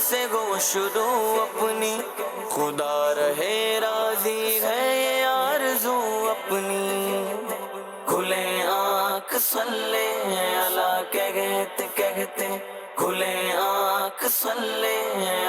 سے گوش دو اپنی، خدا رہے راضی ہے یہ آرزو اپنی، کھلے آنکھ صلی اللہ کہتے کہتے، کھلے آنکھ صلی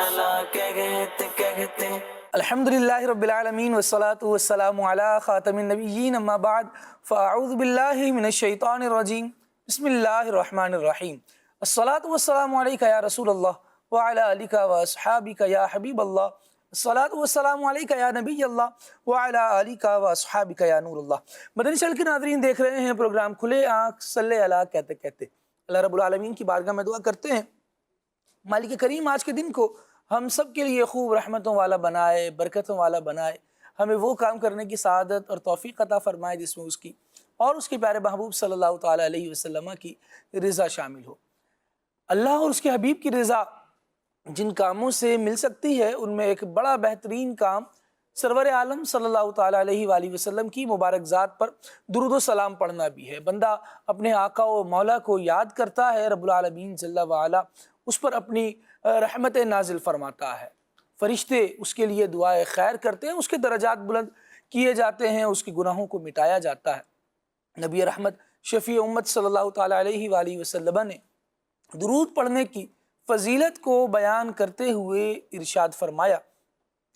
اللہ کہتے کہتے۔ الحمدللہ رب العالمین والصلاة والسلام علی خاتم النبیین، اما بعد فاعوذ باللہ من الشیطان الرجیم، بسم اللہ الرحمن الرحیم۔ الصلاة والسلام علیکہ یا رسول اللہ وعلی آلک واصحابک یا حبیب اللہ، الصلاة والسلام علیکہ یا نبی اللہ وعلی آلک واصحابک یا نور اللہ۔ مدنی چینل کے ناظرین دیکھ رہے ہیں پروگرام کھلے آنکھ صلی اللہ کہتے کہتے۔ اللہ رب العالمین کی بارگاہ میں دعا کرتے ہیں مالک کریم آج کے دن کو ہم سب کے لیے خوب رحمتوں والا بنائے، برکتوں والا بنائے، ہمیں وہ کام کرنے کی سعادت اور توفیق عطا فرمائے جس میں اس کی اور اس کے پیارے محبوب صلی اللہ تعالیٰ علیہ وسلم کی رضا شامل ہو۔ اللہ اور اس کے حبیب کی رضا جن کاموں سے مل سکتی ہے ان میں ایک بڑا بہترین کام سرور عالم صلی اللہ تعالیٰ علیہ وآلہ وسلم کی مبارک ذات پر درود و سلام پڑھنا بھی ہے۔ بندہ اپنے آقا و مولا کو یاد کرتا ہے، رب العالمین جل وعلا اس پر اپنی رحمت نازل فرماتا ہے، فرشتے اس کے لیے دعائے خیر کرتے ہیں، اس کے درجات بلند کیے جاتے ہیں، اس کے گناہوں کو مٹایا جاتا ہے۔ نبی رحمت شفیع امت صلی اللہ تعالیٰ علیہ وآلہ وسلم نے درود پڑھنے کی فضیلت کو بیان کرتے ہوئے ارشاد فرمایا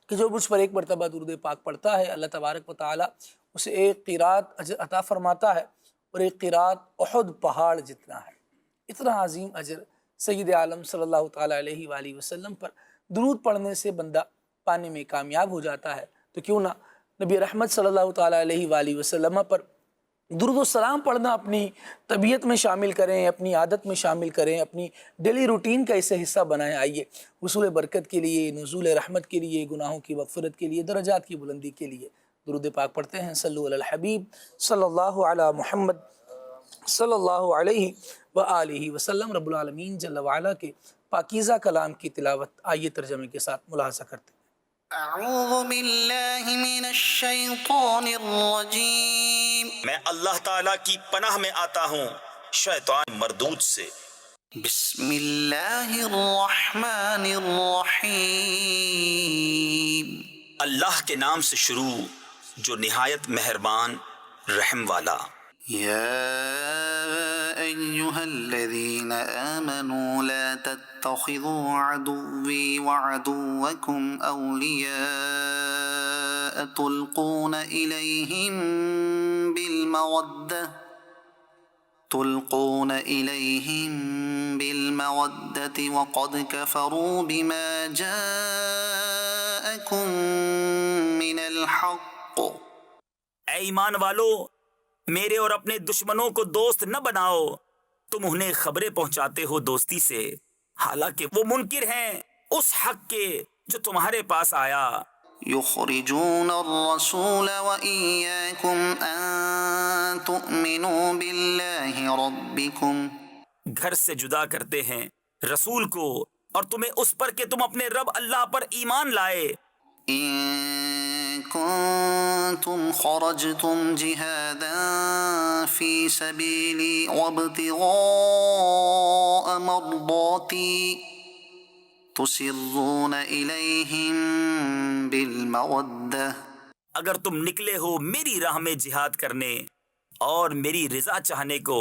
کہ جو مجھ پر ایک مرتبہ درود پاک پڑھتا ہے اللہ تبارک و تعالیٰ اسے ایک قرات اجر عطا فرماتا ہے، اور ایک قرات احد پہاڑ جتنا ہے۔ اتنا عظیم اجر سید عالم صلی اللہ تعالیٰ علیہ وآلہ وسلم پر درود پڑھنے سے بندہ پانے میں کامیاب ہو جاتا ہے، تو کیوں نہ نبی رحمت صلی اللہ تعالیٰ علیہ وآلہ وسلم پر درود و سلام پڑھنا اپنی طبیعت میں شامل کریں، اپنی عادت میں شامل کریں، اپنی ڈیلی روٹین کا اسے حصہ بنائیں۔ آئیے حصول برکت کے لیے، نزول رحمت کے لیے، گناہوں کی مغفرت کے لیے، درجات کی بلندی کے لیے درود پاک پڑھتے ہیں۔ صلو علی الحبیب صلی اللہ علی محمد صلی اللہ علیہ وآلہ وسلم۔ رب العالمین جل وعلا کے پاکیزہ کلام کی تلاوت آئیے ترجمے کے ساتھ ملاحظہ کرتے ہیں۔ اعوذ باللہ من الشیطان الرجیم، میں اللہ تعالیٰ کی پناہ میں آتا ہوں شیطان مردود سے۔ بسم اللہ الرحمن الرحیم، اللہ کے نام سے شروع جو نہایت مہربان رحم والا۔ يا أيها الذين آمنوا لا تتخذوا عدوي وعدوكم أولياء تلقون إليهم بالمودة وقد كفروا بما جاءكم من الحق۔ اے ایمان والو، میرے اور اپنے دشمنوں کو دوست نہ بناؤ، تم انہیں خبریں پہنچاتے ہو دوستی سے، حالانکہ وہ منکر ہیں اس حق کے جو تمہارے پاس آیا۔ يخرجون الرسول وإياكم أن تؤمنوا بالله ربكم، گھر سے جدا کرتے ہیں رسول کو اور تمہیں اس پر کہ تم اپنے رب اللہ پر ایمان لائے۔ إن كنتم خرجتم جهادا في سبيلي وابتغاء مرضاتي تسرون إليهم بالمودة، اگر تم نکلے ہو میری راہ میں جہاد کرنے اور میری رضا چاہنے کو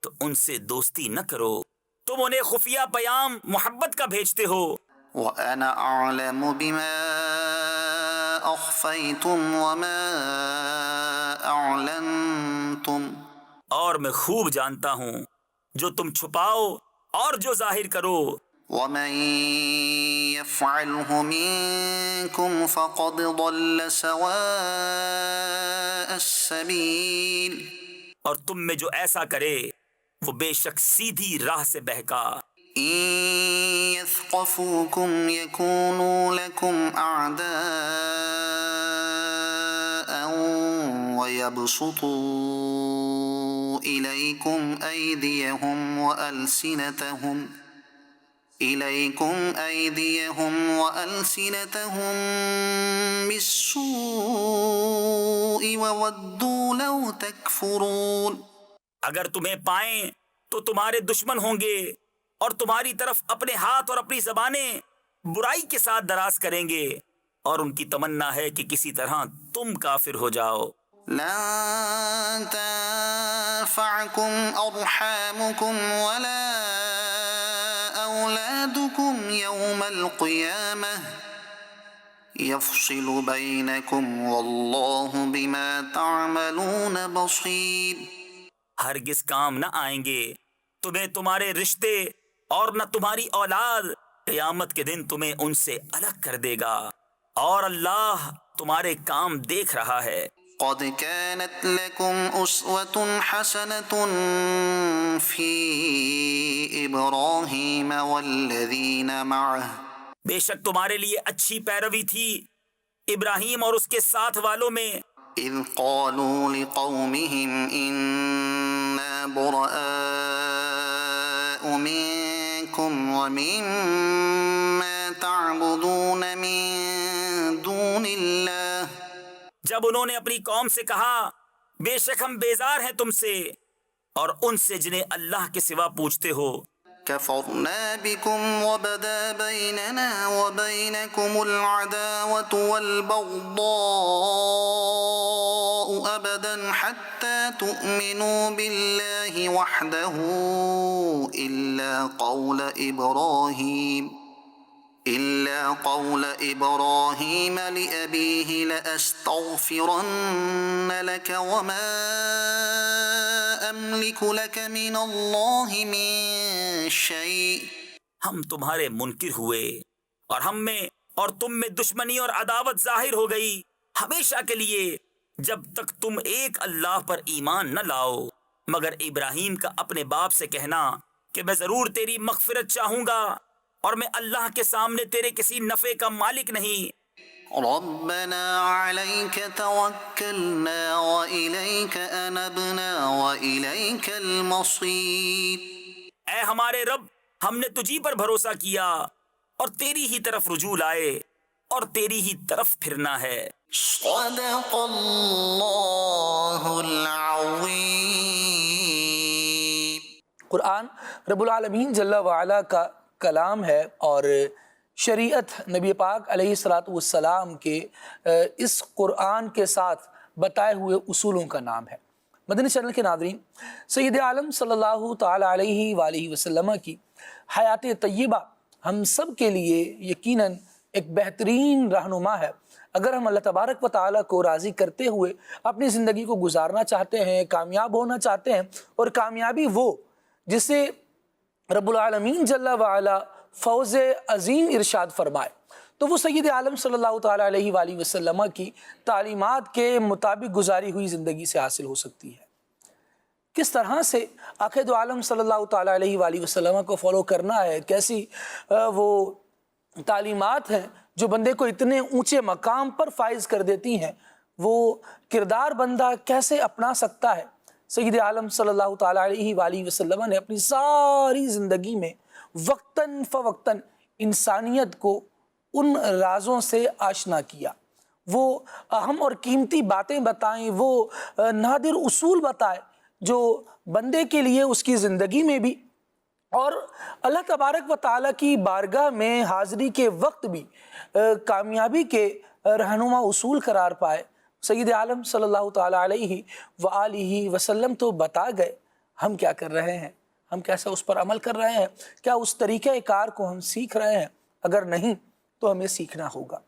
تو ان سے دوستی نہ کرو، تم انہیں خفیہ پیام محبت کا بھیجتے ہو۔ وأنا أعلم بما أخفيتم وما أعلنتم، اور میں خوب جانتا ہوں جو تم چھپاؤ اور جو ظاہر کرو۔ ومن يفعله منكم فقد ضل سواء السبيل، اور تم میں جو ایسا کرے وہ بے شک سیدھی راہ سے بہکا۔ إن يثقفوكم يكونوا لكم أعداء ويبسطوا إليكم أيديهم وألسنتهم بالسوء وودوا لو تكفرون۔ اگر تمہیں پائیں تو تمہارے دشمن ہوں گے اور تمہاری طرف اپنے ہاتھ اور اپنی زبانیں برائی کے ساتھ دراز کریں گے اور ان کی تمنا ہے کہ کسی طرح تم کافر ہو جاؤ۔ لن تنفعكم أرحامكم ولا أولادكم يوم القيامة يفصل بينكم والله بما تعملون بصير۔ ہرگز کام نہ آئیں گے تمہیں تمہارے رشتے اور نہ تمہاری اولاد، قیامت کے دن تمہیں ان سے الگ کر دے گا، اور اللہ تمہارے کام دیکھ رہا ہے۔ قد كانت لكم أسوة حسنة في إبراهيم والذين معه بے شک تمہارے لیے اچھی پیروی تھی ابراہیم اور اس کے ساتھ والوں میں، إذ قالوا لقومهم إنا براء منكم ومما تعبدون من دون الله جب انہوں نے اپنی قوم سے کہا بے شک ہم بیزار ہیں تم سے اور ان سے جنہیں اللہ کے سوا پوجتے ہو، كفرنا بكم وبدا بيننا وبينكم العداوة والبغضاء أبدا حتى تؤمنوا بالله وحده إلا قول إبراهيم لأبيه لأستغفرن لك وما أملك لك من الله من شيء۔ ہم تمہارے منکر ہوئے اور ہم میں اور تم میں دشمنی اور عداوت ظاہر ہو گئی ہمیشہ کے لیے، جب تک تم ایک اللہ پر ایمان نہ لاؤ، مگر ابراہیم کا اپنے باپ سے کہنا کہ میں ضرور تیری مغفرت چاہوں گا اور میں اللہ کے سامنے تیرے کسی نفع کا مالک نہیں۔ ربنا عليك توكلنا وإليك أنبنا وإليك المصير۔ اے ہمارے رب، ہم نے تجھی پر بھروسہ کیا اور تیری ہی طرف رجوع لائے اور تیری ہی طرف پھرنا ہے۔ صدق اللہ العظیم۔ قرآن رب العالمین جل وعلا کا کلام ہے اور شریعت نبی پاک علیہ الصلاۃ والسلام کے اس قرآن کے ساتھ بتائے ہوئے اصولوں کا نام ہے۔ مدنی چینل کے ناظرین، سید عالم صلی اللہ تعالی علیہ وآلہ وسلم کی حیات طیبہ ہم سب کے لیے یقیناً ایک بہترین رہنما ہے۔ اگر ہم اللہ تبارک و تعالیٰ کو راضی کرتے ہوئے اپنی زندگی کو گزارنا چاہتے ہیں، کامیاب ہونا چاہتے ہیں، اور کامیابی وہ جسے رب العالمین جل وعلا فوز عظیم ارشاد فرمائے، تو وہ سید عالم صلی اللہ تعالیٰ علیہ وآلہ وسلم کی تعلیمات کے مطابق گزاری ہوئی زندگی سے حاصل ہو سکتی ہے۔ کس طرح سے آقا دو عالم صلی اللہ تعالیٰ علیہ وآلہ وسلم کو فالو کرنا ہے، کیسی وہ تعلیمات ہیں جو بندے کو اتنے اونچے مقام پر فائز کر دیتی ہیں، وہ کردار بندہ کیسے اپنا سکتا ہے۔ سید عالم صلی اللہ تعالیٰ علیہ وآلہ وسلم نے اپنی ساری زندگی میں وقتاً فوقتاً انسانیت کو ان رازوں سے آشنا کیا، وہ اہم اور قیمتی باتیں بتائیں، وہ نادر اصول بتائے جو بندے کے لیے اس کی زندگی میں بھی اور اللہ تبارک و تعالیٰ کی بارگاہ میں حاضری کے وقت بھی کامیابی کے رہنما اصول قرار پائے۔ سید عالم صلی اللہ تعالیٰ علیہ وآلہ وسلم تو بتا گئے، ہم کیا کر رہے ہیں، ہم کیسا اس پر عمل کر رہے ہیں، کیا اس طریقہ کار کو ہم سیکھ رہے ہیں؟ اگر نہیں تو ہمیں سیکھنا ہوگا۔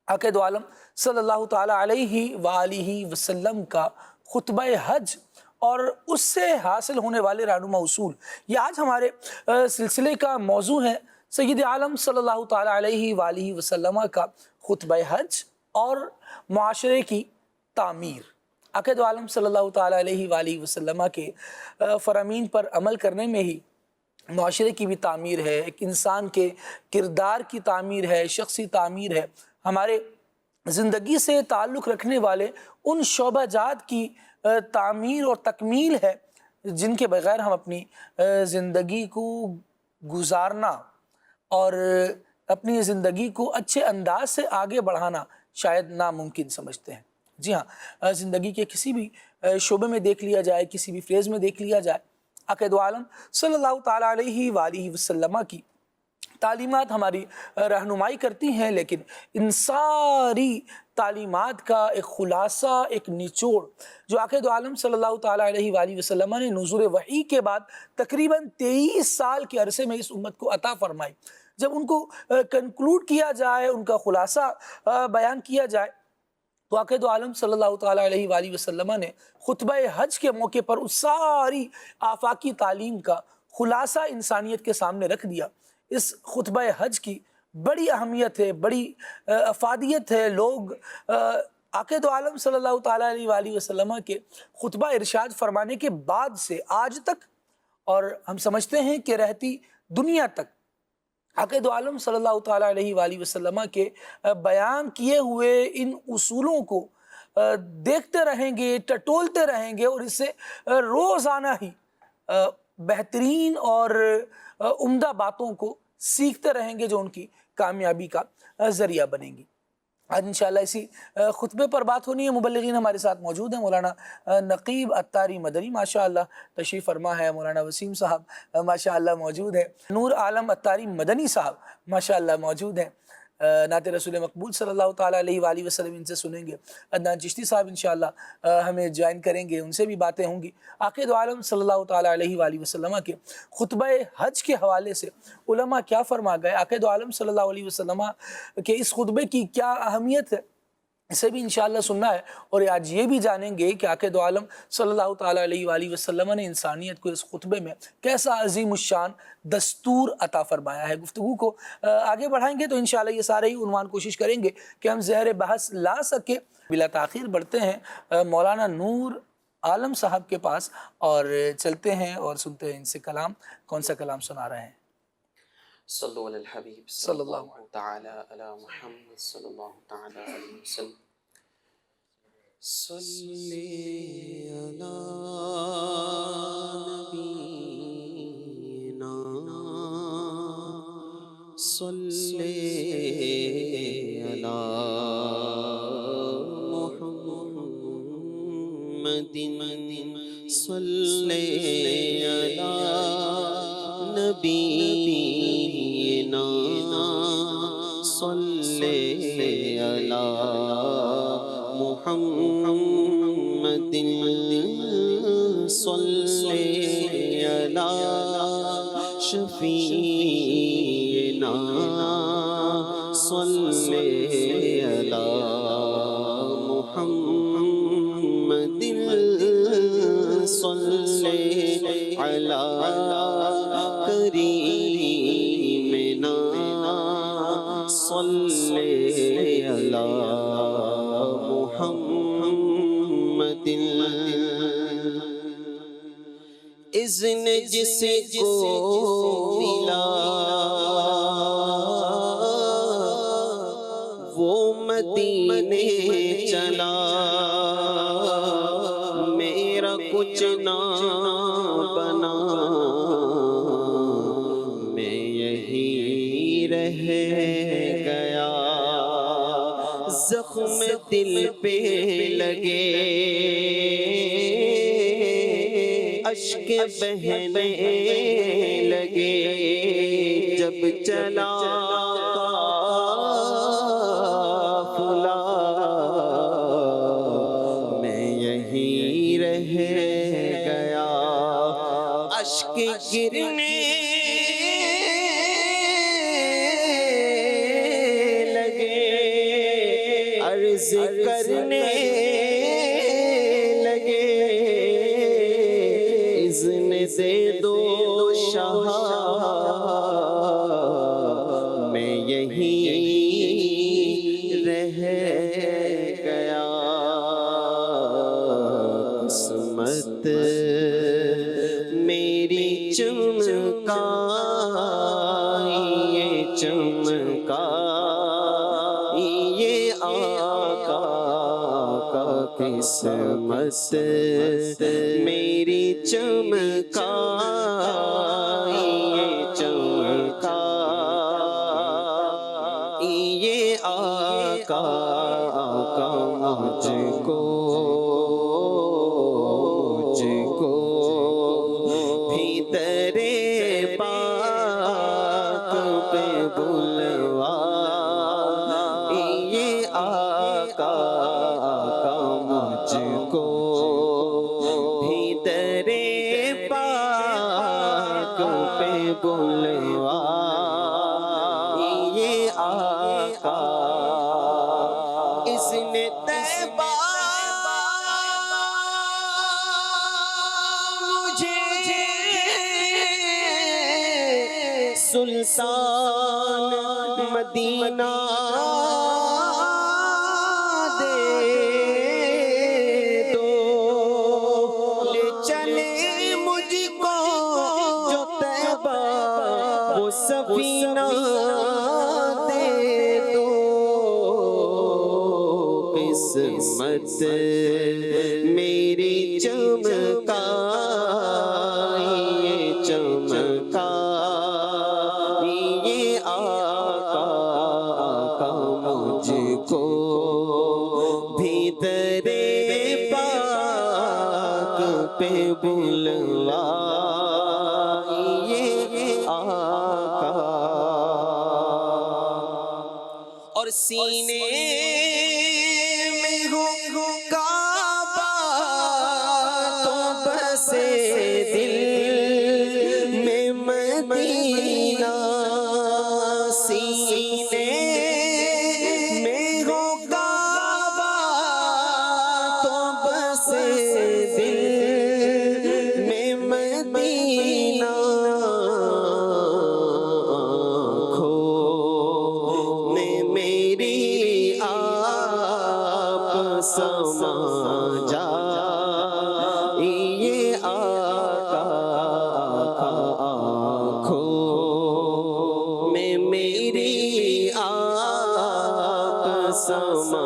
آقا دو عالم صلی اللہ تعالیٰ علیہ وآلہ وسلم کا خطبہ حج اور اس سے حاصل ہونے والے رہنما اصول، یہ آج ہمارے سلسلے کا موضوع ہے۔ سید عالم صلی اللہ تعالیٰ علیہ وآلہ وسلم کا خطبہ حج اور معاشرے کی تعمیر۔ آقا دو عالم صلی اللہ تعالیٰ علیہ وآلہ وسلم کے فرامین پر عمل کرنے میں ہی معاشرے کی بھی تعمیر ہے، ایک انسان کے کردار کی تعمیر ہے، شخصی تعمیر ہے، ہمارے زندگی سے تعلق رکھنے والے ان شعبہ جات کی تعمیر اور تکمیل ہے جن کے بغیر ہم اپنی زندگی کو گزارنا اور اپنی زندگی کو اچھے انداز سے آگے بڑھانا شاید ناممکن سمجھتے ہیں۔ جی ہاں، زندگی کے کسی بھی شعبے میں دیکھ لیا جائے، کسی بھی فیز میں دیکھ لیا جائے، آقا دو عالم صلی اللہ تعالیٰ علیہ وآلہ وسلم کی تعلیمات ہماری رہنمائی کرتی ہیں، لیکن ان ساری تعلیمات کا ایک خلاصہ، ایک نچوڑ جو آقا دو عالم صلی اللہ تعالیٰ علیہ وآلہ وسلم نے نزول وحی کے بعد تقریباً 23 سال کے عرصے میں اس امت کو عطا فرمائی، جب ان کو کنکلوڈ کیا جائے، ان کا خلاصہ بیان کیا جائے، تو آقا دو عالم صلی اللہ تعالیٰ علیہ وآلہ وسلم نے خطبہ حج کے موقع پر اس ساری آفاقی تعلیم کا خلاصہ انسانیت کے سامنے رکھ دیا۔ اس خطبہ حج کی بڑی اہمیت ہے، بڑی افادیت ہے۔ لوگ آقا دو عالم صلی اللہ تعالیٰ علیہ وآلہ وسلم کے خطبہ ارشاد فرمانے کے بعد سے آج تک، اور ہم سمجھتے ہیں کہ رہتی دنیا تک، آقا دو عالم صلی اللہ تعالیٰ علیہ وآلہ وسلم کے بیان کیے ہوئے ان اصولوں کو دیکھتے رہیں گے، ٹٹولتے رہیں گے، اور اس سے روزانہ ہی بہترین اور عمدہ باتوں کو سیکھتے رہیں گے جو ان کی کامیابی کا ذریعہ بنیں گی۔ آج انشاءاللہ اسی خطبے پر بات ہونی ہے۔ مبلغین ہمارے ساتھ موجود ہیں، مولانا نقیب عطاری مدنی ماشاءاللہ تشریف فرما ہے، مولانا وسیم صاحب ماشاءاللہ موجود ہیں، نور عالم عطاری مدنی صاحب ماشاءاللہ موجود ہیں، نعت رسول مقبول صلی اللہ تعالیٰ علیہ وآلہ وسلم ان سے سنیں گے، عدنان چشتی صاحب انشاءاللہ ہمیں جوائن کریں گے، ان سے بھی باتیں ہوں گی۔ آقا دو عالم صلی اللہ تعالیٰ علیہ وآلہ وسلم کے خطبہ حج کے حوالے سے علماء کیا فرما گئے، آقا دو عالم صلی اللہ علیہ وسلم کے اس خطبے کی کیا اہمیت ہے، اسے بھی انشاءاللہ سننا ہے، اور آج یہ بھی جانیں گے کہ آقا دو عالم صلی اللہ تعالیٰ علیہ وآلہ وسلم نے انسانیت کو اس خطبے میں کیسا عظیم الشان دستور عطا فرمایا ہے۔ گفتگو کو آگے بڑھائیں گے تو انشاءاللہ یہ سارے ہی عنوان کوشش کریں گے کہ ہم زہر بحث لا سکے۔ بلا تاخیر بڑھتے ہیں مولانا نور عالم صاحب کے پاس اور چلتے ہیں اور سنتے ہیں ان سے کلام، کون سا کلام سنا رہے ہیں۔ صلو علی الحبیب صلی اللہ تعالی علی محمد صلی اللہ تعالی علیہ وسلم۔ صلی علی نبینا صلی علی محمد صلی علی نبینا صلی علی محمد صلی علی شفیعنا صلی علی محمد صلی علی کریمنا صلی علی محمد۔ اذن جس کو ملا وہ مدینے چلا، میرا کچھ نہ بنا میں یہی رہ گیا، زخم دل پہ لگے اشک بہنے لگے، جب چلا قافلہ میں یہی رہ گیا، اشک گرنے لگے، عرض کرنے لگے، اذن دے دو شاہ میں یہی رہ گیا، قسمت میری چمکائی یہ چمکائی یہ آقا کا، قسمت میری چمکائی یہ چمکائی یہ آقا کا، مجھ کو بھی درِ پاک پہ بلوائیے آقا مجھ کو بھی درے پاک پہ بلوائیے آقا اس نے طیبہ سلطان مدینہ دے دو لے چلے مجھ کو جو طیبہ وہ سفینہ دے دو قسمت میری چمکائیے چمکا کو بھی درے پاک پہ بلوائیے آقا اور سینے میں ہو کعبہ تو بسے دل میں مدینہ سینے سما جائیے آقا آنکھوں میں میری آپ سما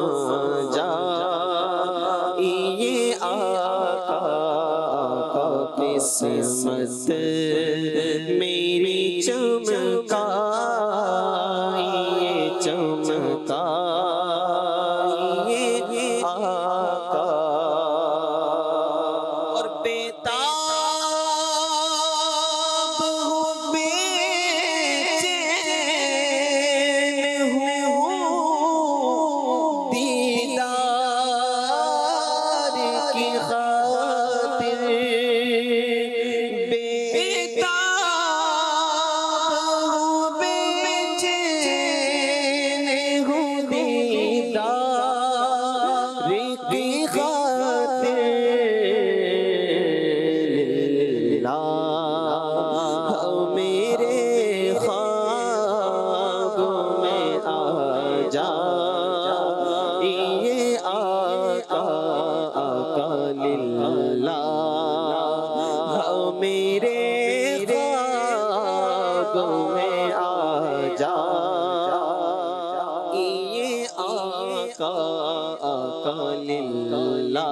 جائیے آقا قسمت میری چمکائیے چمکا اور بیتاب ہوں بے چین ہوں دیدار کی خاطر بیتاب ہوں بے چین ہوں دیدار کی خاطر میرے خواب میں آ جائیے آقا آقا للہ میرے خواب میں آ جائیے آقا آقا للہ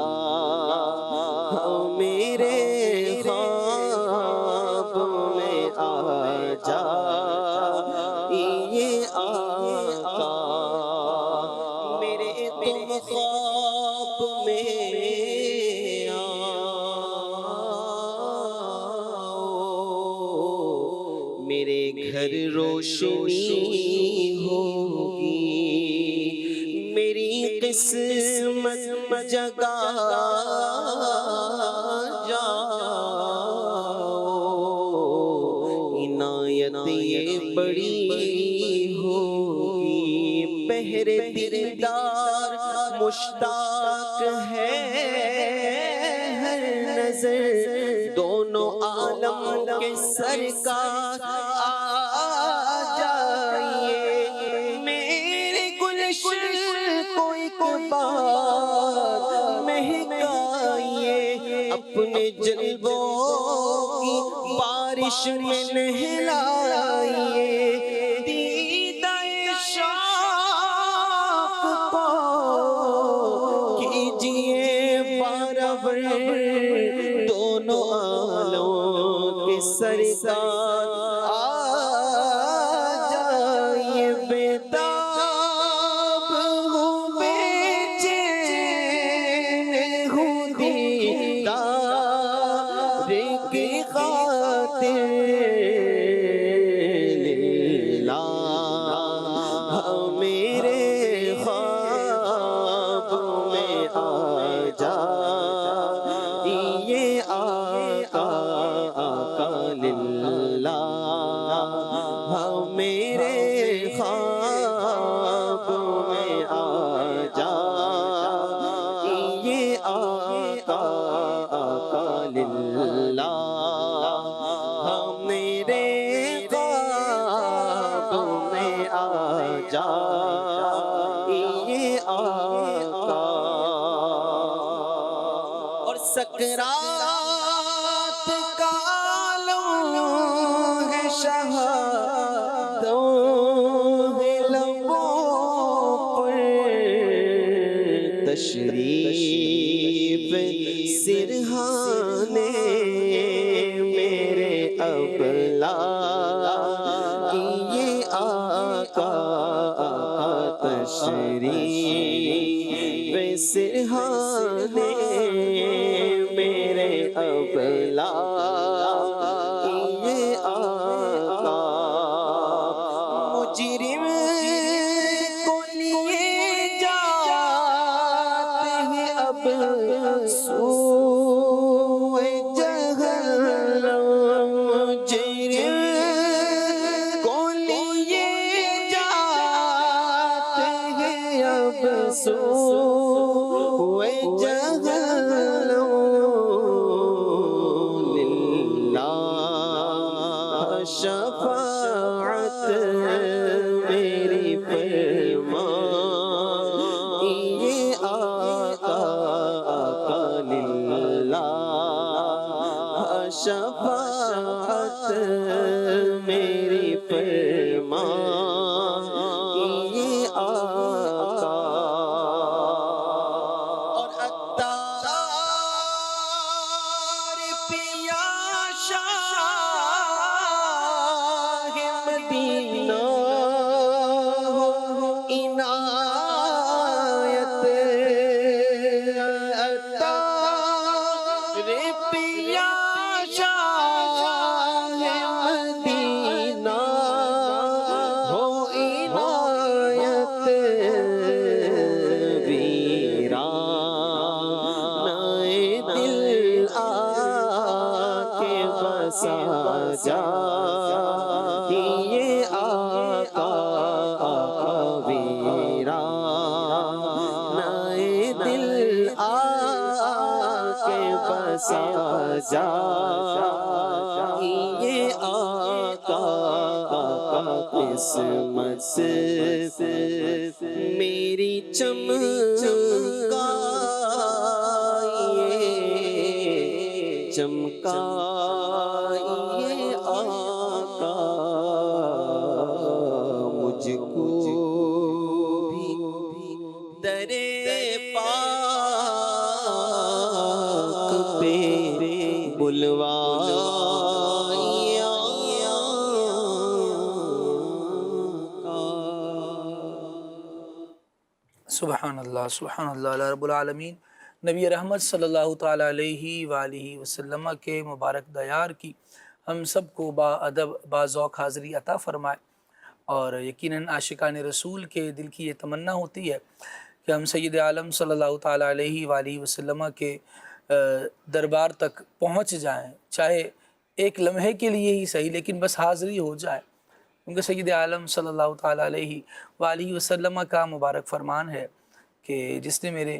میرے خواب میں آ جائیے آقا میرے تم خواب میں آؤ میرے گھر روشنی ہوگی میری قسمت جگا عنایت یہ بڑی ہوگی بہر دلدار مشتاق ہے ہر نظر دونوں عالم کے سرکار آ جائیے میرے گلشن کو ایک بار مہکائیے اپنے جلووں کی بارش میں نہلائیے دیدہ شوق کو کیجئے بارابر دونوں عالموں کے سرکار آ جائیے بیتاب ہوں بے چین ہوں دیدار کی خاطر جائیے آقا اور سکرات کا عالم ہے شہادوں ہے لبوں پر تشریف سرہانے میرے ابلا کیے آقا تشریف سرہانے میرے ابلا کیے آقا مجرم کو لیے جاتے ہیں اب سوئے جہنم مجرم کو لیے جاتے ہیں اب سوئے جہنم للہ شفاعت میری فرمائیے آقا للہ شفاعت میری فرمائیے آقا اور عطار پیا شاہ مدینہ عنایت عطار پیا شاہ مدینہ ہو عنایت ویرانۂ دل آ کے بسا جائیے آقا ویرانۂ دل آ کے بسا جائیے آقا قسمت میری چمکائیے چمکائیے آقا مجھ کو بھی در پاک پہ بلوائیے سبحان اللہ اللہ رب العالمین نبی رحمت صلی اللہ تعالیٰ علیہ وآلہ وسلم کے مبارک دیار کی ہم سب کو با ادب با ذوق حاضری عطا فرمائے، اور یقیناً عاشقان رسول کے دل کی یہ تمنا ہوتی ہے کہ ہم سید عالم صلی اللہ تعالیٰ علیہ وآلہ وسلم کے دربار تک پہنچ جائیں، چاہے ایک لمحے کے لیے ہی صحیح، لیکن بس حاضری ہو جائے، کیونکہ سید عالم صلی اللہ تعالیٰ علیہ وآلہ وسلم کا مبارک فرمان ہے کہ جس نے میرے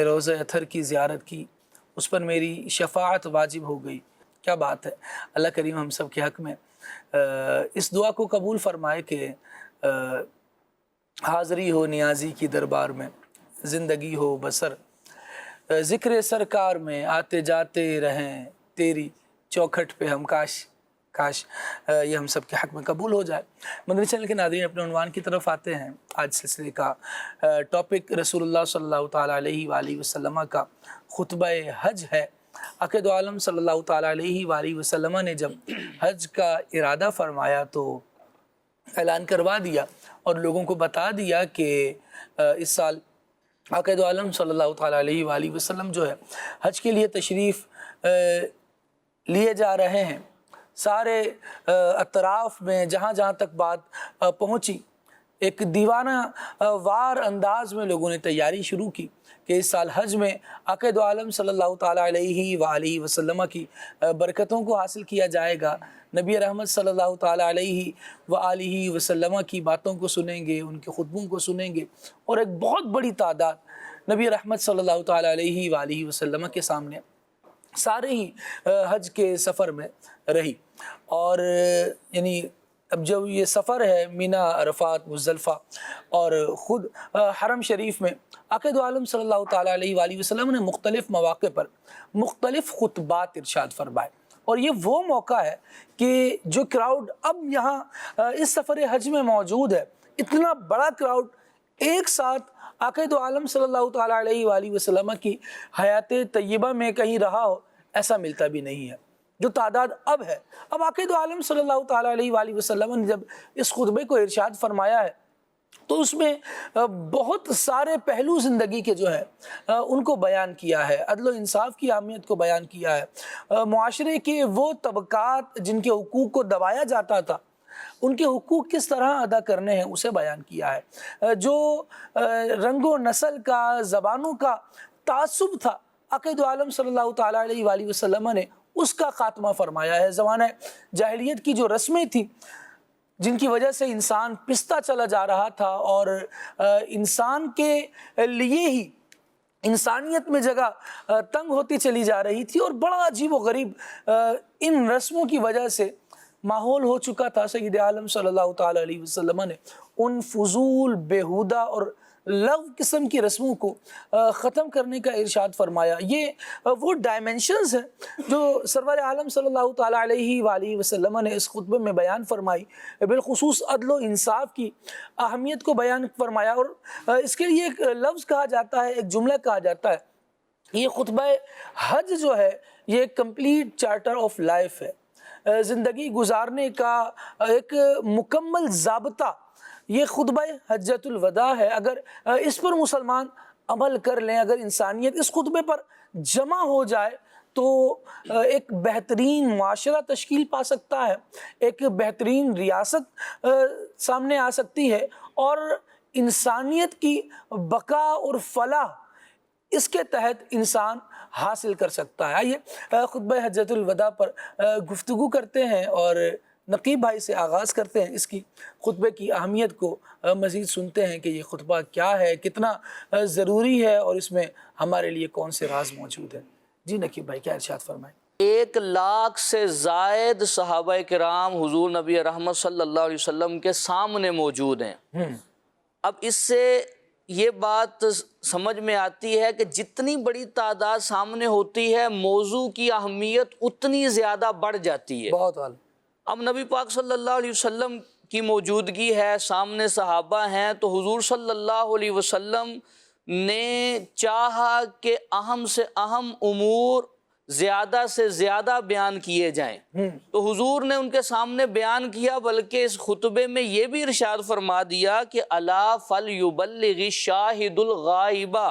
روضہ اطہر کی زیارت کی اس پر میری شفاعت واجب ہو گئی۔ کیا بات ہے! اللہ کریم ہم سب کے حق میں اس دعا کو قبول فرمائے کہ حاضری ہو نیازی کی دربار میں، زندگی ہو بسر ذکر سرکار میں، آتے جاتے رہیں تیری چوکھٹ پہ ہم، کاش یہ ہم سب کے حق میں قبول ہو جائے۔ مدنی چینل کے ناظرین، اپنے عنوان کی طرف آتے ہیں۔ آج سلسلے کا ٹاپک رسول اللہ صلی اللہ تعالیٰ علیہ وآلہ وسلم کا خطبہ حج ہے۔ عقائد عالم صلی اللہ تعالیٰ علیہ وآلہ وسلم نے جب حج کا ارادہ فرمایا تو اعلان کروا دیا اور لوگوں کو بتا دیا کہ اس سال عقائد عالم صلی اللہ تعالیٰ علیہ وآلہ وسلم جو ہے حج کے لیے تشریف لیے جا رہے ہیں۔ سارے اطراف میں جہاں جہاں تک بات پہنچی، ایک دیوانہ وار انداز میں لوگوں نے تیاری شروع کی کہ اس سال حج میں عقائد عالم صلی اللہ تعالیٰ علیہ وآلہ وسلم کی برکتوں کو حاصل کیا جائے گا، نبی رحمت صلی اللہ تعالیٰ علیہ وآلہ وسلم کی باتوں کو سنیں گے، ان کے خطبوں کو سنیں گے، اور ایک بہت بڑی تعداد نبی رحمت صلی اللہ تعالیٰ علیہ وآلہ وسلم کے سامنے سارے ہی حج کے سفر میں رہی، اور یعنی اب جب یہ سفر ہے مینا، عرفات، مزدلفہ اور خود حرم شریف میں آقا دو عالم صلی اللہ تعالیٰ علیہ وآلہ وسلم نے مختلف مواقع پر مختلف خطبات ارشاد فرمائے، اور یہ وہ موقع ہے کہ جو کراؤڈ اب یہاں اس سفر حج میں موجود ہے، اتنا بڑا کراؤڈ ایک ساتھ آقا دو عالم صلی اللہ تعالیٰ علیہ وآلہ وسلم کی حیات طیبہ میں کہیں رہا ہو، ایسا ملتا بھی نہیں ہے جو تعداد اب ہے۔ اب آقا دو عالم صلی اللہ تعالیٰ علیہ وآلہ وسلم نے جب اس خطبے کو ارشاد فرمایا ہے تو اس میں بہت سارے پہلو زندگی کے جو ہے ان کو بیان کیا ہے، عدل و انصاف کی اہمیت کو بیان کیا ہے، معاشرے کے وہ طبقات جن کے حقوق کو دبایا جاتا تھا ان کے حقوق کس طرح ادا کرنے ہیں اسے بیان کیا ہے، جو رنگ و نسل کا، زبانوں کا تعصب تھا آقا دو عالم صلی اللہ تعالیٰ علیہ وآلہ وسلم نے اس کا خاتمہ فرمایا ہے۔ زمانہ جاہلیت کی جو رسمیں تھیں جن کی وجہ سے انسان پستا چلا جا رہا تھا اور انسان کے لیے ہی انسانیت میں جگہ تنگ ہوتی چلی جا رہی تھی، اور بڑا عجیب و غریب ان رسموں کی وجہ سے ماحول ہو چکا تھا، سید عالم صلی اللہ تعالیٰ علیہ وسلم نے ان فضول، بیہودہ اور لغو قسم کی رسموں کو ختم کرنے کا ارشاد فرمایا۔ یہ وہ ڈائمنشنز ہیں جو سرور عالم صلی اللہ تعالیٰ علیہ وآلہ وسلم نے اس خطبے میں بیان فرمائی، بالخصوص عدل و انصاف کی اہمیت کو بیان فرمایا، اور اس کے لیے ایک لفظ کہا جاتا ہے، ایک جملہ کہا جاتا ہے، یہ خطبہ حج جو ہے یہ ایک کمپلیٹ چارٹر آف لائف ہے، زندگی گزارنے کا ایک مکمل ضابطہ یہ خطبہ حجۃ الوداع ہے۔ اگر اس پر مسلمان عمل کر لیں، اگر انسانیت اس خطبے پر جمع ہو جائے تو ایک بہترین معاشرہ تشکیل پا سکتا ہے، ایک بہترین ریاست سامنے آ سکتی ہے، اور انسانیت کی بقا اور فلاح اس کے تحت انسان حاصل کر سکتا ہے۔ آئیے خطبہ حجۃ الوداع پر گفتگو کرتے ہیں اور نقیب بھائی سے آغاز کرتے ہیں، اس کی خطبے کی اہمیت کو مزید سنتے ہیں کہ یہ خطبہ کیا ہے، کتنا ضروری ہے، اور اس میں ہمارے لیے کون سے راز موجود ہیں۔ جی نقیب بھائی کیا ارشاد فرمائیں؟ 1,00,000 سے زائد صحابہ کرام حضور نبی رحمت صلی اللہ علیہ وسلم کے سامنے موجود ہیں۔ اب اس سے یہ بات سمجھ میں آتی ہے کہ جتنی بڑی تعداد سامنے ہوتی ہے موضوع کی اہمیت اتنی زیادہ بڑھ جاتی ہے۔ بہت اعلیٰ۔ اب نبی پاک صلی اللہ علیہ وسلم کی موجودگی ہے، سامنے صحابہ ہیں، تو حضور صلی اللہ علیہ وسلم نے چاہا کہ اہم سے اہم امور زیادہ سے زیادہ بیان کیے جائیں، تو حضور نے ان کے سامنے بیان کیا، بلکہ اس خطبے میں یہ بھی ارشاد فرما دیا کہ الا فلیبلغ الشاہد الغائبہ،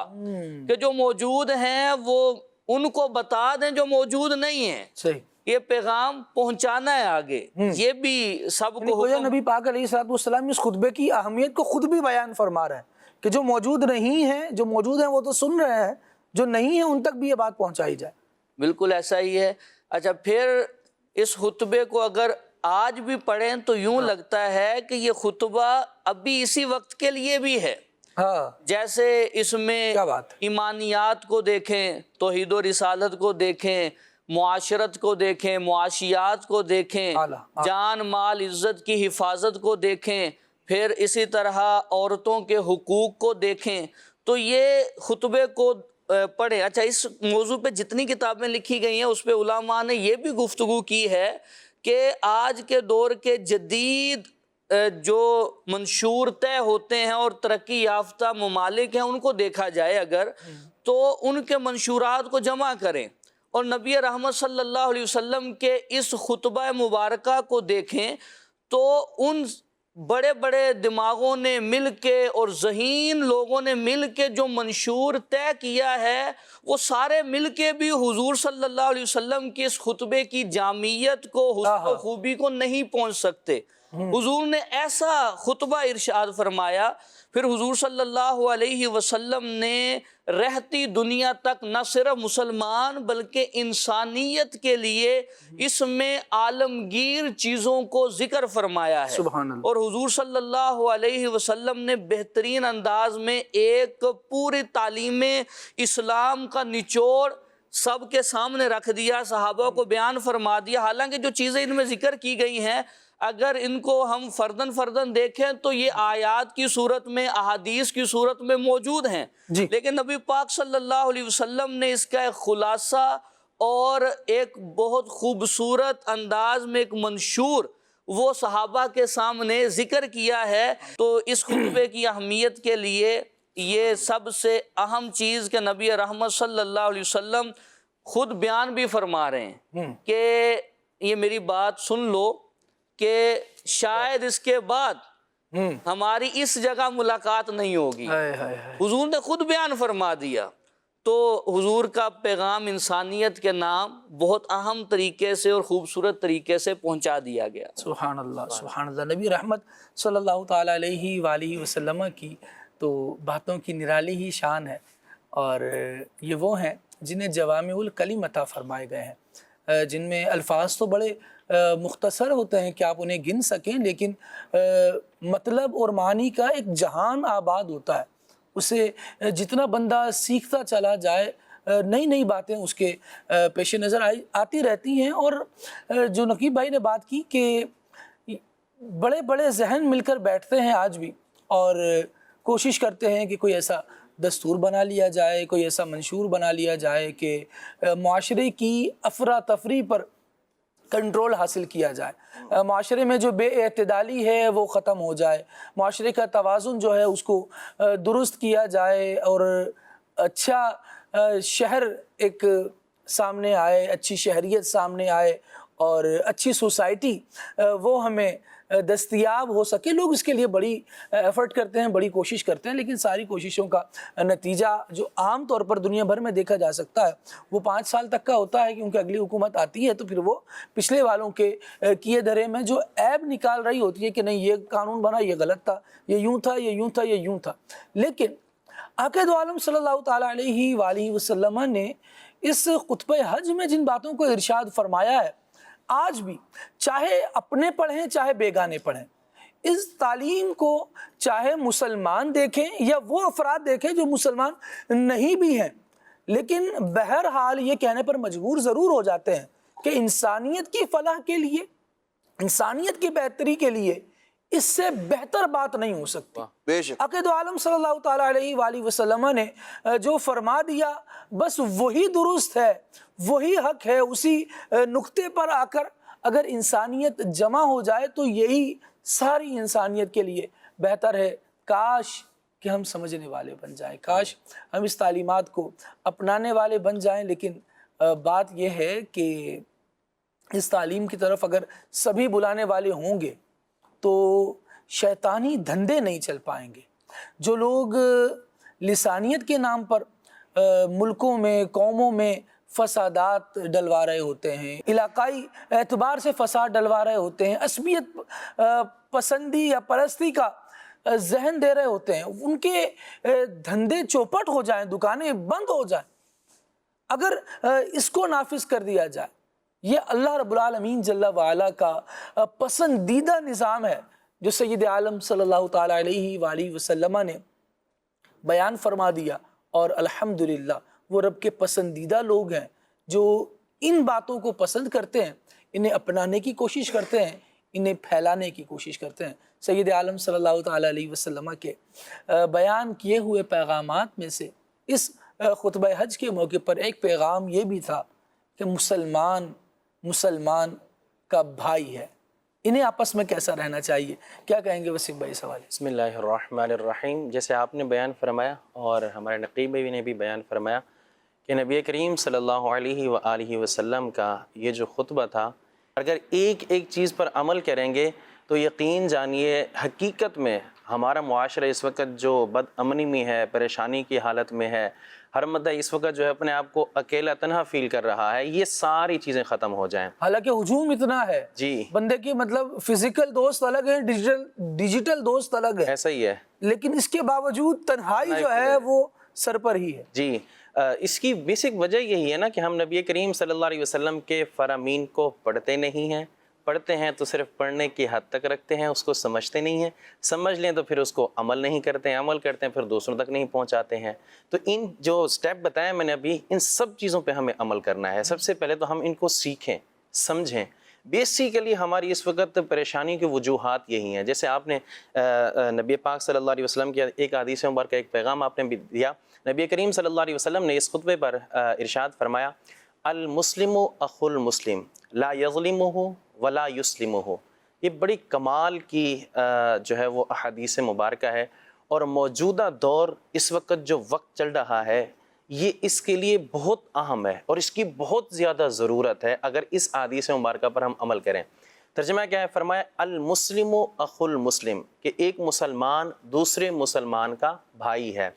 کہ جو موجود ہیں وہ ان کو بتا دیں جو موجود نہیں ہیں۔ صحیح، یہ پیغام پہنچانا ہے آگے، یہ بھی سب کو حکم۔ نبی پاک علیہ السلام اس خطبے کی اہمیت کو خود بھی بیان فرما رہے ہیں کہ جو موجود نہیں ہیں، جو موجود ہیں وہ تو سن رہے ہیں، جو نہیں ہیں ان تک بھی یہ بات پہنچائی جائے۔ بالکل ایسا ہی ہے۔ اچھا، پھر اس خطبے کو اگر آج بھی پڑھیں تو یوں لگتا ہے کہ یہ خطبہ ابھی اسی وقت کے لیے بھی ہے۔ جیسے اس میں ایمانیات کو دیکھیں، توحید و رسالت کو دیکھیں، معاشرت کو دیکھیں، معاشیات کو دیکھیں، جان مال عزت کی حفاظت کو دیکھیں، پھر اسی طرح عورتوں کے حقوق کو دیکھیں، تو یہ خطبے کو پڑھیں۔ اچھا، اس موضوع پہ جتنی کتابیں لکھی گئی ہیں اس پہ علماء نے یہ بھی گفتگو کی ہے کہ آج کے دور کے جدید جو منشور طے ہوتے ہیں اور ترقی یافتہ ممالک ہیں ان کو دیکھا جائے اگر، تو ان کے منشورات کو جمع کریں اور نبی رحمت صلی اللہ علیہ وسلم کے اس خطبہ مبارکہ کو دیکھیں، تو ان بڑے بڑے دماغوں نے مل کے اور ذہین لوگوں نے مل کے جو منشور طے کیا ہے وہ سارے مل کے بھی حضور صلی اللہ علیہ وسلم کے اس خطبے کی جامعیت کو، حسن و خوبی کو نہیں پہنچ سکتے۔ حضور نے ایسا خطبہ ارشاد فرمایا، پھر حضور صلی اللہ علیہ وسلم نے رہتی دنیا تک نہ صرف مسلمان بلکہ انسانیت کے لیے اس میں عالمگیر چیزوں کو ذکر فرمایا ہے۔ اور حضور صلی اللہ علیہ وسلم نے بہترین انداز میں ایک پوری تعلیم اسلام کا نچوڑ سب کے سامنے رکھ دیا، صحابہ کو بیان فرما دیا۔ حالانکہ جو چیزیں ان میں ذکر کی گئی ہیں اگر ان کو ہم فردن فردن دیکھیں تو یہ آیات کی صورت میں، احادیث کی صورت میں موجود ہیں، لیکن نبی پاک صلی اللہ علیہ وسلم نے اس کا ایک خلاصہ اور ایک بہت خوبصورت انداز میں ایک منشور وہ صحابہ کے سامنے ذکر کیا ہے۔ تو اس خطبے کی اہمیت کے لیے یہ سب سے اہم چیز کہ نبی رحمت صلی اللہ علیہ وسلم خود بیان بھی فرما رہے ہیں کہ یہ میری بات سن لو کہ شاید اس کے بعد ہماری اس جگہ ملاقات نہیں ہوگی۔ حضور نے خود بیان فرما دیا۔ تو حضور کا پیغام انسانیت کے نام بہت اہم طریقے سے اور خوبصورت طریقے سے پہنچا دیا گیا۔ سبحان اللہ، سبحان اللہ۔ نبی رحمت صلی اللہ تعالیٰ علیہ وآلہ وسلم کی تو باتوں کی نرالی ہی شان ہے، اور یہ وہ ہیں جنہیں جوامع الکلم عطا فرمائے گئے ہیں، جن میں الفاظ تو بڑے مختصر ہوتے ہیں کہ آپ انہیں گن سکیں، لیکن مطلب اور معنی کا ایک جہان آباد ہوتا ہے۔ اسے جتنا بندہ سیکھتا چلا جائے، نئی نئی باتیں اس کے پیش نظر آتی رہتی ہیں۔ اور جو نقیب بھائی نے بات کی کہ بڑے بڑے ذہن مل کر بیٹھتے ہیں آج بھی، اور کوشش کرتے ہیں کہ کوئی ایسا دستور بنا لیا جائے، کوئی ایسا منشور بنا لیا جائے کہ معاشرے کی افراتفری پر کنٹرول حاصل کیا جائے، معاشرے میں جو بے اعتدالی ہے وہ ختم ہو جائے، معاشرے کا توازن جو ہے اس کو درست کیا جائے، اور اچھا شہر ایک سامنے آئے، اچھی شہریت سامنے آئے، اور اچھی سوسائٹی وہ ہمیں دستیاب ہو سکے۔ لوگ اس کے لیے بڑی ایفرٹ کرتے ہیں، بڑی کوشش کرتے ہیں، لیکن ساری کوششوں کا نتیجہ جو عام طور پر دنیا بھر میں دیکھا جا سکتا ہے وہ 5 سال تک کا ہوتا ہے، کیونکہ اگلی حکومت آتی ہے تو پھر وہ پچھلے والوں کے کیے دھرے میں جو عیب نکال رہی ہوتی ہے کہ نہیں یہ قانون بنا، یہ غلط تھا، یہ یوں تھا، یہ یوں تھا، یہ یوں تھا۔ لیکن آقا دو عالم صلی اللہ تعالیٰ علیہ وآلہ وسلم نے اس خطبہ حج میں جن باتوں کو ارشاد فرمایا ہے، آج بھی چاہے اپنے پڑھیں چاہے بیگانے پڑھیں، اس تعلیم کو چاہے مسلمان دیکھیں یا وہ افراد دیکھیں جو مسلمان نہیں بھی ہیں، لیکن بہرحال یہ کہنے پر مجبور ضرور ہو جاتے ہیں کہ انسانیت کی فلاح کے لیے، انسانیت کی بہتری کے لیے اس سے بہتر بات نہیں ہو سکتی۔ بے شک عقید عالم صلی اللہ تعالیٰ علیہ وآلہ وسلم نے جو فرما دیا بس وہی درست ہے، وہی حق ہے۔ اسی نقطے پر آ کر اگر انسانیت جمع ہو جائے تو یہی ساری انسانیت کے لیے بہتر ہے۔ کاش کہ ہم سمجھنے والے بن جائیں، کاش ہم اس تعلیمات کو اپنانے والے بن جائیں، لیکن بات یہ ہے کہ اس تعلیم کی طرف اگر سبھی بلانے والے ہوں گے تو شیطانی دھندے نہیں چل پائیں گے۔ جو لوگ لسانیت کے نام پر ملکوں میں، قوموں میں فسادات ڈلوا رہے ہوتے ہیں، علاقائی اعتبار سے فساد ڈلوا رہے ہوتے ہیں، عصبیت پسندی یا پرستی کا ذہن دے رہے ہوتے ہیں، ان کے دھندے چوپٹ ہو جائیں، دکانیں بند ہو جائیں، اگر اس کو نافذ کر دیا جائے۔ یہ اللہ رب العالمین جل وعلا کا پسندیدہ نظام ہے جو سید عالم صلی اللہ تعالیٰ علیہ وآلہ وسلم نے بیان فرما دیا، اور الحمدللہ وہ رب کے پسندیدہ لوگ ہیں جو ان باتوں کو پسند کرتے ہیں، انہیں اپنانے کی کوشش کرتے ہیں، انہیں پھیلانے کی کوشش کرتے ہیں۔ سید عالم صلی اللہ تعالیٰ علیہ وسلم کے بیان کیے ہوئے پیغامات میں سے اس خطبہ حج کے موقع پر ایک پیغام یہ بھی تھا کہ مسلمان کا بھائی ہے، انہیں آپس میں کیسا رہنا چاہیے؟ کیا کہیں گے وسیم بھائی سوال؟ بسم اللہ الرحمن الرحیم۔ جیسے آپ نے بیان فرمایا اور ہمارے نقیب بھائی نے بھی بیان فرمایا کہ نبی کریم صلی اللہ علیہ وآلہ وسلم کا یہ جو خطبہ تھا، اگر ایک ایک چیز پر عمل کریں گے تو یقین جانیے حقیقت میں ہمارا معاشرہ اس وقت جو بد امنی میں ہے، پریشانی کی حالت میں ہے، ہر مدہ اس وقت جو ہے اپنے آپ کو اکیلا تنہا فیل کر رہا ہے، یہ ساری چیزیں ختم ہو جائیں۔ حالانکہ ہجوم اتنا ہے جی، بندے کی مطلب فزیکل دوست الگ ہیں، ڈیجیٹل دوست الگ ہے، ایسا ہی ہے، لیکن اس کے باوجود تنہائی جو ہے وہ سر پر ہی ہے۔ جی، اس کی بیسک وجہ یہی ہے نا کہ ہم نبی کریم صلی اللہ علیہ وسلم کے فرامین کو پڑھتے نہیں ہیں، پڑھتے ہیں تو صرف پڑھنے کی حد تک رکھتے ہیں، اس کو سمجھتے نہیں ہیں، سمجھ لیں تو پھر اس کو عمل نہیں کرتے ہیں، عمل کرتے ہیں پھر دوسروں تک نہیں پہنچاتے ہیں۔ تو ان جو سٹیپ بتایا میں نے ابھی، ان سب چیزوں پہ ہمیں عمل کرنا ہے۔ سب سے پہلے تو ہم ان کو سیکھیں، سمجھیں، بیسیکلی ہماری اس وقت پریشانی کے وجوہات یہی ہیں. جیسے آپ نے نبی پاک صلی اللہ علیہ وسلم کی ایک حدیث مبارکہ ایک پیغام آپ نے بھی دیا. نبی کریم صلی اللہ علیہ وسلم نے اس خطبے پر ارشاد فرمایا المسلم اخو المسلم لا یظلمہ ولا یسلمہ. یہ بڑی کمال کی جو ہے وہ احادیث مبارکہ ہے، اور موجودہ دور اس وقت جو وقت چل رہا ہے یہ اس کے لیے بہت اہم ہے اور اس کی بہت زیادہ ضرورت ہے اگر اس حدیث مبارکہ پر ہم عمل کریں. ترجمہ کیا ہے؟ فرمایا المسلم اخو المسلم، کہ ایک مسلمان دوسرے مسلمان کا بھائی ہے.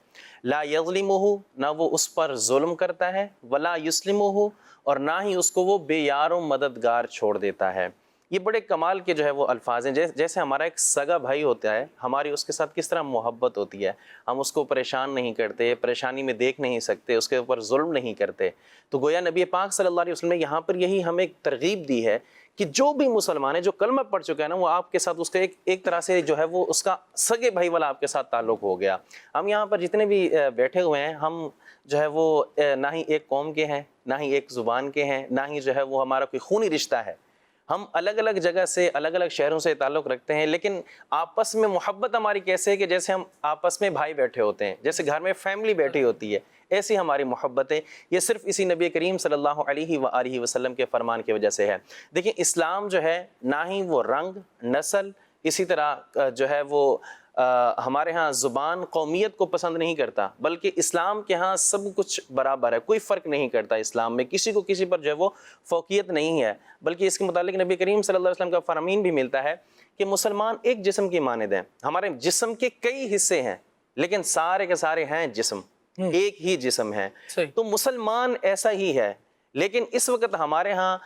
لا یظلمہ، نہ وہ اس پر ظلم کرتا ہے، ولا یسلمہ، اور نہ ہی اس کو وہ بے یار و مددگار چھوڑ دیتا ہے. یہ بڑے کمال کے جو ہے وہ الفاظ ہیں. جیسے ہمارا ایک سگا بھائی ہوتا ہے، ہماری اس کے ساتھ کس طرح محبت ہوتی ہے، ہم اس کو پریشان نہیں کرتے، پریشانی میں دیکھ نہیں سکتے، اس کے اوپر ظلم نہیں کرتے. تو گویا نبی پاک صلی اللہ علیہ وسلم نے یہاں پر یہی ہمیں ایک ترغیب دی ہے کہ جو بھی مسلمان ہے، جو کلمہ پڑھ چکا ہے نا، وہ آپ کے ساتھ اس کا ایک طرح سے جو ہے وہ اس کا سگے بھائی والا آپ کے ساتھ تعلق ہو گیا. ہم یہاں پر جتنے بھی بیٹھے ہوئے ہیں، ہم جو ہے وہ نہ ہی ایک قوم کے ہیں، نہ ہی ایک زبان کے ہیں، نہ ہی جو ہے وہ ہمارا کوئی خونی رشتہ ہے. ہم الگ الگ جگہ سے، الگ الگ شہروں سے تعلق رکھتے ہیں، لیکن آپس میں محبت ہماری کیسے ہے کہ جیسے ہم آپس میں بھائی بیٹھے ہوتے ہیں، جیسے گھر میں فیملی بیٹھی ہوتی ہے، ایسی ہماری محبت ہے. یہ صرف اسی نبی کریم صلی اللہ علیہ وآلہ وسلم کے فرمان کی وجہ سے ہے. دیکھیں اسلام جو ہے نہ ہی وہ رنگ، نسل، اسی طرح جو ہے وہ ہمارے ہاں زبان، قومیت کو پسند نہیں کرتا، بلکہ اسلام کے ہاں سب کچھ برابر ہے، کوئی فرق نہیں کرتا. اسلام میں کسی کو کسی پر جو ہے وہ فوقیت نہیں ہے، بلکہ اس کے متعلق نبی کریم صلی اللہ علیہ وسلم کا فرمان بھی ملتا ہے کہ مسلمان ایک جسم کی مانند ہیں. ہمارے جسم کے کئی حصے ہیں لیکن سارے کے سارے ہیں جسم، ایک ہی جسم ہے. تو مسلمان ایسا ہی ہے، لیکن اس وقت ہمارے ہاں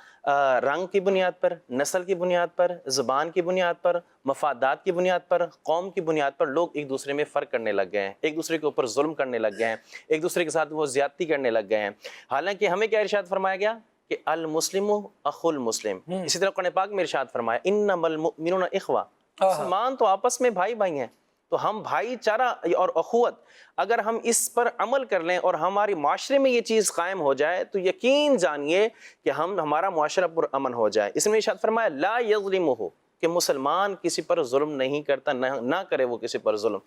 رنگ کی بنیاد پر، نسل کی بنیاد پر، زبان کی بنیاد پر، مفادات کی بنیاد پر، قوم کی بنیاد پر لوگ ایک دوسرے میں فرق کرنے لگ گئے ہیں، ایک دوسرے کے اوپر ظلم کرنے لگ گئے ہیں، ایک دوسرے کے ساتھ وہ زیادتی کرنے لگ گئے ہیں. حالانکہ ہمیں کیا ارشاد فرمایا گیا کہ المسلم اخو المسلم. اسی طرح قرآن پاک میں ارشاد فرمایا انما المؤمنون اخوہ، مسلمان تو آپس میں بھائی بھائی ہیں. تو ہم بھائی چارہ اور اخوت اگر ہم اس پر عمل کر لیں اور ہماری معاشرے میں یہ چیز قائم ہو جائے تو یقین جانیے کہ ہمارا معاشرہ پر امن ہو جائے. اس میں ارشاد فرمایا لا یظلمہ، کہ مسلمان کسی پر ظلم نہیں کرتا، نہ کرے وہ کسی پر ظلم.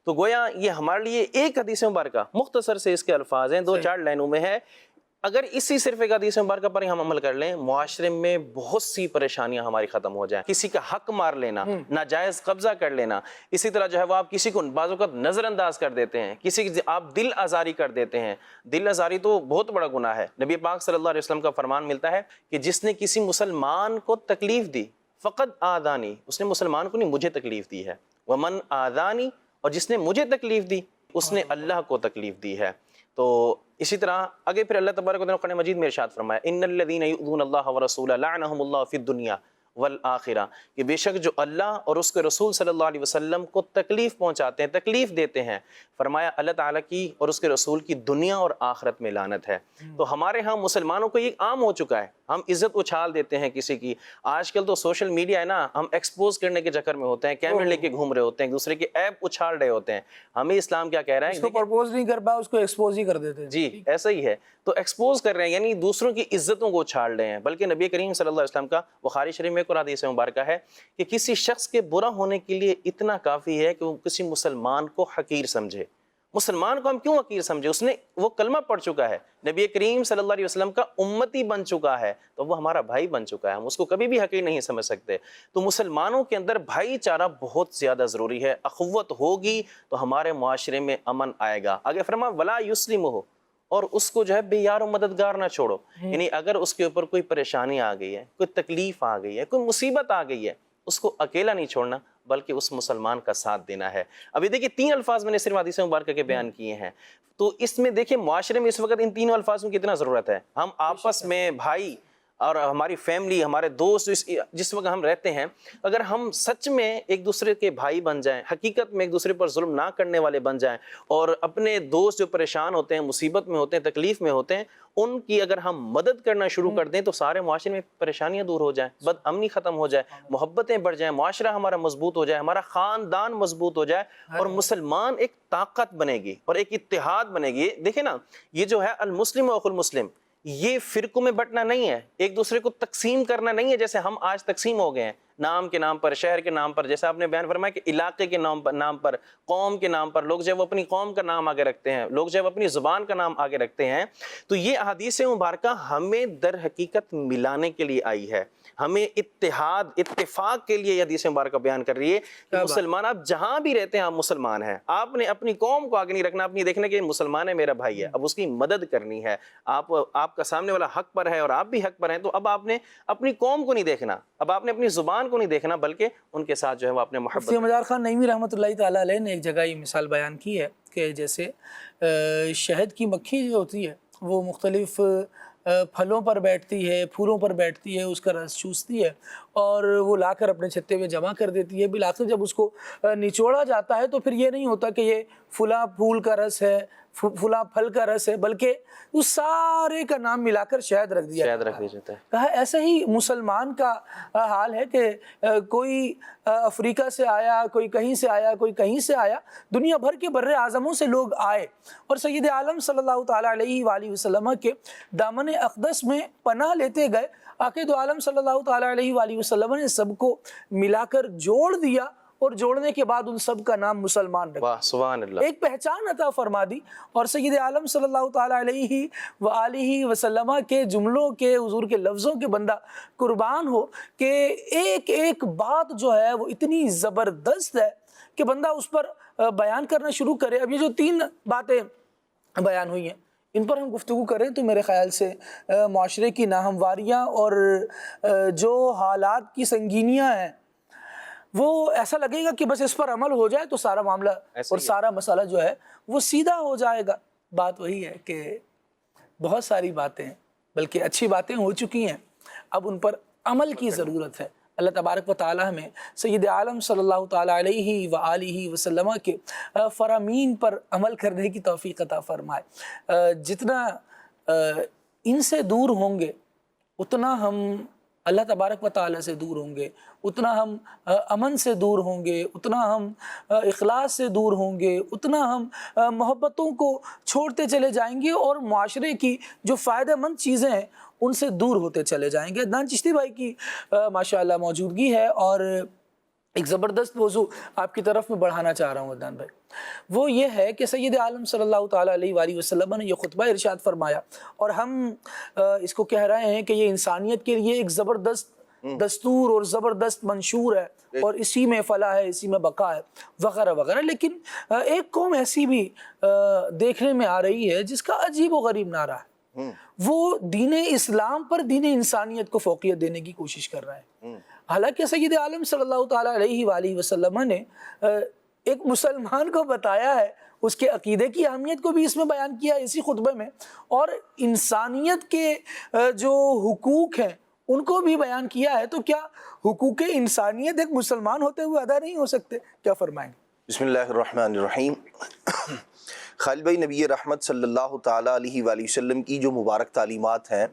تو گویا یہ ہمارے لیے ایک حدیث مبارکہ، مختصر سے اس کے الفاظ ہیں، 2-4 لائنوں میں ہے. اگر اسی صرف ایک حدیث مبارکہ پر ہی ہم عمل کر لیں، معاشرے میں بہت سی پریشانیاں ہماری ختم ہو جائیں. کسی کا حق مار لینا، ناجائز قبضہ کر لینا، اسی طرح جو ہے وہ آپ کسی کو بعض اوقات نظر انداز کر دیتے ہیں، کسی کی آپ دل آزاری کر دیتے ہیں. دل آزاری تو بہت بڑا گناہ ہے. نبی پاک صلی اللہ علیہ وسلم کا فرمان ملتا ہے کہ جس نے کسی مسلمان کو تکلیف دی فقط آذانی، اس نے مسلمان کو نہیں، مجھے تکلیف دی ہے. ومن آذانی، اور جس نے مجھے تکلیف دی اس نے اللہ کو تکلیف دی ہے. تو اسی طرح آگے پھر اللہ تبارک و تعالیٰ قرآن مجید میں ارشاد فرمایا ان الذین یؤذون اللہ ورسولہ لعنہم اللہ فی الدنیا والآخرہ، کہ بے شک جو اللہ اور اس کے رسول صلی اللہ علیہ وسلم کو تکلیف پہنچاتے ہیں، تکلیف دیتے ہیں، فرمایا اللہ تعالیٰ کی اور اس کے رسول کی دنیا اور آخرت میں لعنت ہے. تو ہمارے ہاں مسلمانوں کو یہ عام ہو چکا ہے، ہم عزت اچھال دیتے ہیں کسی کی. آج کل تو سوشل میڈیا ہے نا، ہم ایکسپوز کرنے کے چکر میں ہوتے ہیں، کیمرے لے کے گھوم رہے ہوتے ہیں، ایک دوسرے کے عیب اچھال رہے ہوتے ہیں. ہمیں اسلام کیا کہہ رہا ہے؟ اس کو پرپوز نہیں کر پایا، اس کو ایکسپوز ہی کر دیتے ہیں. جی ایسا ہی ہے. تو ایکسپوز کر رہے ہیں یعنی دوسروں کی عزتوں کو چھاڑ رہے ہیں. بلکہ نبی کریم صلی اللہ علیہ وسلم کا بخاری شریف میں ایک اور حدیث مبارکہ ہے کہ کسی شخص کے برا ہونے کے لیے اتنا کافی ہے کہ وہ کسی مسلمان کو حقیر سمجھے. مسلمان کو ہم کیوں حقیر سمجھے؟ اس نے وہ کلمہ پڑھ چکا ہے، نبی کریم صلی اللہ علیہ وسلم کا امتی بن چکا ہے، تو وہ ہمارا بھائی بن چکا ہے، ہم اس کو کبھی بھی حقیر نہیں سمجھ سکتے. تو مسلمانوں کے اندر بھائی چارہ بہت زیادہ ضروری ہے. اخوت ہوگی تو ہمارے معاشرے میں امن آئے گا. آگے فرمایا ولا یسلمہ، اور اس کو جو ہے بے یار و مددگار نہ چھوڑو. یعنی اگر اس کے اوپر کوئی پریشانی آ گئی ہے، کوئی تکلیف آ گئی ہے، کوئی مصیبت آ گئی ہے، اس کو اکیلا نہیں چھوڑنا بلکہ اس مسلمان کا ساتھ دینا ہے. ابھی دیکھیں 3 الفاظ میں نے صرف حدیث مبارکہ کے بیان کیے ہیں. تو اس میں دیکھیں معاشرے میں اس وقت ان 3 الفاظوں کی اتنا ضرورت ہے. ہم آپس میں بھائی اور ہماری فیملی، ہمارے دوست جس وقت ہم رہتے ہیں، اگر ہم سچ میں ایک دوسرے کے بھائی بن جائیں، حقیقت میں ایک دوسرے پر ظلم نہ کرنے والے بن جائیں، اور اپنے دوست جو پریشان ہوتے ہیں، مصیبت میں ہوتے ہیں، تکلیف میں ہوتے ہیں، ان کی اگر ہم مدد کرنا شروع کر دیں تو سارے معاشرے میں پریشانیاں دور ہو جائیں، بد امنی ختم ہو جائے، محبتیں بڑھ جائیں، معاشرہ ہمارا مضبوط ہو جائے، ہمارا خاندان مضبوط ہو جائے، اور مسلمان ایک طاقت بنے گی اور ایک اتحاد بنے گی. دیکھیں نا، یہ جو ہے المسلم اخو المسلم، یہ فرقوں میں بٹنا نہیں ہے، ایک دوسرے کو تقسیم کرنا نہیں ہے جیسے ہم آج تقسیم ہو گئے ہیں، نام کے نام پر، شہر کے نام پر، جیسے آپ نے بیان فرمایا کہ علاقے کے نام پر، قوم کے نام پر، لوگ جو ہے وہ اپنی قوم کا نام آگے رکھتے ہیں، لوگ جو ہے وہ اپنی زبان کا نام آگے رکھتے ہیں۔ تو یہ احادیث مبارکہ ہمیں در حقیقت ملانے کے لیے آئی ہے، ہمیں اتفاق کے لیے یہ حدیث مبارکہ بیان کر رہی ہے کہ مسلمان آپ جہاں بھی رہتے ہیں آپ مسلمان ہیں، آپ نے اپنی قوم کو آگے نہیں رکھنا، اپنی دیکھنا کہ مسلمان ہے میرا بھائی ہے، اب اس کی مدد کرنی ہے، آپ کا سامنے والا حق پر ہے اور آپ بھی حق پر ہیں، تو اب آپ نے اپنی قوم کو نہیں دیکھنا، اب آپ نے اپنی زبان کو نہیں دیکھنا، بلکہ ان کے ساتھ جو ہے وہ اپنے محبت۔ مفتی مدار خان نعیمی رحمۃ اللہ تعالیٰ علیہ نے ایک جگہ یہ مثال بیان کی ہے کہ جیسے شہد کی مکھی جو ہوتی ہے وہ مختلف پھلوں پر بیٹھتی ہے، پھولوں پر بیٹھتی ہے، اس کا رس چوستی ہے اور وہ لا کر اپنے چھتے میں جمع کر دیتی ہے۔ بالآخر جب اس کو نچوڑا جاتا ہے تو پھر یہ نہیں ہوتا کہ یہ فلاں پھول کا رس ہے، فلاں پھل کا رس ہے، بلکہ اس سارے کا نام ملا کر شہد رکھ دیا جاتا ہے۔ کہا ایسے ہی مسلمان کا حال ہے کہ کوئی افریقہ سے آیا، کوئی کہیں سے آیا، کوئی کہیں سے آیا، دنیا بھر کے بر اعظموں سے لوگ آئے اور سید عالم صلی اللہ تعالیٰ علیہ وآلہ وسلم کے دامن اقدس میں پناہ لیتے گئے۔ آقا دو عالم صلی اللہ تعالیٰ علیہ وآلہ وسلم نے سب کو ملا کر جوڑ دیا اور جوڑنے کے بعد ان سب کا نام مسلمان رکھا، سبحان اللہ، ایک پہچان عطا فرما دی۔ اور سید عالم صلی اللہ تعالیٰ علیہ وآلہ وسلم کے جملوں کے، حضور کے لفظوں کے بندہ قربان ہو کہ ایک ایک بات جو ہے وہ اتنی زبردست ہے کہ بندہ اس پر بیان کرنا شروع کرے۔ اب یہ جو 3 باتیں بیان ہوئی ہیں ان پر ہم گفتگو کریں تو میرے خیال سے معاشرے کی ناہمواریاں اور جو حالات کی سنگینیاں ہیں وہ ایسا لگے گا کہ بس اس پر عمل ہو جائے تو سارا معاملہ اور سارا مسئلہ جو ہے وہ سیدھا ہو جائے گا۔ بات وہی ہے کہ بہت ساری باتیں بلکہ اچھی باتیں ہو چکی ہیں، اب ان پر عمل کی ضرورت ہے۔ اللہ تبارک و تعالیٰ ہمیں سید عالم صلی اللہ تعالیٰ علیہ وآلہ وسلم کے فرامین پر عمل کرنے کی توفیق عطا فرمائے۔ جتنا ان سے دور ہوں گے اتنا ہم اللہ تبارک و تعالیٰ سے دور ہوں گے، اتنا ہم امن سے دور ہوں گے، اتنا ہم اخلاص سے دور ہوں گے، اتنا ہم محبتوں کو چھوڑتے چلے جائیں گے اور معاشرے کی جو فائدہ مند چیزیں ہیں ان سے دور ہوتے چلے جائیں گے۔ عدنان چشتی بھائی کی ماشاءاللہ موجودگی ہے اور ایک زبردست موضوع آپ کی طرف میں بڑھانا چاہ رہا ہوں عدنان بھائی، وہ یہ ہے کہ سید عالم صلی اللہ تعالیٰ علیہ وآلہ وسلم نے یہ خطبہ ارشاد فرمایا اور ہم اس کو کہہ رہے ہیں کہ یہ انسانیت کے لیے ایک زبردست دستور اور زبردست منشور ہے اور اسی میں فلاح ہے، اسی میں بقا ہے وغیرہ وغیرہ۔ لیکن ایک قوم ایسی بھی دیکھنے میں آ رہی ہے جس کا عجیب و غریب نعرہ ہے، وہ دین اسلام پر دین انسانیت کو فوقیت دینے کی کوشش کر رہا ہے۔ حالانکہ سید عالم صلی اللہ تعالیٰ علیہ وآلہ وسلم نے ایک مسلمان کو بتایا ہے، اس کے عقیدے کی اہمیت کو بھی اس میں بیان کیا اسی خطبے میں، اور انسانیت کے جو حقوق ہیں ان کو بھی بیان کیا ہے۔ تو کیا حقوق انسانیت ایک مسلمان ہوتے ہوئے ادا نہیں ہو سکتے؟ کیا فرمائیں گے؟ بسم اللہ الرحمن الرحیم۔ خالد بھائی، نبی رحمت صلی اللہ تعالیٰ علیہ وآلہ وسلم کی جو مبارک تعلیمات ہیں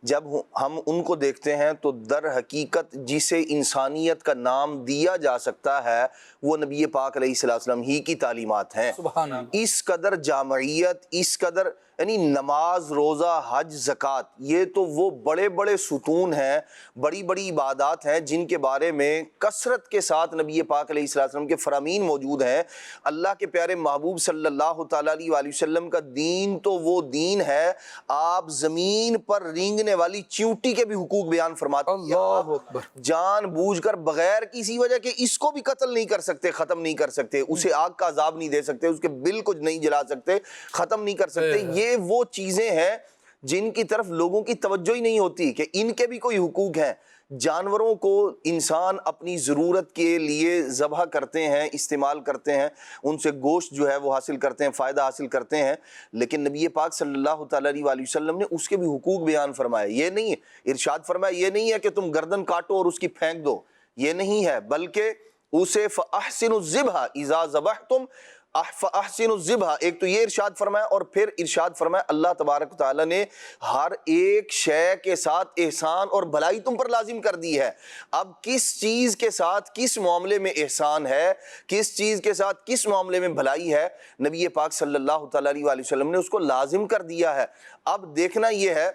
جب ہم ان کو دیکھتے ہیں تو در حقیقت جسے انسانیت کا نام دیا جا سکتا ہے وہ نبی پاک علیہ السلام ہی کی تعلیمات ہیں۔ سبحان اللہ۔ اس قدر جامعیت، اس قدر یعنی نماز، روزہ، حج، زکوٰۃ، یہ تو وہ بڑے بڑے ستون ہیں، بڑی بڑی عبادات ہیں جن کے بارے میں کثرت کے ساتھ نبی پاک علیہ السلام کے فرامین موجود ہیں۔ اللہ کے پیارے محبوب صلی اللہ تعالیٰ علیہ وآلہ وسلم کا دین تو وہ دین ہے، آپ زمین پر رینگنے والی چیونٹی کے بھی حقوق بیان فرماتے ہیں۔ اللہ اکبر۔ جان بوجھ کر بغیر کسی وجہ کے اس کو بھی قتل نہیں کر سکتے، ختم نہیں کر سکتے، اسے آگ کا عذاب نہیں دے سکتے، اس کے بل کو نہیں جلا سکتے، ختم نہیں کر سکتے۔ یہ وہ چیزیں ہیں جن کی طرف لوگوں کی توجہ ہی نہیں ہوتی کہ ان کے بھی کوئی حقوق ہیں۔ جانوروں کو انسان اپنی ضرورت کے لیے ذبح کرتے ہیں، استعمال کرتے ہیں، ان سے گوشت جو ہے وہ حاصل کرتے ہیں، فائدہ حاصل کرتے ہیں، لیکن نبی پاک صلی اللہ تعالیٰ علیہ وآلہ وسلم نے اس کے بھی حقوق بیان فرمائے۔ یہ نہیں ہے، ارشاد فرمایا یہ نہیں ہے کہ تم گردن کاٹو اور اس کی پھینک دو، یہ نہیں ہے، بلکہ اسے فَأَحْسِنُوا الذِّبْحَ إِذَا ذَبَحْتُمْ فَأَحْسِنُوا الذِّبْحَ، ایک تو یہ ارشاد فرمایا، اور پھر ارشاد فرمایا اللہ تبارک و تعالیٰ نے ہر ایک شے کے ساتھ احسان اور بھلائی تم پر لازم کر دی ہے۔ اب کس چیز کے ساتھ کس معاملے میں احسان ہے، کس چیز کے ساتھ کس معاملے میں بھلائی ہے، نبی پاک صلی اللہ تعالیٰ علیہ وآلہ وسلم نے اس کو لازم کر دیا ہے۔ اب دیکھنا یہ ہے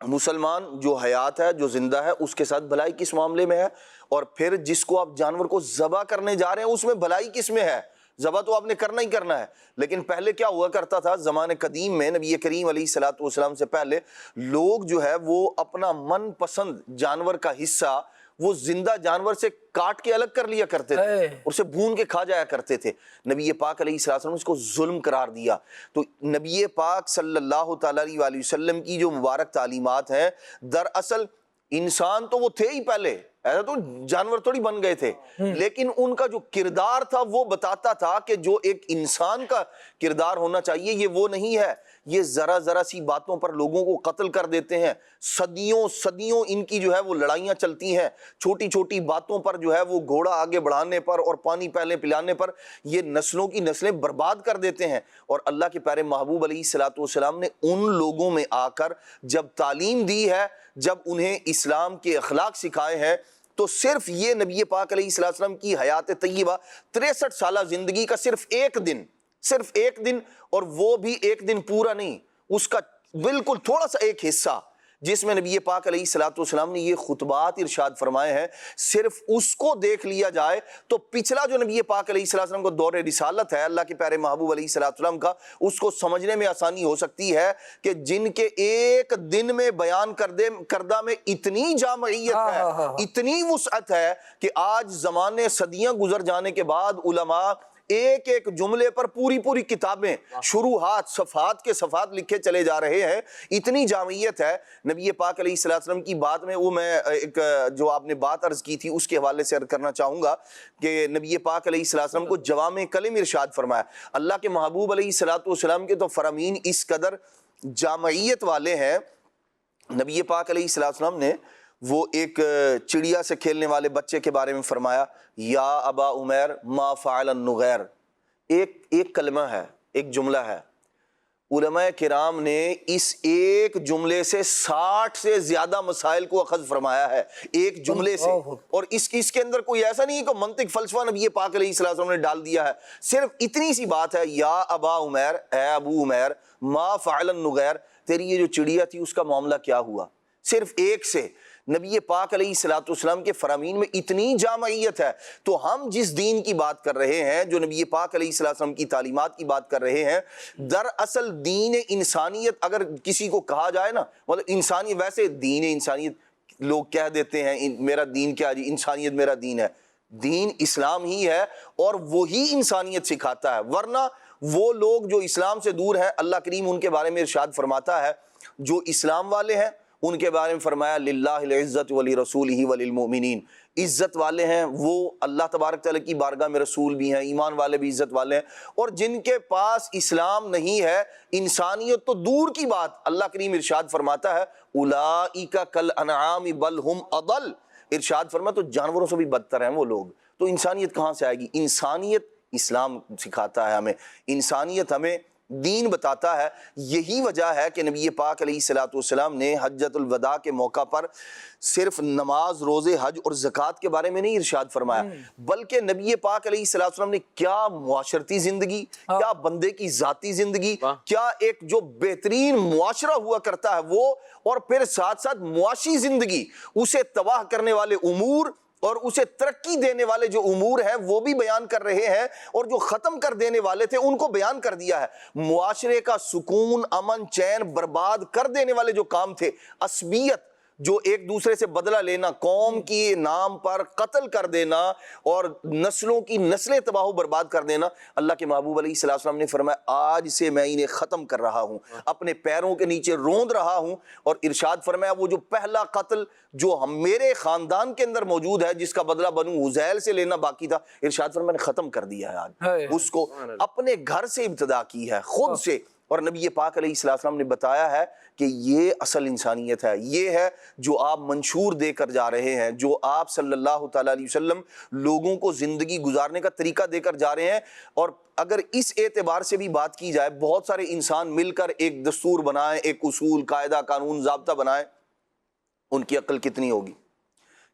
مسلمان جو حیات ہے، جو زندہ ہے، اس کے ساتھ بھلائی کس معاملے میں ہے، اور پھر جس کو آپ جانور کو ذبح کرنے جا رہے ہیں اس میں بھلائی کس میں ہے؟ ذبح تو آپ نے کرنا ہی کرنا ہے، لیکن پہلے کیا ہوا کرتا تھا زمانے قدیم میں، نبی کریم علیہ الصلوۃ والسلام سے پہلے لوگ جو ہے وہ اپنا من پسند جانور کا حصہ وہ زندہ جانور سے کاٹ کے الگ کر لیا کرتے تھے، اسے بھون کے کھا جایا کرتے تھے۔ نبی پاک علیہ الصلوۃ والسلام نے اس کو ظلم قرار دیا۔ تو نبی پاک صلی اللہ تعالیٰ علیہ وسلم کی جو مبارک تعلیمات ہیں، دراصل انسان تو وہ تھے ہی پہلے، ایسا تو جانور تھوڑی بن گئے تھے، لیکن ان کا جو کردار تھا وہ بتاتا تھا کہ جو ایک انسان کا کردار ہونا چاہیے یہ وہ نہیں ہے۔ یہ ذرا ذرا سی باتوں پر لوگوں کو قتل کر دیتے ہیں، صدیوں ان کی جو ہے وہ لڑائیاں چلتی ہیں، چھوٹی چھوٹی باتوں پر جو ہے وہ گھوڑا آگے بڑھانے پر اور پانی پہلے پلانے پر یہ نسلوں کی نسلیں برباد کر دیتے ہیں۔ اور اللہ کے پیارے محبوب علیہ الصلوۃ والسلام نے ان لوگوں میں آ کر جب تعلیم دی ہے، جب انہیں اسلام کے اخلاق سکھائے ہیں، تو صرف یہ نبی پاک علیہ الصلوۃ والسلام کی حیات طیبہ 63 سالہ زندگی کا صرف ایک دن اور وہ بھی ایک دن پورا نہیں، اس کا بالکل تھوڑا سا ایک حصہ جس میں نبی پاک علیہ الصلوۃ والسلام نے یہ خطبات ارشاد فرمائے ہیں، صرف اس کو دیکھ لیا جائے تو پچھلا جو نبی پاک علیہ الصلوۃ والسلام کو دور رسالت ہے اللہ کے پیارے محبوب علیہ الصلوۃ والسلام کا، اس کو سمجھنے میں آسانی ہو سکتی ہے کہ جن کے ایک دن میں بیان کردہ میں اتنی جامعیت ہے، اتنی وسعت ہے کہ آج زمانے صدیاں گزر جانے کے بعد علماء ایک ایک جملے پر پوری کتابیں، شروحات، صفحات کے صفحات لکھے چلے جا رہے ہیں، اتنی جامعیت ہے نبی پاک علیہ الصلوۃ والسلام کی بات میں۔ وہ میں ایک جو آپ نے بات عرض کی تھی اس کے حوالے سے عرض کرنا چاہوں گا کہ نبی پاک علیہ الصلوۃ والسلام کو جوامع کلم ارشاد فرمایا۔ اللہ کے محبوب علیہ الصلوۃ والسلام کے تو فرامین اس قدر جامعیت والے ہیں، نبی پاک علیہ الصلوۃ والسلام نے وہ ایک چڑیا سے کھیلنے والے بچے کے بارے میں فرمایا، یا ابا عمیر ما فعل النغیر، ایک کلمہ ہے، ایک جملہ ہے۔ علماء کرام نے اس ایک جملے سے 60 سے زیادہ مسائل کو اخذ فرمایا ہے، ایک جملے سے۔ اور اس کے اندر کوئی ایسا نہیں ہے کہ منطق فلسفہ نبی پاک علیہ الصلوۃ والسلام نے ڈال دیا ہے، صرف اتنی سی بات ہے، یا ابا عمیر، اے ابو عمیر، ما فعل النغیر، تیری یہ جو چڑیا تھی اس کا معاملہ کیا ہوا؟ صرف ایک سے نبی پاک علیہ الصلوۃ والسلام کے فرامین میں اتنی جامعیت ہے۔ تو ہم جس دین کی بات کر رہے ہیں، جو نبی پاک علیہ الصلوۃ والسلام کی تعلیمات کی بات کر رہے ہیں، دراصل دین انسانیت اگر کسی کو کہا جائے نا، مطلب انسانیت، ویسے دین انسانیت لوگ کہہ دیتے ہیں، میرا دین کیا جی، انسانیت میرا دین ہے، دین اسلام ہی ہے اور وہی انسانیت سکھاتا ہے۔ ورنہ وہ لوگ جو اسلام سے دور ہیں، اللہ کریم ان کے بارے میں ارشاد فرماتا ہے، جو اسلام والے ہیں ان کے بارے میں فرمایا للہ العزت ولرسولہ وللمؤمنین، عزت والے ہیں وہ اللہ تبارک تعالیٰ کی بارگاہ میں رسول بھی ہیں، ایمان والے بھی عزت والے ہیں۔ اور جن کے پاس اسلام نہیں ہے، انسانیت تو دور کی بات، اللہ کریم ارشاد فرماتا ہے اولئک کالانعام بل ہم اضل، ارشاد فرمایا تو جانوروں سے بھی بدتر ہیں وہ لوگ۔ تو انسانیت کہاں سے آئے گی؟ انسانیت اسلام سکھاتا ہے ہمیں، انسانیت ہمیں دین بتاتا ہے۔ یہی وجہ ہے کہ نبی پاک علیہ الصلوۃ والسلام نے حجۃ الوداع کے موقع پر صرف نماز، روزے، حج اور زکوٰۃ کے بارے میں نہیں ارشاد فرمایا، بلکہ نبی پاک علیہ الصلوۃ والسلام نے کیا معاشرتی زندگی، کیا بندے کی ذاتی زندگی، کیا ایک جو بہترین معاشرہ ہوا کرتا ہے وہ، اور پھر ساتھ ساتھ معاشی زندگی، اسے تباہ کرنے والے امور اور اسے ترقی دینے والے جو امور ہیں وہ بھی بیان کر رہے ہیں، اور جو ختم کر دینے والے تھے ان کو بیان کر دیا ہے۔ معاشرے کا سکون، امن، چین برباد کر دینے والے جو کام تھے، عصبیت، جو ایک دوسرے سے بدلہ لینا، قوم کی نام پر قتل کر دینا اور نسلوں کی نسلیں تباہ و برباد کر دینا، اللہ کے محبوب علیہ الصلوۃ والسلام نے فرمایا آج سے میں انہیں ختم کر رہا ہوں، اپنے پیروں کے نیچے روند رہا ہوں۔ اور ارشاد فرمایا وہ جو پہلا قتل جو میرے خاندان کے اندر موجود ہے، جس کا بدلہ بنو حذیل سے لینا باقی تھا، ارشاد فرمایا میں نے ختم کر دیا ہے آج، اس کو اپنے گھر سے ابتدا کی ہے، خود سے۔ اور نبی پاک علیہ الصلوۃ والسلام نے بتایا ہے کہ یہ اصل انسانیت ہے، یہ ہے جو آپ منشور دے کر جا رہے ہیں، جو آپ صلی اللہ تعالیٰ علیہ وسلم لوگوں کو زندگی گزارنے کا طریقہ دے کر جا رہے ہیں۔ اور اگر اس اعتبار سے بھی بات کی جائے، بہت سارے انسان مل کر ایک دستور بنائیں، ایک اصول، قاعدہ، قانون، ضابطہ بنائیں، ان کی عقل کتنی ہوگی،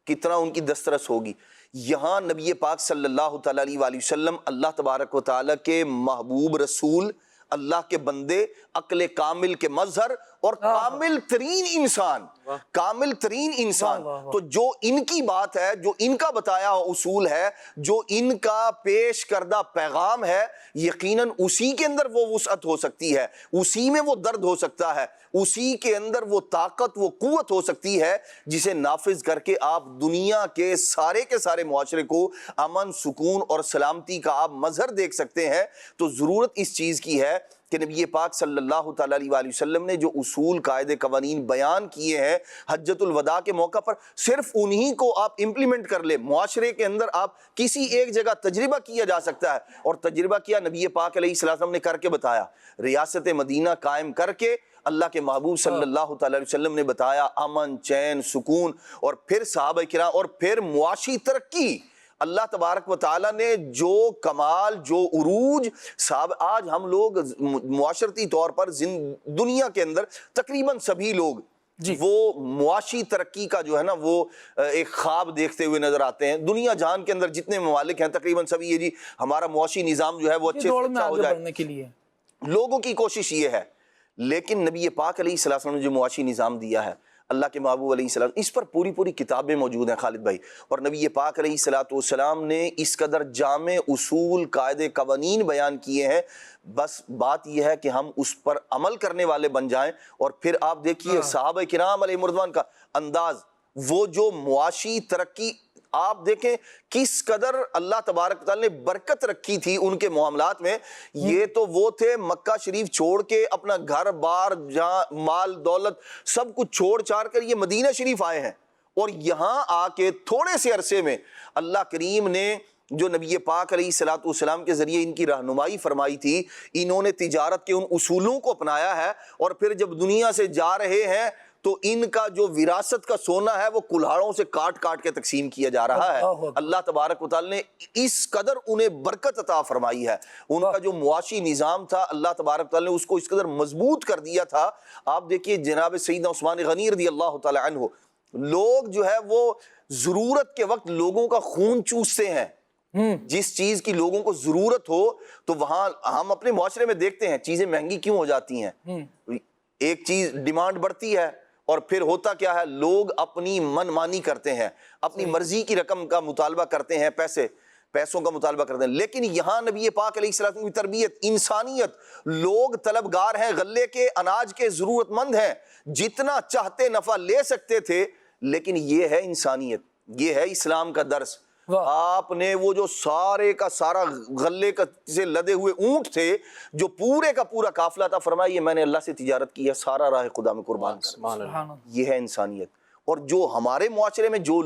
کتنا ان کی دسترس ہوگی۔ یہاں نبی پاک صلی اللہ تعالیٰ علیہ وسلم اللہ تبارک و تعالیٰ کے محبوب رسول، اللہ کے بندے، عقل کامل کے مظہر، اور کامل ترین انسان تو جو ان کی بات ہے، جو ان کا بتایا اصول ہے، جو ان کا پیش کردہ پیغام ہے، یقیناً اسی کے اندر وہ وسعت ہو سکتی ہے، اسی میں وہ درد ہو سکتا ہے، اسی کے اندر وہ طاقت، وہ قوت ہو سکتی ہے جسے نافذ کر کے آپ دنیا کے سارے معاشرے کو امن، سکون اور سلامتی کا آپ مظہر دیکھ سکتے ہیں۔ تو ضرورت اس چیز کی ہے کہ نبی پاک صلی اللہ تعالیٰ علیہ وسلم نے جو اصول، قاعدے، قوانین بیان کیے ہیں حجۃ الوداع کے موقع پر، صرف انہی کو آپ امپلیمنٹ کر لیں۔ معاشرے کے اندر آپ کسی ایک جگہ تجربہ کیا جا سکتا ہے، اور تجربہ کیا نبی پاک علیہ السلام نے کر کے بتایا۔ ریاست مدینہ قائم کر کے اللہ کے محبوب صلی اللہ تعالیٰ علیہ وسلم نے بتایا امن، چین، سکون، اور پھر صحابہ کرام، اور پھر معاشی ترقی۔ اللہ تبارک و تعالیٰ نے جو کمال، جو عروج، آج ہم لوگ معاشرتی طور پر دنیا کے اندر تقریباً سبھی لوگ وہ معاشی ترقی کا جو ہے نا وہ ایک خواب دیکھتے ہوئے نظر آتے ہیں۔ دنیا جہان کے اندر جتنے ممالک ہیں تقریباً سبھی یہ ہمارا معاشی نظام جو ہے وہ اچھے سے اچھا ہو جائے، لوگوں کی کوشش یہ ہے۔ لیکن نبی پاک علیہ السلام نے جو معاشی نظام دیا ہے، اللہ کے محبوب علیہ السلام، اس پر پوری کتابیں موجود ہیں خالد بھائی، اور نبی پاک علیہ السلام نے اس قدر جامع اصول، قاعدے، قوانین بیان کیے ہیں۔ بس بات یہ ہے کہ ہم اس پر عمل کرنے والے بن جائیں۔ اور پھر آپ دیکھیے صحابہ کرام علیہ رضوان کا انداز، وہ جو معاشی ترقی، آپ دیکھیں کس قدر اللہ تبارک تعالیٰ نے برکت رکھی تھی ان کے معاملات میں۔ یہ تو وہ تھے مکہ شریف چھوڑ کے اپنا گھر بار، جہاں مال دولت سب کچھ چھوڑ چھاڑ کر یہ مدینہ شریف آئے ہیں، اور یہاں آ کے تھوڑے سے عرصے میں اللہ کریم نے جو نبی پاک علیہ السلام کے ذریعے ان کی رہنمائی فرمائی تھی، انہوں نے تجارت کے ان اصولوں کو اپنایا ہے، اور پھر جب دنیا سے جا رہے ہیں تو ان کا جو وراثت کا سونا ہے وہ کلہاڑوں سے کاٹ کے تقسیم کیا جا رہا ہے۔ اللہ تبارک و تعالی نے اس قدر انہیں برکت عطا فرمائی ہے، ان کا جو معاشی نظام تھا اللہ تبارک و تعالی نے اس کو اس قدر مضبوط کر دیا تھا۔ آپ دیکھیے جناب سیدنا عثمان غنی رضی اللہ تعالی عنہ، لوگ جو ہے وہ ضرورت کے وقت لوگوں کا خون چوستے ہیں۔ جس چیز کی لوگوں کو ضرورت ہو تو وہاں ہم اپنے معاشرے میں دیکھتے ہیں چیزیں مہنگی کیوں ہو جاتی ہیں، ایک چیز ڈیمانڈ بڑھتی ہے، اور پھر ہوتا کیا ہے، لوگ اپنی من مانی کرتے ہیں، اپنی مرضی کی رقم کا مطالبہ کرتے ہیں، پیسوں کا مطالبہ کرتے ہیں۔ لیکن یہاں نبی پاک علیہ السلام کی تربیت، انسانیت، لوگ طلبگار ہیں، غلے کے اناج کے ضرورت مند ہیں، جتنا چاہتے نفع لے سکتے تھے، لیکن یہ ہے انسانیت، یہ ہے اسلام کا درس۔ آپ نے وہ جو سارے کا سارا غلے سے لدے ہوئے اونٹ تھے، جو پورے کا پورا قافلہ تھا، فرمایا یہ میں نے اللہ سے تجارت کی ہے، سارا راہ خدا میں قربان کر۔ یہ ہے انسانیت۔ اور جو ہمارے معاشرے میں جو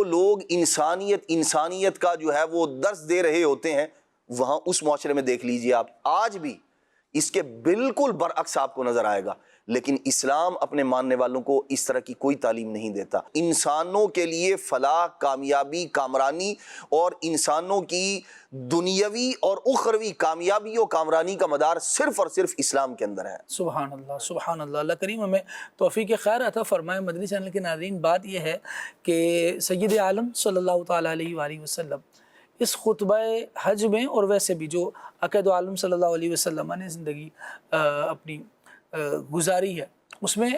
لوگ انسانیت کا جو ہے وہ درس دے رہے ہوتے ہیں، وہاں اس معاشرے میں دیکھ لیجئے آپ، آج بھی اس کے بالکل برعکس آپ کو نظر آئے گا۔ لیکن اسلام اپنے ماننے والوں کو اس طرح کی کوئی تعلیم نہیں دیتا۔ انسانوں کے لیے فلاح، کامیابی، کامرانی، اور انسانوں کی دنیاوی اور اخروی کامیابی و کامرانی کا مدار صرف اور صرف اسلام کے اندر ہے۔ سبحان اللہ، سبحان اللہ۔ اللہ کریم ہمیں توفیق خیر عطا فرمائے۔ مدنی چینل کے ناظرین، بات یہ ہے کہ سید عالم صلی اللہ تعالیٰ علیہ وآلہ وسلم اس خطبہ حج میں، اور ویسے بھی جو عقائد عالم صلی اللہ علیہ وسلم نے زندگی اپنی گزاری ہے، اس میں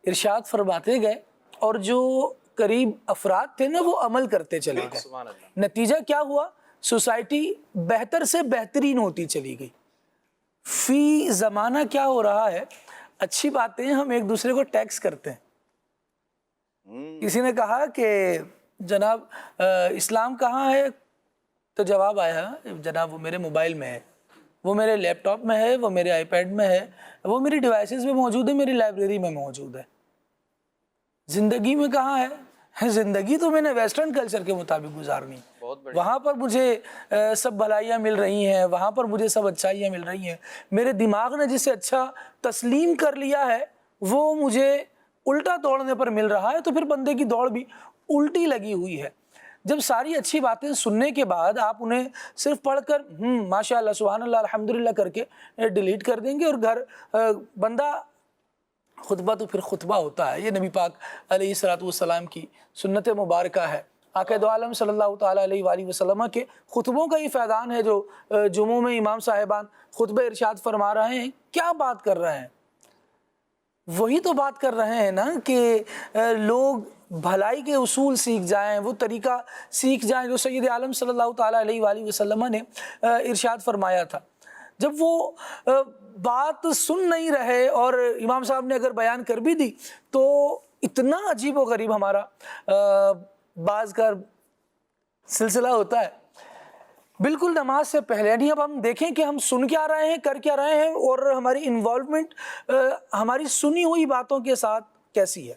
ارشاد فرماتے گئے، اور جو قریب افراد تھے نا وہ عمل کرتے چلے گئے۔ نتیجہ کیا ہوا؟ سوسائٹی بہتر سے بہترین ہوتی چلی گئی۔ فی زمانہ کیا ہو رہا ہے، اچھی باتیں ہم ایک دوسرے کو ٹیکس کرتے ہیں۔ کسی نے کہا کہ جناب اسلام کہاں ہے، تو جواب آیا جناب وہ میرے موبائل میں ہے، وہ میرے لیپ ٹاپ میں ہے، وہ میرے آئی پیڈ میں ہے، وہ میری ڈیوائسز میں موجود ہے، میری لائبریری میں موجود ہے۔ زندگی میں کہاں ہے؟ زندگی تو میں نے ویسٹرن کلچر کے مطابق گزارنی، وہاں پر مجھے سب بھلائیاں مل رہی ہیں، وہاں پر مجھے سب اچھائیاں مل رہی ہیں۔ میرے دماغ نے جسے اچھا تسلیم کر لیا ہے وہ مجھے الٹا دوڑنے پر مل رہا ہے، تو پھر بندے کی دوڑ بھی الٹی لگی ہوئی ہے۔ جب ساری اچھی باتیں سننے کے بعد آپ انہیں صرف پڑھ کر ماشاءاللہ سبحان اللہ الحمدللہ کر کے ڈیلیٹ کر دیں گے، اور بندہ خطبہ تو پھر خطبہ ہوتا ہے۔ یہ نبی پاک علیہ السلام کی سنت مبارکہ ہے۔ آقا دو عالم صلی اللہ تعالیٰ علیہ وآلہ وسلم کے خطبوں کا یہ فیضان ہے، جو جمعوں میں امام صاحبان خطبہ ارشاد فرما رہے ہیں، کیا بات کر رہے ہیں۔ وہی تو بات کر رہے ہیں نا کہ لوگ بھلائی کے اصول سیکھ جائیں، وہ طریقہ سیکھ جائیں جو سید عالم صلی اللہ تعالیٰ علیہ وآلہ وسلم نے ارشاد فرمایا تھا۔ جب وہ بات سن نہیں رہے اور امام صاحب نے اگر بیان کر بھی دی تو اتنا عجیب و غریب ہمارا بعض کا سلسلہ ہوتا ہے، بالکل نماز سے پہلے، یعنی اب ہم دیکھیں کہ ہم سن کیا رہے ہیں، کر کیا رہے ہیں، اور ہماری انوالومنٹ ہماری سنی ہوئی باتوں کے ساتھ کیسی ہے۔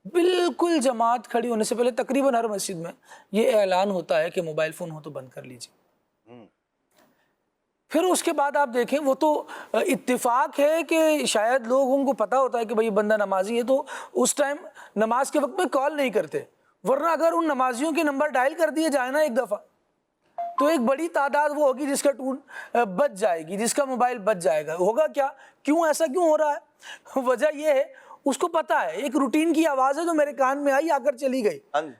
بالکل جماعت کھڑی ہونے سے پہلے تقریباً ہر مسجد میں یہ اعلان ہوتا ہے کہ موبائل فون ہو تو بند کر لیجیے۔ پھر اس کے بعد آپ دیکھیں، وہ تو اتفاق ہے کہ شاید لوگوں کو پتہ ہوتا ہے کہ بھئی بندہ نمازی ہے تو اس ٹائم نماز کے وقت میں کال نہیں کرتے، ورنہ اگر ان نمازیوں کے نمبر ڈائل کر دیے جائے نا ایک دفعہ تو ایک بڑی تعداد وہ ہوگی جس کا ٹون بچ جائے گی، جس کا موبائل بچ جائے گا۔ ہوگا کیا؟ کیوں ایسا کیوں ہو رہا ہے؟ وجہ یہ ہے، اس کو پتا ہے ایک روٹین کی آواز ہے جو میرے کان میں آئی، آ کر چلی گئی،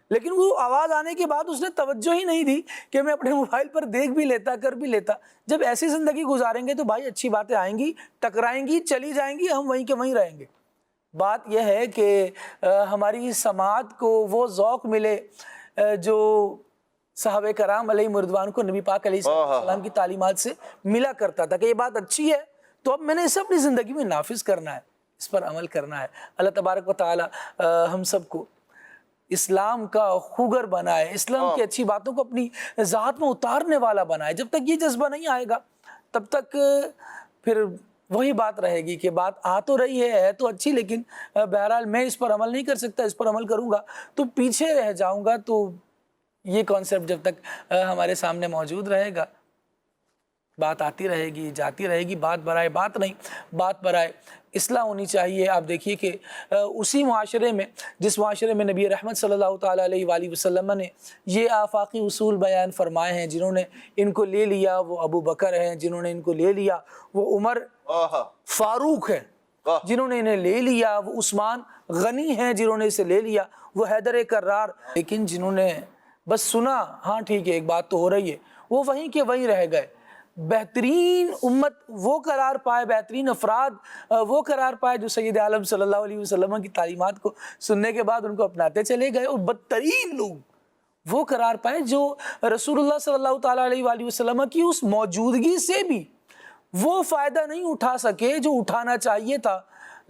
لیکن وہ آواز آنے کے بعد اس نے توجہ ہی نہیں دی کہ میں اپنے موبائل پر دیکھ بھی لیتا، کر بھی لیتا۔ جب ایسی زندگی گزاریں گے تو بھائی اچھی باتیں آئیں گی، ٹکرائیں گی، چلی جائیں گی، ہم وہیں کے وہیں رہیں گے۔ بات یہ ہے کہ ہماری سماعت کو وہ ذوق ملے جو صحابہ کرام علیہ رضوان کو نبی پاک علیہ السلام کی تعلیمات سے ملا کرتا تھا کہ یہ بات اچھی ہے تو اب میں نے اسے اپنی زندگی میں نافذ کرنا ہے، اس پر عمل کرنا ہے۔ اللہ تبارک و تعالی ہم سب کو اسلام کا خوگر بنائے، اسلام کی اچھی باتوں کو اپنی ذات میں اتارنے والا بنائے۔ جب تک یہ جذبہ نہیں آئے گا تب تک پھر وہی بات رہے گی کہ بات آ تو رہی ہے تو اچھی، لیکن بہرحال میں اس پر عمل نہیں کر سکتا، اس پر عمل کروں گا تو پیچھے رہ جاؤں گا۔ تو یہ کانسیپٹ جب تک ہمارے سامنے موجود رہے گا، بات آتی رہے گی، جاتی رہے گی، بات برائے بات نہیں، بات برائے اصلاح ہونی چاہیے۔ آپ دیکھیے کہ اسی معاشرے میں، جس معاشرے میں نبی رحمت صلی اللہ تعالیٰ علیہ وآلہ وسلم نے یہ آفاقی اصول بیان فرمائے ہیں، جنہوں نے ان کو لے لیا وہ ابو بکر ہیں، جنہوں نے ان کو لے لیا وہ عمر فاروق ہیں، جنہوں نے انہیں لے لیا وہ عثمان غنی ہیں، جنہوں نے اسے لے لیا وہ حیدر کرار۔ لیکن جنہوں نے بس سنا، ہاں ٹھیک ہے ایک بات تو ہو رہی ہے، وہ وہیں کے وہیں رہ گئے۔ بہترین امت وہ قرار پائے، بہترین افراد وہ قرار پائے جو سید عالم صلی اللہ علیہ وسلم کی تعلیمات کو سننے کے بعد ان کو اپناتے چلے گئے، اور بدترین لوگ وہ قرار پائے جو رسول اللہ صلی اللہ تعالیٰ علیہ وآلہ وسلم کی اس موجودگی سے بھی وہ فائدہ نہیں اٹھا سکے جو اٹھانا چاہیے تھا۔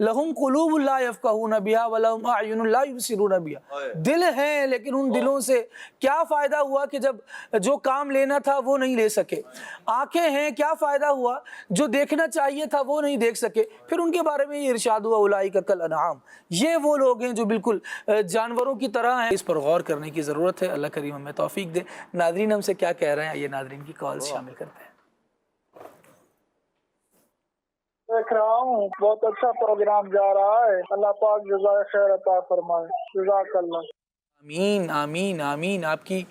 لہم قلوب لا یفقہون بہا ولہم اعین لا یبصرون بہا، دل ہیں لیکن ان دلوں سے کیا فائدہ ہوا کہ جب جو کام لینا تھا وہ نہیں لے سکے، آنکھیں ہیں کیا فائدہ ہوا جو دیکھنا چاہیے تھا وہ نہیں دیکھ سکے۔ پھر ان کے بارے میں یہ ارشاد ہوا اولئک کالانعام، یہ وہ لوگ ہیں جو بالکل جانوروں کی طرح ہیں۔ اس پر غور کرنے کی ضرورت ہے، اللہ کریم ہمیں توفیق دے۔ ناظرین ہم سے کیا کہہ رہے ہیں، یہ ناظرین کی کالز شامل کرتے ہیں۔ دیکھ رہا ہوں بہت اچھا پروگرام جا رہا ہے، اللہ پاک جزائے خیر عطا فرمائے، جزاک اللہ۔ آمین آمین آمین۔ آپ کی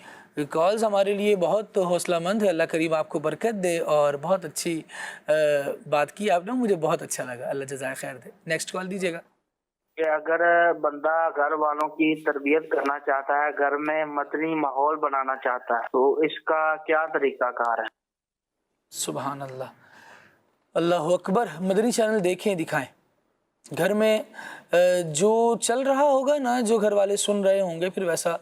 کالز ہمارے لیے بہت حوصلہ مند ہے، اللہ کریم آپ کو برکت دے، اور بہت اچھی بات کی آپ نے، مجھے بہت اچھا لگا، اللہ جزائے خیر دے۔ نیکسٹ کال دیجیے گا۔ کہ اگر بندہ گھر والوں کی تربیت کرنا چاہتا ہے، گھر میں مدنی ماحول بنانا چاہتا ہے، تو اس کا کیا طریقہ کار ہے؟ سبحان اللہ، اللہ اکبر۔ مدنی چینل دیکھیں، دکھائیں، گھر میں جو چل رہا ہوگا نا، جو گھر والے سن رہے ہوں گے پھر ویسا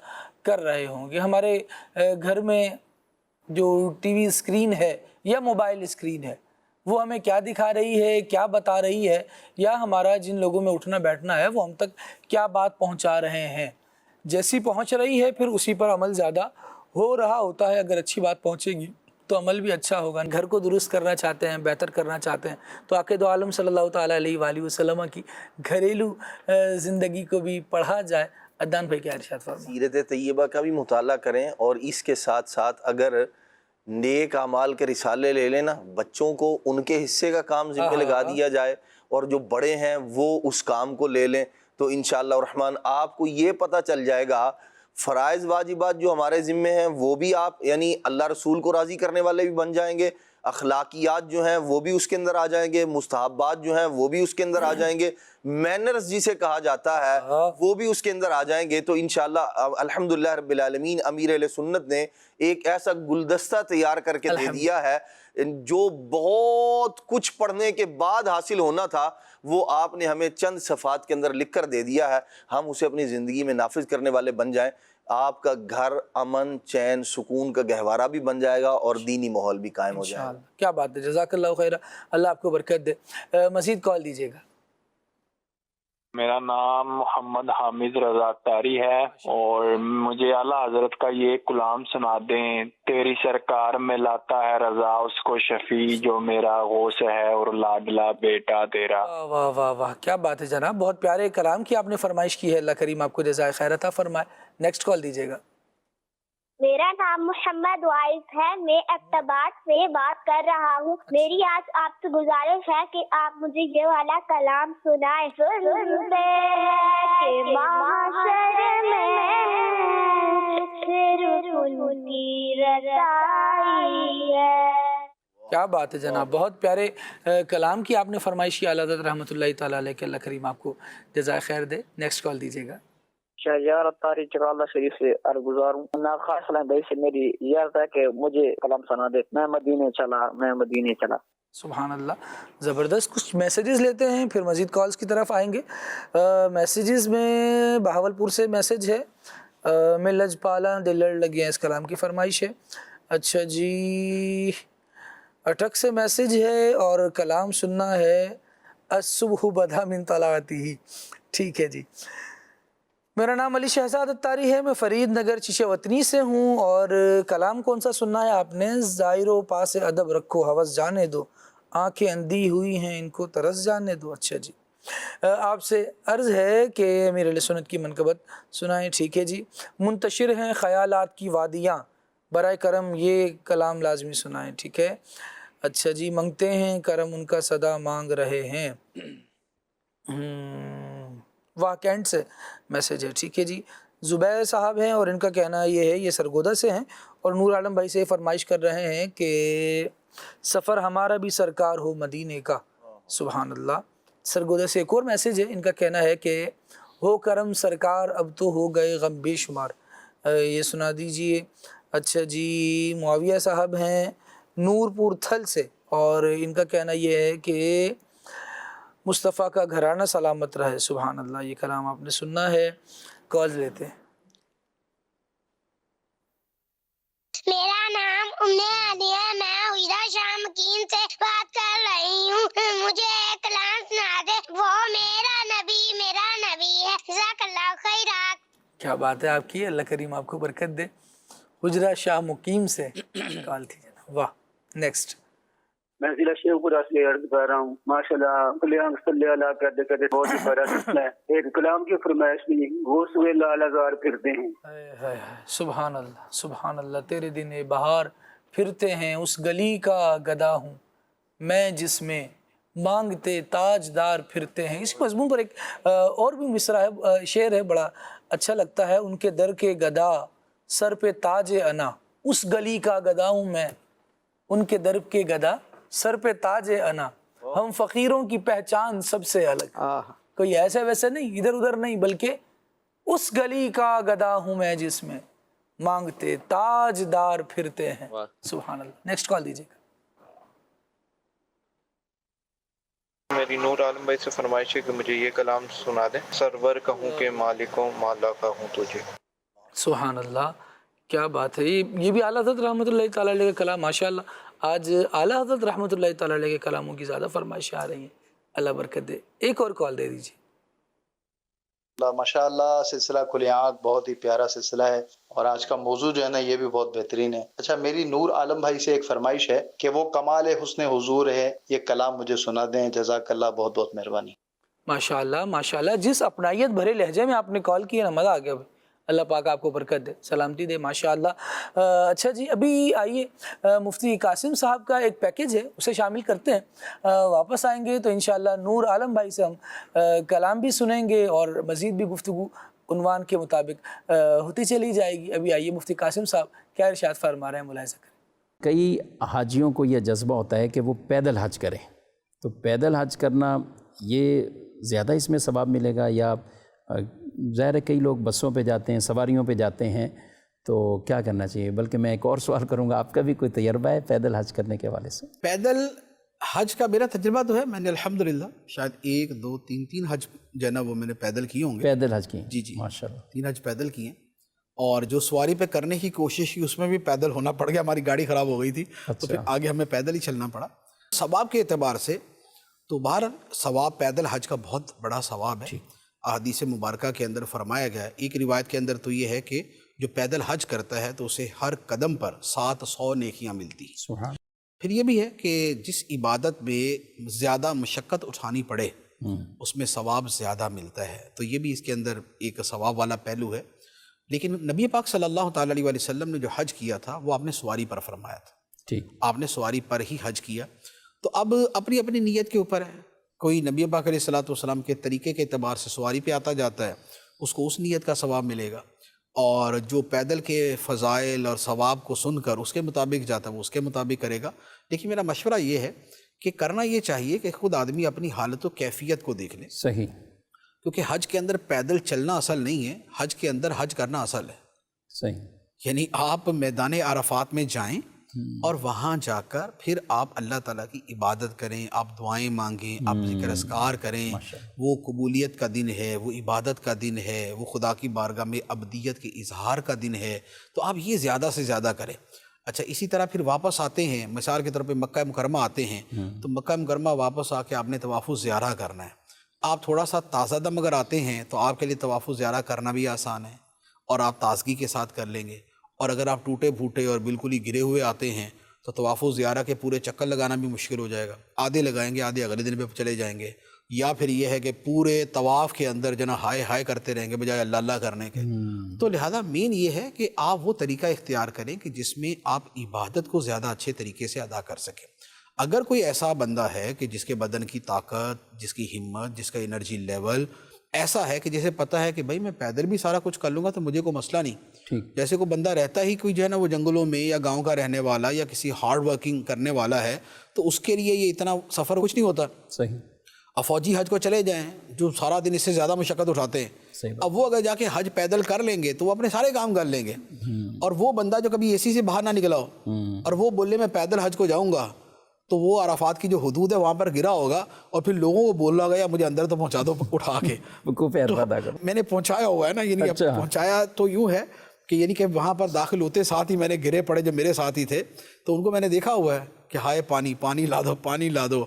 کر رہے ہوں گے۔ ہمارے گھر میں جو ٹی وی اسکرین ہے یا موبائل اسکرین ہے وہ ہمیں کیا دکھا رہی ہے، کیا بتا رہی ہے، یا ہمارا جن لوگوں میں اٹھنا بیٹھنا ہے وہ ہم تک کیا بات پہنچا رہے ہیں۔ جیسی پہنچ رہی ہے پھر اسی پر عمل زیادہ ہو رہا ہوتا ہے۔ اگر اچھی بات پہنچے گی تو عمل بھی اچھا ہوگا۔ گھر کو درست کرنا چاہتے ہیں، بہتر کرنا چاہتے ہیں تو عاقد عالم صلی اللہ تعالیٰ علیہ وآلہ وسلم کی گھریلو زندگی کو بھی پڑھا جائے۔ عدنان بھائی کیا ارشاد فرمائیں؟ سیرت طیبہ کا بھی مطالعہ کریں، اور اس کے ساتھ ساتھ اگر نیک اعمال کے رسالے لے لینا، بچوں کو ان کے حصے کا کام ذمہ لگا دیا جائے، اور جو بڑے ہیں وہ اس کام کو لے لیں، تو انشاءاللہ الرحمن آپ کو یہ پتہ چل جائے گا فرائض واجبات جو ہمارے ذمے ہیں وہ بھی آپ یعنی اللہ رسول کو راضی کرنے والے بھی بن جائیں گے، اخلاقیات جو ہیں وہ بھی اس کے اندر آ جائیں گے، مستحبات جو ہیں وہ بھی اس کے اندر آ جائیں گے، مینرز جسے کہا جاتا ہے وہ بھی اس کے اندر آ جائیں گے. تو انشاءاللہ الحمدللہ رب العالمین امیر اہل سنت نے ایک ایسا گلدستہ تیار کر کے دے دیا ہے جو بہت کچھ پڑھنے کے بعد حاصل ہونا تھا، وہ آپ نے ہمیں چند صفحات کے اندر لکھ کر دے دیا ہے. ہم اسے اپنی زندگی میں نافذ کرنے والے بن جائیں، آپ کا گھر امن چین سکون کا گہوارہ بھی بن جائے گا اور دینی ماحول بھی قائم ہو جائے گا. کیا بات ہے، جزاک اللہ خیر، اللہ آپ کو برکت دے. مزید کال دیجیے گا. میرا نام محمد حامد رضا تاری ہے اور مجھے اعلیٰ حضرت کا یہ کلام سنا دیں. تیری سرکار میں لاتا ہے رضا اس کو شفیع جو میرا غوث ہے اور لاڈلا بیٹا تیرا. واہ واہ واہ واہ، کیا بات ہے جناب، بہت پیارے کلام کی آپ نے فرمائش کی ہے. اللہ کریم آپ کو جزائے خیر عطا فرمائے. نیکسٹ کال دیجیے گا. میرا نام محمد وائز ہے، میں اقتباس سے بات کر رہا ہوں. میری آج آپ سے گزارش ہے کہ آپ مجھے یہ والا کلام سنائیں. کیا بات ہے جناب، بہت پیارے کلام کی آپ نے فرمائش کی. اعلیٰ حضرت رحمۃ اللہ تعالیٰ علیہ کے اللہ کریم آپ کو جزائے خیر دے. نیکسٹ کال دیجیے گا. شہریار اتاری چکالہ شریف سے عرض گزار ہوں. ناخواہ سلام بھائی سے میری عرض ہے کہ مجھے کلام سنا دے. میں مدینے چلا. سبحان اللہ، زبردست. کچھ میسیجز لیتے ہیں پھر مزید کالز کی طرف آئیں گے. میسیجز میں بہاولپور سے میسیج ہے، میں لج پالا دل لڑ لگے ہیں، اس کلام کی فرمائش ہے. اچھا جی، اٹک سے میسیج ہے اور کلام سننا ہے الصبح بدا من طلعتی ہی. ٹھیک ہے جی. میرا نام علی شہزاد اتاری ہے، میں فرید نگر چشے وطنی سے ہوں اور کلام کون سا سننا ہے آپ نے؟ زائرو پاس ادب رکھو ہوس جانے دو، آنکھیں اندھی ہوئی ہیں ان کو ترس جانے دو. اچھا جی، آپ سے عرض ہے کہ امیر اہل سنت کی منقبت سنائیں. ٹھیک ہے جی. منتشر ہیں خیالات کی وادیاں، برائے کرم یہ کلام لازمی سنائیں. ٹھیک ہے. اچھا جی، منگتے ہیں کرم ان کا صدا مانگ رہے ہیں. واکینٹ سے میسیج ہے. ٹھیک ہے جی. زبیر صاحب ہیں اور ان کا کہنا یہ ہے، یہ سرگودا سے ہیں اور نور عالم بھائی سے فرمائش کر رہے ہیں کہ سفر ہمارا بھی سرکار ہو مدینے کا. سبحان اللہ. سرگودا سے ایک اور میسیج ہے، ان کا کہنا ہے کہ ہو کرم سرکار اب تو ہو گئے غم بے شمار. یہ سنا دیجئے. اچھا جی، معاویہ صاحب ہیں نور پور تھل سے اور ان کا کہنا یہ ہے کہ مصطفیٰ کا گھرانہ سلامت رہے. سبحان اللہ. یہ کلام آپ نے سننا ہے. کالز لیتے ہیں. میرا نام علی ہے، میں حجرہ شاہ مکین سے بات کر رہی ہوں. مجھے ایک کلام سنا دے. وہ میرا نبی ہے. جزاک اللہ خیرات. کیا بات ہے آپ کی، اللہ کریم آپ کو برکت دے. حجرہ شاہ مقیم سے کال تھی جناب. واہ. نیکسٹ. میں ضلع شیخ پورہ سے عرض کر رہا ہوں. ماشاءاللہ کلیام صلی اللہ کہتے کہتے بہت ہی پیارا سلسلہ ہے. ایک کلام کی فرمائش بھی گھوس ہوئے لال ازار پھرتے ہیں. سبحان اللہ، سبحان اللہ. تیرے دن بہار پھرتے ہیں، اس گلی کا گدا ہوں میں جس میں مانگتے تاجدار پھرتے ہیں. اس مضمون پر ایک اور بھی مصرع ہے، شعر ہے، بڑا اچھا لگتا ہے. ان کے در کے گدا سر پہ تاج انا، اس گلی کا گدا ہوں میں، ان کے در کے گدا سر پہ تاج انا، ہم فقیروں کی پہچان سب سے الگ. کوئی ایسے ویسے نہیں، ادھر ادھر نہیں، بلکہ اس گلی کا گدا ہوں میں جس میں مانگتے تاجدار پھرتے ہیں. سبحان اللہ. نیکسٹ کال دیجیے گا. میری نور عالم بھائی سے فرمائش ہے کہ مجھے یہ کلام سنا دیں. سرور کہوں کہ مالکوں مالا کا ہوں تجھے. سبحان اللہ. کیا بات ہے. یہ بھی اعلیٰ حضرت رحمۃ اللہ تعالیٰ علیہ کا کلام. ماشاءاللہ آج اعلیٰ حضرت رحمۃ اللہ تعالیٰ علیہ کے کلاموں کی زیادہ فرمائشیں آ رہی ہیں. اللہ برکت دے. ایک اور کال دے دیجیے. ماشاءاللہ سلسلہ کھلی آنکھ بہت ہی پیارا سلسلہ ہے اور آج کا موضوع جو ہے نا یہ بھی بہت بہترین ہے. اچھا، میری نور عالم بھائی سے ایک فرمائش ہے کہ وہ کمال حسن حضور ہے، یہ کلام مجھے سنا دیں. جزاک اللہ، بہت بہت مہربانی. ماشاءاللہ ماشاءاللہ. جس اپنائیت بھرے لہجے میں آپ نے کال کی ہے نا، مزہ آ گیا. اللہ پاک آپ کو برکت دے، سلامتی دے. ماشاءاللہ. اچھا جی، ابھی آئیے مفتی قاسم صاحب کا ایک پیکیج ہے، اسے شامل کرتے ہیں. واپس آئیں گے تو انشاءاللہ نور عالم بھائی سے ہم کلام بھی سنیں گے اور مزید بھی گفتگو عنوان کے مطابق ہوتی چلی جائے گی. ابھی آئیے مفتی قاسم صاحب کیا ارشاد فرما رہے ہیں، ملاحظہ کریں. کئی حاجیوں کو یہ جذبہ ہوتا ہے کہ وہ پیدل حج کریں، تو پیدل حج کرنا یہ زیادہ اس میں ثواب ملے گا، یا ظاہر ہے کئی لوگ بسوں پہ جاتے ہیں، سواریوں پہ جاتے ہیں، تو کیا کرنا چاہیے؟ بلکہ میں ایک اور سوال کروں گا، آپ کا بھی کوئی تجربہ ہے پیدل حج کرنے کے حوالے سے؟ پیدل حج کا میرا تجربہ تو ہے، میں نے الحمدللہ شاید 1 2 3 حج جو ہے نا وہ میں نے پیدل کیے ہوں گے۔ پیدل حج کیے؟ جی جی ماشاءاللہ، 3 حج پیدل کیے ہیں، اور جو سواری پہ کرنے کی کوشش کی اس میں بھی پیدل ہونا پڑ گیا، ہماری گاڑی خراب ہو گئی تھی تو پھر آگے ہمیں پیدل ہی چلنا پڑا۔ ثواب کے اعتبار سے تو بہرحال ثواب پیدل حج کا بہت بڑا ثواب ہے، احادیث مبارکہ کے اندر فرمایا گیا ہے۔ ایک روایت کے اندر تو یہ ہے کہ جو پیدل حج کرتا ہے تو اسے ہر قدم پر 700 نیکیاں ملتی ہیں۔ سبحان۔ پھر یہ بھی ہے کہ جس عبادت میں زیادہ مشقت اٹھانی پڑے اس میں ثواب زیادہ ملتا ہے، تو یہ بھی اس کے اندر ایک ثواب والا پہلو ہے۔ لیکن نبی پاک صلی اللہ تعالیٰ علیہ وسلم نے جو حج کیا تھا وہ آپ نے سواری پر فرمایا تھا، ٹھیک، آپ نے سواری پر ہی حج کیا۔ تو اب اپنی اپنی نیت کے اوپر ہے، کوئی نبی پاک علیہ السلام کے طریقے کے اعتبار سے سواری پہ آتا جاتا ہے، اس کو اس نیت کا ثواب ملے گا، اور جو پیدل کے فضائل اور ثواب کو سن کر اس کے مطابق جاتا ہے وہ اس کے مطابق کرے گا۔ لیکن میرا مشورہ یہ ہے کہ کرنا یہ چاہیے کہ خود آدمی اپنی حالت و کیفیت کو دیکھ لے، صحیح، کیونکہ حج کے اندر پیدل چلنا اصل نہیں ہے، حج کے اندر حج کرنا اصل ہے۔ صحیح، یعنی آپ میدان عرفات میں جائیں اور وہاں جا کر پھر آپ اللہ تعالیٰ کی عبادت کریں، آپ دعائیں مانگیں، آپ ذکر اذکار کریں، وہ قبولیت کا دن ہے، وہ عبادت کا دن ہے، وہ خدا کی بارگاہ میں عبدیت کے اظہار کا دن ہے، تو آپ یہ زیادہ سے زیادہ کریں۔ اچھا، اسی طرح پھر واپس آتے ہیں، مثال کے طور پہ مکہ مکرمہ آتے ہیں تو مکہ مکرمہ واپس آ کے آپ نے طواف الزیارہ کرنا ہے۔ آپ تھوڑا سا تازہ دم اگر آتے ہیں تو آپ کے لیے طواف الزیارہ کرنا بھی آسان ہے اور آپ تازگی کے ساتھ کر لیں گے، اور اگر آپ ٹوٹے پھوٹے اور بالکل ہی گرے ہوئے آتے ہیں تو طواف الزیارہ کے پورے چکر لگانا بھی مشکل ہو جائے گا، آدھے لگائیں گے، آدھے اگلے دن پہ چلے جائیں گے، یا پھر یہ ہے کہ پورے طواف کے اندر جنا ہائے ہائے کرتے رہیں گے بجائے اللہ اللہ کرنے کے۔ تو لہٰذا مین یہ ہے کہ آپ وہ طریقہ اختیار کریں کہ جس میں آپ عبادت کو زیادہ اچھے طریقے سے ادا کر سکیں۔ اگر کوئی ایسا بندہ ہے کہ جس کے بدن کی طاقت، جس کی ہمت، جس کا انرجی لیول ایسا ہے کہ جسے پتہ ہے کہ بھائی میں پیدل بھی سارا کچھ کر لوں گا تو مجھے کوئی مسئلہ نہیں، جیسے کوئی بندہ رہتا ہی کوئی جو ہے نا وہ جنگلوں میں یا گاؤں کا رہنے والا یا کسی ہارڈ ورکنگ کرنے والا ہے، تو اس کے لیے یہ اتنا سفر کچھ نہیں ہوتا۔ صحیح، اب فوجی حج کو چلے جائیں جو سارا دن اس سے زیادہ مشقت اٹھاتے ہیں، اب وہ اگر جا کے حج پیدل کر لیں گے تو وہ اپنے سارے کام کر لیں گے، اور وہ بندہ جو کبھی اے سی سے باہر نہ نکلا ہو اور وہ بولے میں پیدل حج کو جاؤں گا، تو وہ عرفات کی جو حدود ہے وہاں پر گرا ہوگا اور پھر لوگوں کو بول رہا گیا مجھے اندر تو پہنچا دو اٹھا کے۔ میں نے پہنچایا ہوا ہے نا، یعنی پہنچایا تو یوں ہے کہ یعنی کہ وہاں پر داخل ہوتے ساتھ ہی میں نے گرے پڑے جو میرے ساتھ ہی تھے، تو ان کو میں نے دیکھا ہوا ہے کہ ہائے پانی پانی لا دو، پانی لا دو،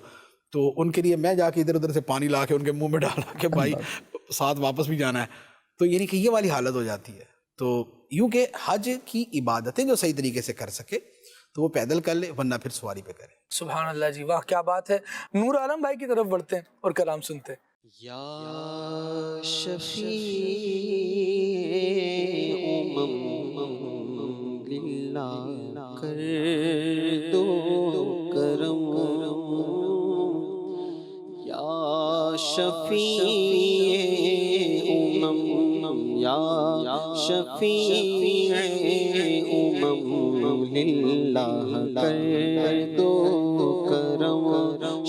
تو ان کے لیے میں جا کے ادھر ادھر سے پانی لا کے ان کے منہ میں ڈالا کہ بھائی ساتھ واپس بھی جانا ہے، تو یعنی کہ یہ والی حالت ہو جاتی ہے۔ تو یوں کہ حج کی عبادتیں جو صحیح طریقے سے کر سکے تو وہ پیدل کر لے، ورنہ پھر سواری پہ کرے۔ سبحان اللہ جی، واہ کیا بات ہے۔ نور عالم بھائی کی طرف بڑھتے ہیں اور کلام سنتے ہیں۔ یا شفیع للہ کر دو کرم، یا شفیع یا شفیع للہ کر دو کرم،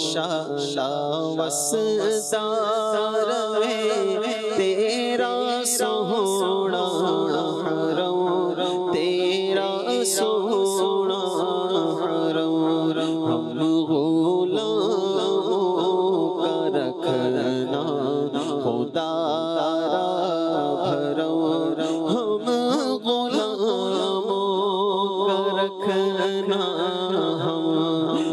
شالا وسدار تیرا سونا حرم، تیرا سونا حرم، ہم غلاموں کا رکھنا خدا را بھرم، ہم غلاموں کا رکھنا، ہم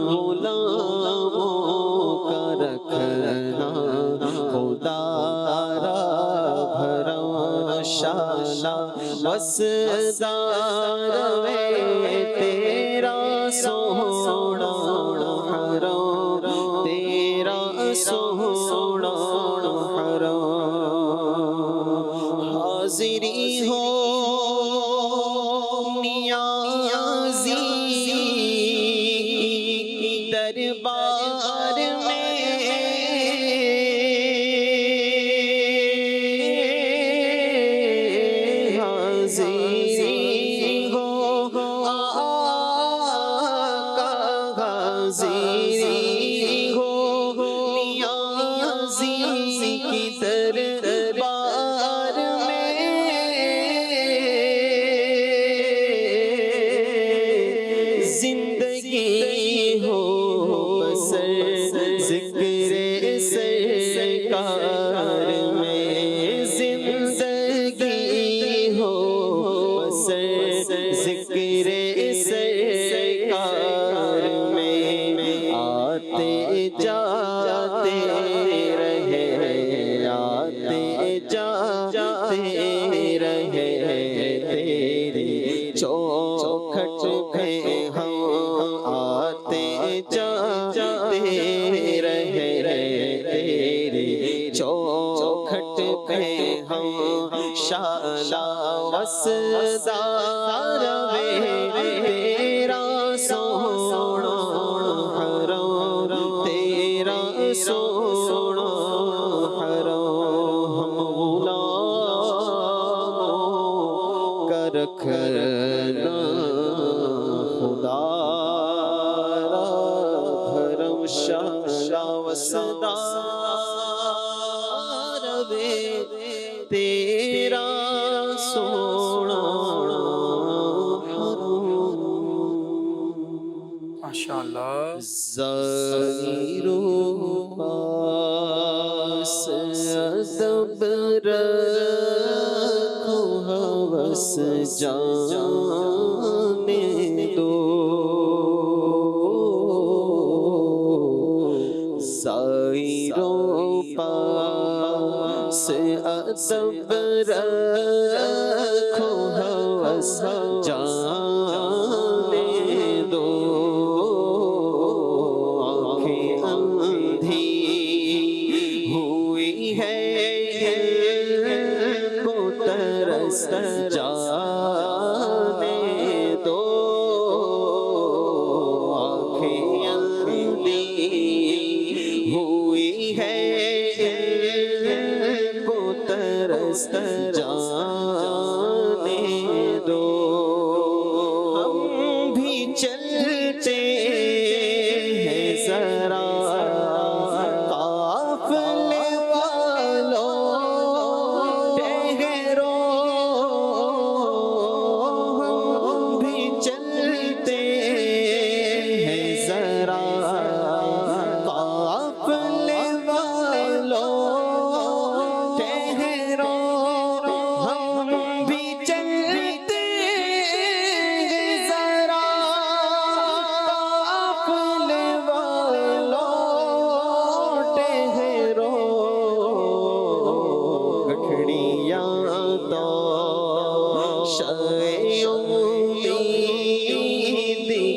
غلاموں کا رکھنا خدا را بھرم، شالا وسدار تیرا سونا حرم، تیرا سونا حرم، حاضری ہو نیازی دربار میں، حاضری ہو حاضری ہو نیازی کی دربار میں زندگی ہو بسر ذکر سرکار میں زندگی ہو بسر ذکر سرکار میں آتے جاتے رہے آتے جاتے رہے تیری چوکھٹ پہ ہم آتے جاتے رہے تیری چوکھٹ پہ ہم شالا وسدار وے تیرا سونا حرام تیرا سونا حرام ہم غلاموں کا رکھنا خدا را بھرم شالا وسدار وے تیرا سونا ماشاءاللہ ظاہرو پاس ادب رکھو ہوس جانے دو ظاہرو پاس ادب رکھو ہوس جانے دو آنکھیں اندھی ہوئی ہے کو ترس جانے دو آنکھیں اندھی ہوئی ہے کو ترس جانے دو ہم بھی چلتے ہیں ذرا قافلے والوں ٹھہرو ہم بھی چلتے ہیں ذرا قافلے والوں ٹھہرو ہم بھی چلتے ذرا قافلے والوں ٹھہرو گٹھڑیاں تو شے امید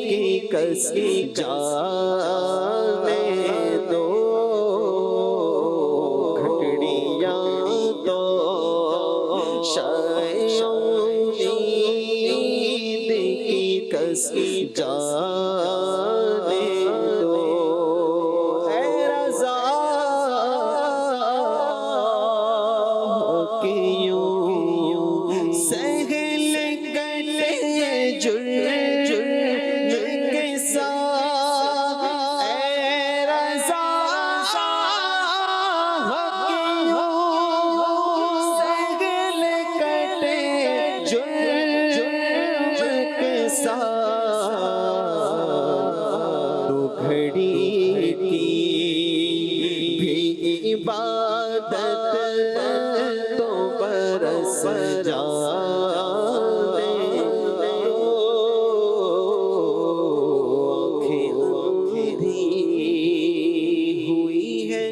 کی کس جانے دو گھٹڑیاں تو شے امید کی کس جانے دو اے رضا کیوں سہل گلے جرم کے ساتھ اے رضا کیوں سہل کٹے جرم کے ساتھ تو گھڑی کی بھی عبادت تو برس جانے دو آنکھیں اندھی ہوئی ہے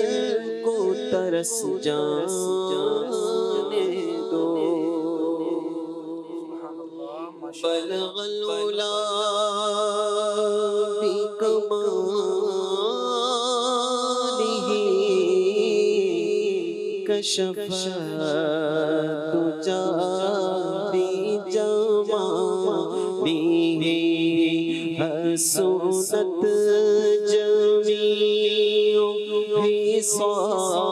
ان کو ترس جانے دو بلغ العلا بکمالہ کشف الدجى بجماله حسنت جميع خصاله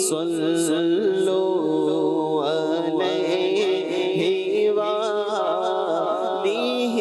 صلوا عليه وآله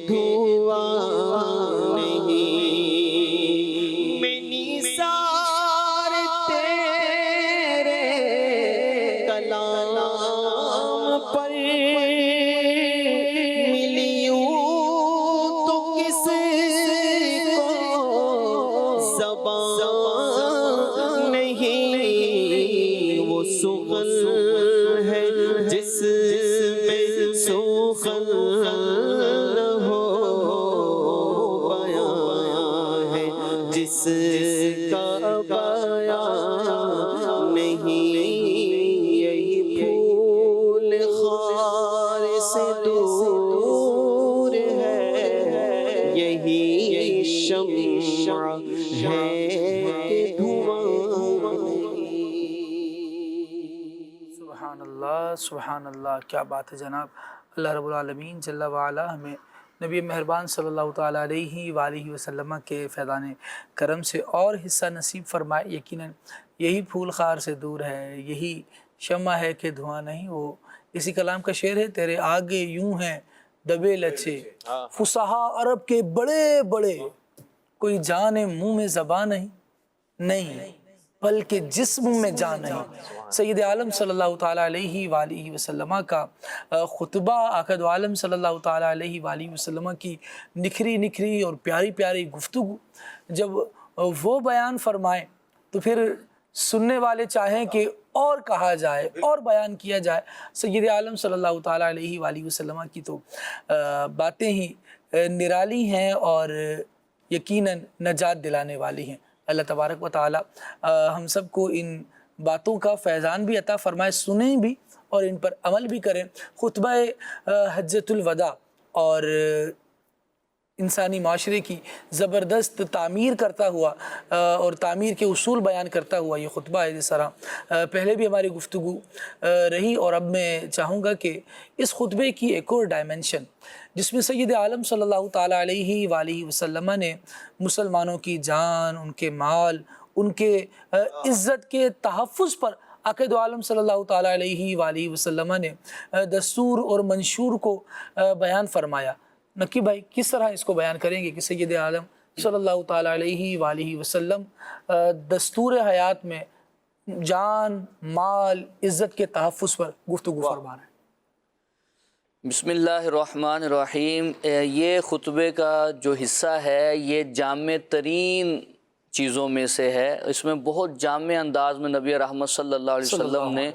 دھواں نہیں، میں نثار تیرے کلام پر ملی ہوں تو کس کو زبان نہیں، وہ سخن ہے جس میں سخن نہ ہو، بیان ہے جس کا بیان نہیں، یہی پھول خار سے دور ہے، یہی شمع ہے کہ دھواں سبحان اللہ سبحان اللہ، کیا بات ہے جناب۔ اللہ رب العالمین جل وعلا ہمیں نبی مہربان صلی اللہ تعالیٰ علیہ وآلہ وسلم کے فیضان کرم سے اور حصہ نصیب فرمائے۔ یقیناً یہی پھول خار سے دور ہے، یہی شمع ہے کہ دھواں نہیں۔ وہ اسی کلام کا شعر ہے، تیرے آگے یوں ہیں دبے لچے فصحا عرب کے بڑے بڑے، کوئی جان منہ میں زبان نہیں بلکہ جسم میں جان نہیں۔ سید عالم صلی اللہ تعالیٰ علیہ وآلہ وسلم کا خطبہ، آقا دو عالم صلی اللہ تعالیٰ علیہ وآلہ وسلم کی نکھری نکھری اور پیاری پیاری گفتگو جب وہ بیان فرمائیں تو پھر سننے والے چاہیں کہ اور کہا جائے اور بیان کیا جائے۔ سید عالم صلی اللہ تعالیٰ علیہ وآلہ وسلم کی تو باتیں ہی نرالی ہیں اور یقیناً نجات دلانے والی ہیں۔ اللہ تبارک و تعالی ہم سب کو ان باتوں کا فیضان بھی عطا فرمائے، سنیں بھی اور ان پر عمل بھی کریں۔ خطبہ حجۃ الوداع اور انسانی معاشرے کی زبردست تعمیر کرتا ہوا اور تعمیر کے اصول بیان کرتا ہوا یہ خطبہ ہے، جس طرح پہلے بھی ہماری گفتگو رہی، اور اب میں چاہوں گا کہ اس خطبے کی ایک اور ڈائمنشن جس میں سید عالم صلی اللہ تعالیٰ علیہ وآلہ وسلم نے مسلمانوں کی جان، ان کے مال، ان کے عزت کے تحفظ پر آقا دو عالم صلی اللہ تعالیٰ علیہ وآلہ وسلم نے دستور اور منشور کو بیان فرمایا۔ نکی بھائی کس طرح اس کو بیان کریں گے کہ سید عالم صلی اللہ تعالیٰ علیہ وآلہ وسلم دستور حیات میں جان، مال، عزت کے تحفظ پر گفتگو فرما رہے ہیں؟ بسم اللہ الرحمن الرحیم۔ یہ خطبے کا جو حصہ ہے یہ جامع ترین چیزوں میں سے ہے۔ اس میں بہت جامع انداز میں نبی رحمت صلی اللہ علیہ وسلم نے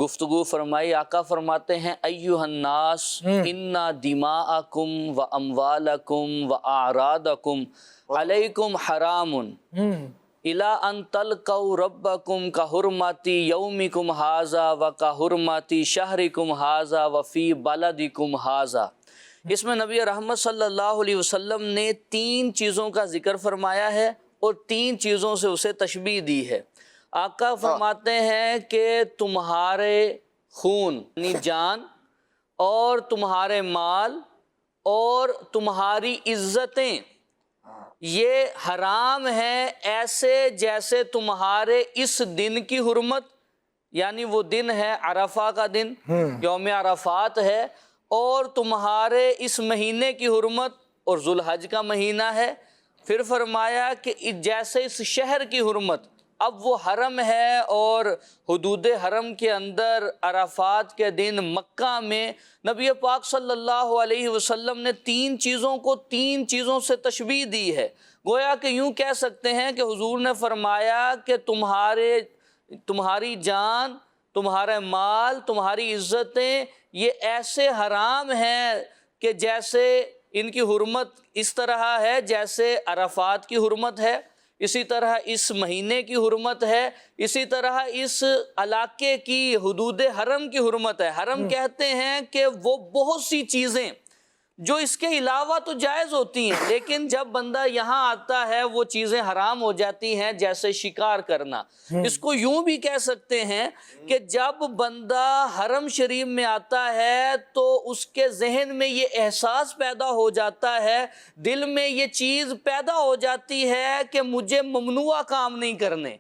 گفتگو فرمائی۔ آقا فرماتے ہیں ایھا الناس انا دماءکم و اموالکم و اعراضکم علیکم حرام الا ان تلقوا ربکم کحرمت یومکم ھذا و کحرمت شہرکم ھذا و فی بلدکم ھذا۔ اس میں نبی رحمت صلی اللہ علیہ وسلم نے 3 چیزوں کا ذکر فرمایا ہے اور 3 چیزوں سے اسے تشبیہ دی ہے۔ آقا فرماتے ہیں کہ تمہارے خون یعنی جان اور تمہارے مال اور تمہاری عزتیں یہ حرام ہیں، ایسے جیسے تمہارے اس دن کی حرمت، یعنی وہ دن ہے عرفہ کا دن، یوم عرفات ہے، اور تمہارے اس مہینے کی حرمت اور ذوالحج کا مہینہ ہے۔ پھر فرمایا کہ جیسے اس شہر کی حرمت، اب وہ حرم ہے اور حدود حرم کے اندر عرفات کے دن مکہ میں نبی پاک صلی اللہ علیہ وسلم نے 3 چیزوں کو 3 چیزوں سے تشبیہ دی ہے۔ گویا کہ یوں کہہ سکتے ہیں کہ حضور نے فرمایا کہ تمہاری جان، تمہارا مال، تمہاری عزتیں یہ ایسے حرام ہیں کہ جیسے ان کی حرمت اس طرح ہے جیسے عرفات کی حرمت ہے، اسی طرح اس مہینے کی حرمت ہے، اسی طرح اس علاقے کی حدود حرم کی حرمت ہے۔ حرم کہتے ہیں کہ وہ بہت سی چیزیں جو اس کے علاوہ تو جائز ہوتی ہیں، لیکن جب بندہ یہاں آتا ہے وہ چیزیں حرام ہو جاتی ہیں، جیسے شکار کرنا۔ اس کو یوں بھی کہہ سکتے ہیں کہ جب بندہ حرم شریف میں آتا ہے تو اس کے ذہن میں یہ احساس پیدا ہو جاتا ہے، دل میں یہ چیز پیدا ہو جاتی ہے کہ مجھے ممنوع کام نہیں کرنے،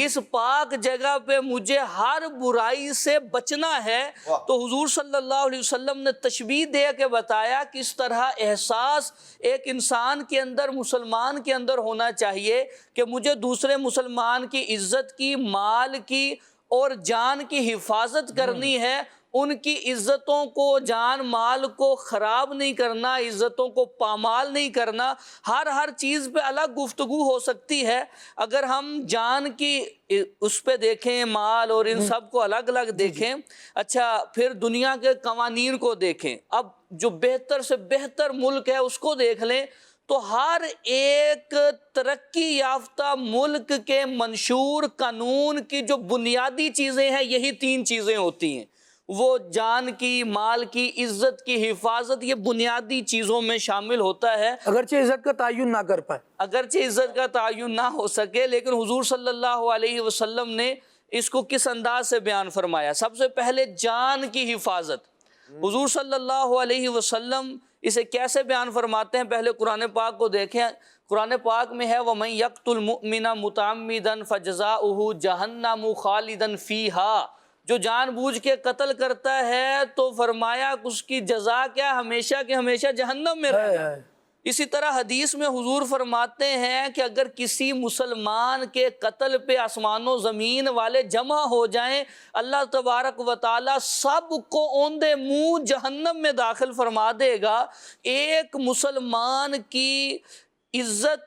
اس پاک جگہ پہ مجھے ہر برائی سے بچنا ہے۔ تو حضور صلی اللہ علیہ وسلم نے تشبیہ دے کے بتایا کہ کس طرح احساس ایک انسان کے اندر، مسلمان کے اندر ہونا چاہیے کہ مجھے دوسرے مسلمان کی عزت کی، مال کی اور جان کی حفاظت کرنی ہے، ان کی عزتوں کو، جان مال کو خراب نہیں کرنا، عزتوں کو پامال نہیں کرنا۔ ہر چیز پہ الگ گفتگو ہو سکتی ہے۔ اگر ہم جان کی اس پہ دیکھیں، مال اور ان سب کو الگ الگ دیکھیں، اچھا پھر دنیا کے قوانین کو دیکھیں، اب جو بہتر سے بہتر ملک ہے اس کو دیکھ لیں، تو ہر ایک ترقی یافتہ ملک کے منشور قانون کی جو بنیادی چیزیں ہیں یہی 3 چیزیں ہوتی ہیں، وہ جان کی، مال کی، عزت کی حفاظت، یہ بنیادی چیزوں میں شامل ہوتا ہے۔ اگرچہ عزت کا تعین نہ کر پائے، اگرچہ عزت کا تعین نہ ہو سکے، لیکن حضور صلی اللہ علیہ وسلم نے اس کو کس انداز سے بیان فرمایا؟ سب سے پہلے جان کی حفاظت۔ حضور صلی اللہ علیہ وسلم اسے کیسے بیان فرماتے ہیں؟ پہلے قرآن پاک کو دیکھیں۔ قرآن پاک میں ہے وَمَن يَقْتُلْ مُؤْمِنًا مُتَعَمِّدًا فَجَزَاؤُهُ جَهَنَّمُ خَالِدًا فِيهَا، جو جان بوجھ کے قتل کرتا ہے تو فرمایا اس کی جزا کیا؟ ہمیشہ کے ہمیشہ جہنم میں رہنا۔ اسی طرح حدیث میں حضور فرماتے ہیں کہ اگر کسی مسلمان کے قتل پہ آسمان و زمین والے جمع ہو جائیں، اللہ تبارک و تعالی سب کو اوندے منہ جہنم میں داخل فرما دے گا۔ ایک مسلمان کی عزت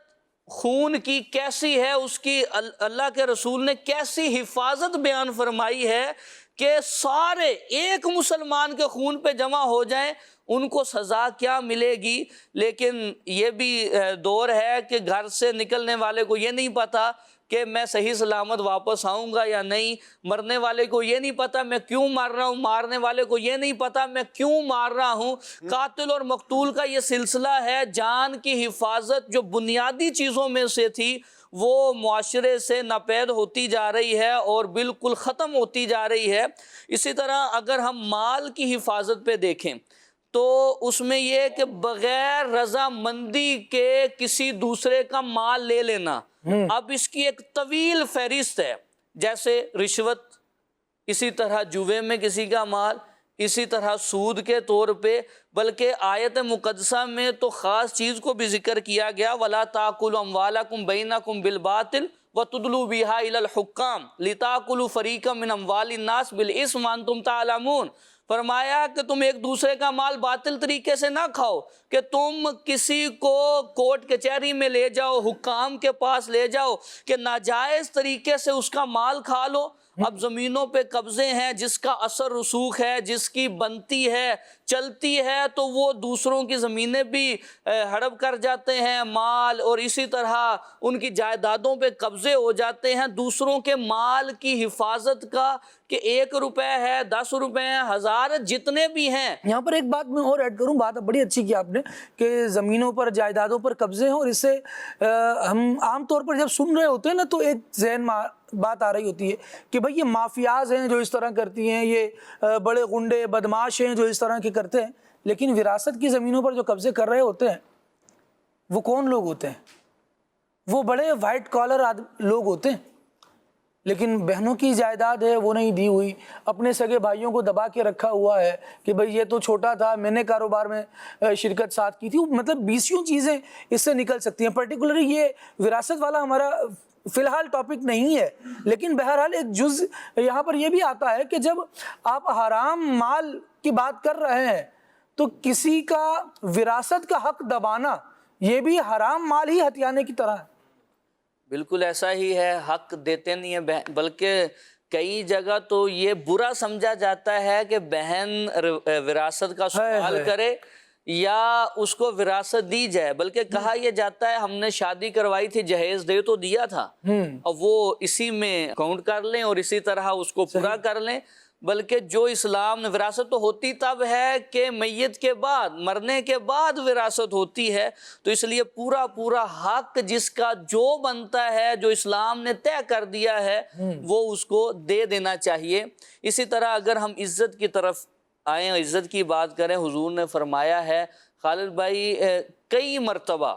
خون کی کیسی ہے، اس کی اللہ کے رسول نے کیسی حفاظت بیان فرمائی ہے کہ سارے ایک مسلمان کے خون پہ جمع ہو جائیں، ان کو سزا کیا ملے گی۔ لیکن یہ بھی دور ہے کہ گھر سے نکلنے والے کو یہ نہیں پتا کہ میں صحیح سلامت واپس آؤں گا یا نہیں، مرنے والے کو یہ نہیں پتا میں کیوں مار رہا ہوں، مارنے والے کو یہ نہیں پتا میں کیوں مار رہا ہوں۔ قاتل اور مقتول کا یہ سلسلہ ہے۔ جان کی حفاظت جو بنیادی چیزوں میں سے تھی وہ معاشرے سے ناپید ہوتی جا رہی ہے اور بالکل ختم ہوتی جا رہی ہے۔ اسی طرح اگر ہم مال کی حفاظت پہ دیکھیں تو اس میں یہ کہ بغیر رضامندی کے کسی دوسرے کا مال لے لینا، اب اس کی ایک طویل فہرست ہے، جیسے رشوت، اسی طرح جوے میں کسی کا مال، اسی طرح سود کے طور پہ، بلکہ آیت مقدسہ میں تو خاص چیز کو بھی ذکر کیا گیا وَلَا تَأْكُلُوا أَمْوَالَكُمْ بَيْنَكُمْ بِالْبَاطِلِ وَتُدْلُوا بِهَا إِلَى الْحُكَّامِ لِتَأْكُلُوا فَرِيقًا مِنْ أَمْوَالِ النَّاسِ بِالْإِثْمِ وَأَنْتُمْ تَعْلَمُونَ۔ فرمایا کہ تم ایک دوسرے کا مال باطل طریقے سے نہ کھاؤ، کہ تم کسی کو کورٹ کچہری میں لے جاؤ، حکام کے پاس لے جاؤ کہ ناجائز طریقے سے اس کا مال کھا لو۔ اب زمینوں پہ قبضے ہیں، جس کا اثر رسوخ ہے، جس کی بنتی ہے، چلتی ہے، تو وہ دوسروں کی زمینیں بھی ہڑپ کر جاتے ہیں، مال، اور اسی طرح ان کی جائیدادوں پہ قبضے ہو جاتے ہیں۔ دوسروں کے مال کی حفاظت کا کہ 1 روپے ہے، 10 روپے ہیں، 1000 جتنے بھی ہیں۔ یہاں پر ایک بات میں اور ایڈ کروں، بات بڑی اچھی کی آپ نے کہ زمینوں پر، جائیدادوں پر قبضے ہیں، اور اس سے ہم عام طور پر جب سن رہے ہوتے ہیں نا تو ایک ذہن بات آ رہی ہوتی ہے کہ بھئی یہ مافیاز ہیں جو اس طرح کرتی ہیں، یہ بڑے غنڈے بدماش ہیں جو اس طرح کے کرتے ہیں۔ لیکن وراثت کی زمینوں پر جو قبضے کر رہے ہوتے ہیں وہ کون لوگ ہوتے ہیں؟ وہ بڑے وائٹ کالر لوگ ہوتے ہیں، لیکن بہنوں کی جائیداد ہے وہ نہیں دی ہوئی، اپنے سگے بھائیوں کو دبا کے رکھا ہوا ہے کہ بھئی یہ تو چھوٹا تھا، میں نے کاروبار میں شرکت ساتھ کی تھی۔ مطلب 20 چیزیں اس سے نکل سکتی ہیں۔ پرٹیکولرلی یہ وراثت والا ہمارا فی الحال ٹاپک نہیں ہے، لیکن بہرحال ایک جز یہاں پر یہ بھی آتا ہے کہ جب آپ حرام مال کی بات کر رہے ہیں تو کسی کا وراثت کا حق دبانا یہ بھی حرام مال ہی ہتھیانے کی طرح ہے۔ بالکل ایسا ہی ہے، حق دیتے نہیں ہیں، بلکہ کئی جگہ تو یہ برا سمجھا جاتا ہے کہ بہن وراثت کا سوال کرے یا اس کو وراثت دی جائے، بلکہ کہا یہ جاتا ہے ہم نے شادی کروائی تھی، جہیز دے تو دیا تھا، اور وہ اسی میں کاؤنٹ کر لیں اور اسی طرح اس کو پورا کر لیں۔ بلکہ جو اسلام نے، وراثت تو ہوتی تب ہے کہ میت کے بعد، مرنے کے بعد وراثت ہوتی ہے، تو اس لیے پورا حق جس کا جو بنتا ہے، جو اسلام نے طے کر دیا ہے، وہ اس کو دے دینا چاہیے۔ اسی طرح اگر ہم عزت کی طرف آئیں، عزت کی بات کریں، حضور نے فرمایا ہے خالد بھائی کئی مرتبہ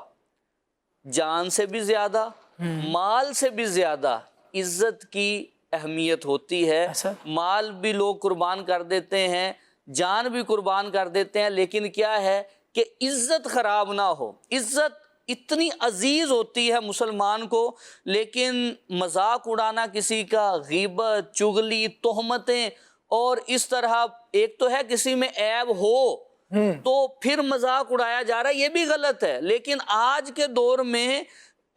جان سے بھی زیادہ، مال سے بھی زیادہ عزت کی اہمیت ہوتی ہے۔ مال بھی لوگ قربان کر دیتے ہیں، جان بھی قربان کر دیتے ہیں، لیکن کیا ہے کہ عزت خراب نہ ہو. عزت اتنی عزیز ہوتی ہے مسلمان کو، لیکن مذاق اڑانا کسی کا، غیبت، چغلی، تہمتیں، اور اس طرح ایک تو ہے کسی میں عیب ہو تو پھر مذاق اڑایا جا رہا ہے، یہ بھی غلط ہے. لیکن آج کے دور میں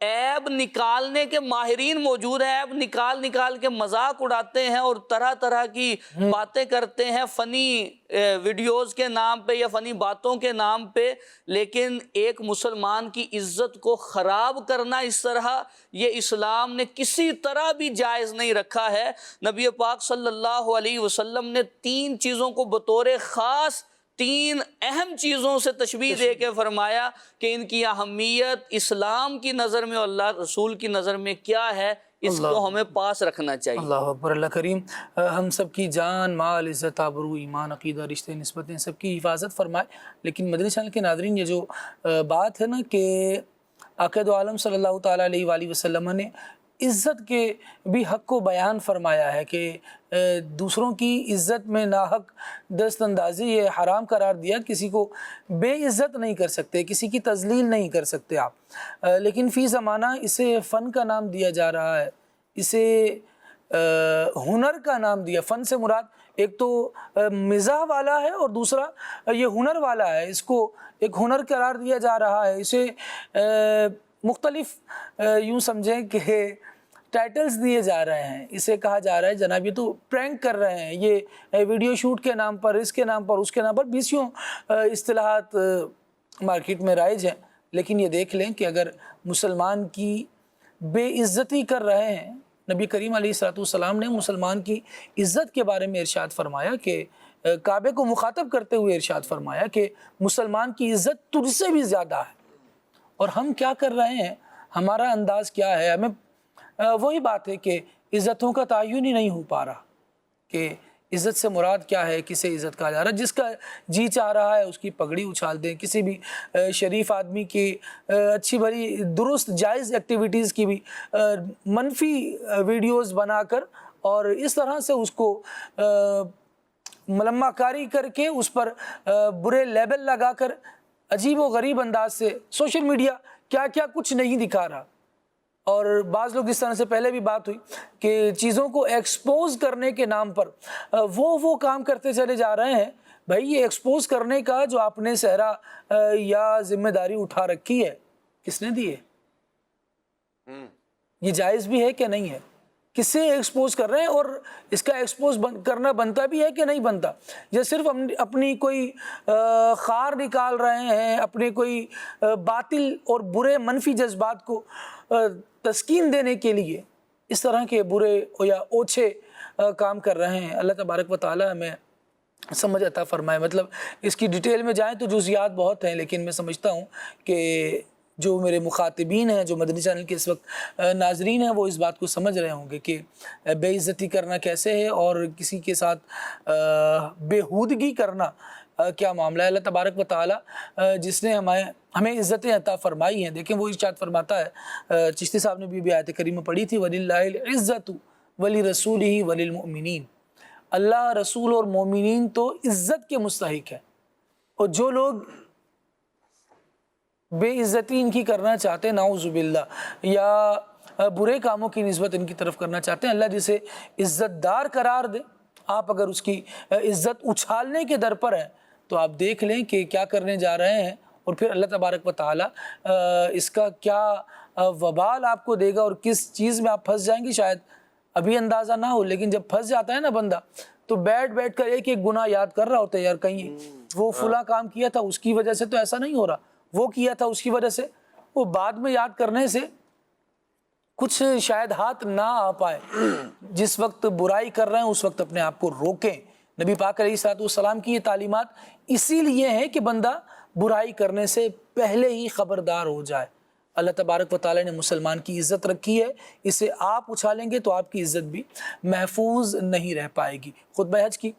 عیب نکالنے کے ماہرین موجود ہیں، عیب نکال کے مذاق اڑاتے ہیں اور طرح طرح کی باتیں کرتے ہیں فنی ویڈیوز کے نام پہ یا فنی باتوں کے نام پہ. لیکن ایک مسلمان کی عزت کو خراب کرنا اس طرح، یہ اسلام نے کسی طرح بھی جائز نہیں رکھا ہے. نبی پاک صلی اللہ علیہ وسلم نے 3 چیزوں کو بطور خاص 3 اہم چیزوں سے تشبیہ دے کے فرمایا کہ ان کی اہمیت اسلام کی نظر میں اور اللہ رسول کی نظر میں کیا ہے، اس کو ہمیں پاس رکھنا چاہیے. اللہ اکبر. اللہ کریم ہم سب کی جان، مال، عزت، آبرو، ایمان، عقیدہ، رشتے، نسبتیں سب کی حفاظت فرمائے. لیکن مدنی چینل کے ناظرین، یہ جو بات ہے نا کہ آقا دو عالم صلی اللہ تعالیٰ علیہ وآلہ وسلم نے عزت کے بھی حق کو بیان فرمایا ہے کہ دوسروں کی عزت میں ناحق دست اندازی یہ حرام قرار دیا. کسی کو بے عزت نہیں کر سکتے، کسی کی تذلیل نہیں کر سکتے آپ. لیکن فی زمانہ اسے فن کا نام دیا جا رہا ہے، اسے ہنر کا نام دیا. فن سے مراد ایک تو مزاح والا ہے اور دوسرا یہ ہنر والا ہے. اس کو ایک ہنر قرار دیا جا رہا ہے. اسے مختلف یوں سمجھیں کہ ٹائٹلز دیے جا رہے ہیں. اسے کہا جا رہا ہے جناب یہ تو پرینک کر رہے ہیں، یہ ویڈیو شوٹ کے نام پر، اس کے نام پر، اس کے نام پر 20 اصطلاحات مارکیٹ میں رائج ہیں. لیکن یہ دیکھ لیں کہ اگر مسلمان کی بے عزتی کر رہے ہیں، نبی کریم علیہ السلام نے مسلمان کی عزت کے بارے میں ارشاد فرمایا کہ کعبے کو مخاطب کرتے ہوئے ارشاد فرمایا کہ مسلمان کی عزت تجھ سے بھی زیادہ ہے. اور ہم کیا کر رہے ہیں، ہمارا انداز کیا ہے؟ ہمیں وہی بات ہے کہ عزتوں کا تعین ہی نہیں ہو پا رہا کہ عزت سے مراد کیا ہے، کسے عزت کہا جا رہا ہے. جس کا جی چاہ رہا ہے اس کی پگڑی اچھال دیں، کسی بھی شریف آدمی کی اچھی بھلی درست جائز ایکٹیویٹیز کی بھی منفی ویڈیوز بنا کر اور اس طرح سے اس کو ملمہ کاری کر کے اس پر برے لیبل لگا کر عجیب و غریب انداز سے سوشل میڈیا کیا کیا کچھ نہیں دکھا رہا. اور بعض لوگ اس طرح سے پہلے بھی بات ہوئی کہ چیزوں کو ایکسپوز کرنے کے نام پر وہ کام کرتے چلے جا رہے ہیں. بھائی یہ ایکسپوز کرنے کا جو آپ نے صحرا یا ذمہ داری اٹھا رکھی ہے، کس نے دی ہے؟ یہ جائز بھی ہے کہ نہیں ہے؟ کسے ایکسپوز کر رہے ہیں اور اس کا ایکسپوز کرنا بنتا بھی ہے کہ نہیں بنتا؟ یا صرف اپنی کوئی خار نکال رہے ہیں، اپنے کوئی باطل اور برے منفی جذبات کو تسکین دینے کے لیے اس طرح کے برے یا اوچھے کام کر رہے ہیں. اللہ تبارک و تعالی ہمیں سمجھ عطا فرمائے. مطلب اس کی ڈیٹیل میں جائیں تو جزیات بہت ہیں، لیکن میں سمجھتا ہوں کہ جو میرے مخاطبین ہیں، جو مدنی چینل کے اس وقت ناظرین ہیں، وہ اس بات کو سمجھ رہے ہوں گے کہ بے عزتی کرنا کیسے ہے اور کسی کے ساتھ بےہودگی کرنا کیا معاملہ ہے. اللہ تبارک و تعالی جس نے ہمیں عزتیں عطا فرمائی ہیں، دیکھیں وہ ارشاد فرماتا ہے، چشتی صاحب نے بھی آیت کریمہ پڑھی تھی، وَلِلَّهِ الْعِزَّةُ وَلِرَسُولِهِ وَلِلْمُؤْمِنِينَ. اللہ، رسول اور مومنین تو عزت کے مستحق ہیں، اور جو لوگ بے عزتی ان کی کرنا چاہتے ہیں، نعوذ باللہ، یا برے کاموں کی نسبت ان کی طرف کرنا چاہتے ہیں، اللہ جسے عزت دار قرار دے. آپ اگر اس کی عزت اچھالنے کے در پر ہیں تو آپ دیکھ لیں کہ کیا کرنے جا رہے ہیں، اور پھر اللہ تبارک و تعالی اس کا کیا وبال آپ کو دے گا اور کس چیز میں آپ پھنس جائیں گے. شاید ابھی اندازہ نہ ہو، لیکن جب پھنس جاتا ہے نا بندہ تو بیٹھ کر ایک گناہ یاد کر رہا ہوتا ہے، یار کہیں وہ فلاں کام کیا تھا اس کی وجہ سے تو ایسا نہیں ہو رہا، وہ کیا تھا اس کی وجہ سے. وہ بعد میں یاد کرنے سے کچھ شاید ہاتھ نہ آ پائے. جس وقت برائی کر رہے ہیں اس وقت اپنے آپ کو روکیں. نبی پاک علیہ السلام کی یہ تعلیمات اسی لیے ہیں کہ بندہ برائی کرنے سے پہلے ہی خبردار ہو جائے. اللہ تبارک و تعالی نے مسلمان کی عزت رکھی ہے، اسے آپ اچھالیں گے تو آپ کی عزت بھی محفوظ نہیں رہ پائے گی. خطبہ حج کی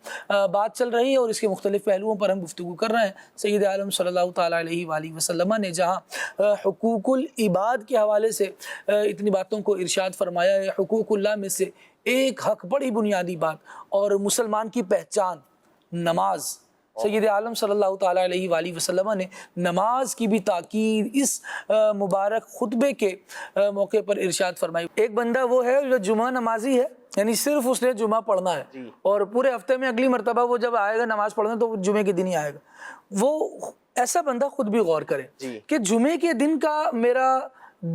بات چل رہی ہے اور اس کے مختلف پہلوؤں پر ہم گفتگو کر رہے ہیں. سید عالم صلی اللہ تعالیٰ علیہ وآلہ وسلم نے جہاں حقوق العباد کے حوالے سے اتنی باتوں کو ارشاد فرمایا ہے، حقوق اللہ میں سے ایک حق، بڑی بنیادی بات اور مسلمان کی پہچان، نماز سید عالم صلی اللہ تعالیٰ علیہ وآلہ وسلم نے نماز کی بھی تاکید اس مبارک خطبے کے موقع پر ارشاد فرمائی. ایک بندہ وہ ہے جو جمعہ نمازی ہے، یعنی صرف اس نے جمعہ پڑھنا ہے اور پورے ہفتے میں اگلی مرتبہ وہ جب آئے گا نماز پڑھنے تو جمعے کے دن ہی آئے گا. وہ ایسا بندہ خود بھی غور کرے کہ جمعے کے دن کا میرا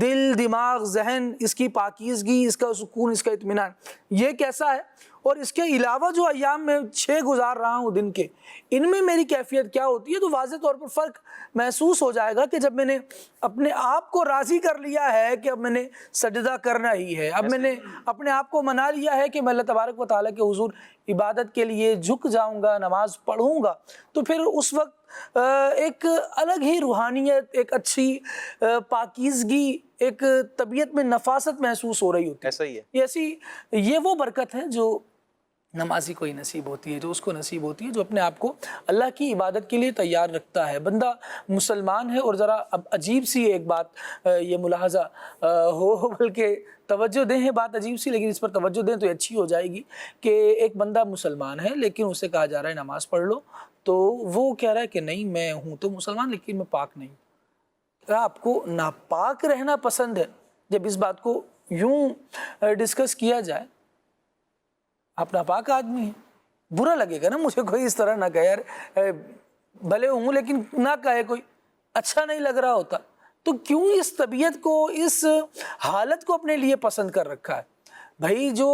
دل، دماغ، ذہن، اس کی پاکیزگی، اس کا سکون، اس کا اطمینان یہ کیسا ہے، اور اس کے علاوہ جو ایام میں 6 گزار رہا ہوں دن کے، ان میں میری کیفیت کیا ہوتی ہے. تو واضح طور پر فرق محسوس ہو جائے گا کہ جب میں نے اپنے آپ کو راضی کر لیا ہے کہ اب میں نے سجدہ کرنا ہی ہے، اب میں نے اپنے آپ کو منا لیا ہے کہ میں اللہ تبارک و تعالیٰ کے حضور عبادت کے لیے جھک جاؤں گا، نماز پڑھوں گا، تو پھر اس وقت ایک الگ ہی روحانیت، ایک اچھی پاکیزگی، ایک طبیعت میں نفاست محسوس ہو رہی ہوتی ہے. ایسا ہی ہے. یہ وہ برکت ہے جو نمازی کو ہی نصیب ہوتی ہے، جو اس کو نصیب ہوتی ہے جو اپنے آپ کو اللہ کی عبادت کے لیے تیار رکھتا ہے. بندہ مسلمان ہے، اور ذرا اب عجیب سی ایک بات یہ ملاحظہ ہو، بلکہ توجہ دیں، ہے بات عجیب سی لیکن اس پر توجہ دیں تو اچھی ہو جائے گی، کہ ایک بندہ مسلمان ہے لیکن اسے کہا جا رہا ہے نماز پڑھ لو، تو وہ کہہ رہا ہے کہ نہیں میں ہوں تو مسلمان لیکن میں پاک نہیں. آپ کو ناپاک رہنا پسند ہے؟ جب اس بات کو یوں ڈسکس کیا جائے، آپ ناپاک آدمی ہیں، برا لگے گا نا. مجھے کوئی اس طرح نہ کہے، یار بھلے ہوں لیکن نہ کہے کوئی، اچھا نہیں لگ رہا ہوتا. تو کیوں اس طبیعت کو، اس حالت کو اپنے لیے پسند کر رکھا ہے؟ بھائی جو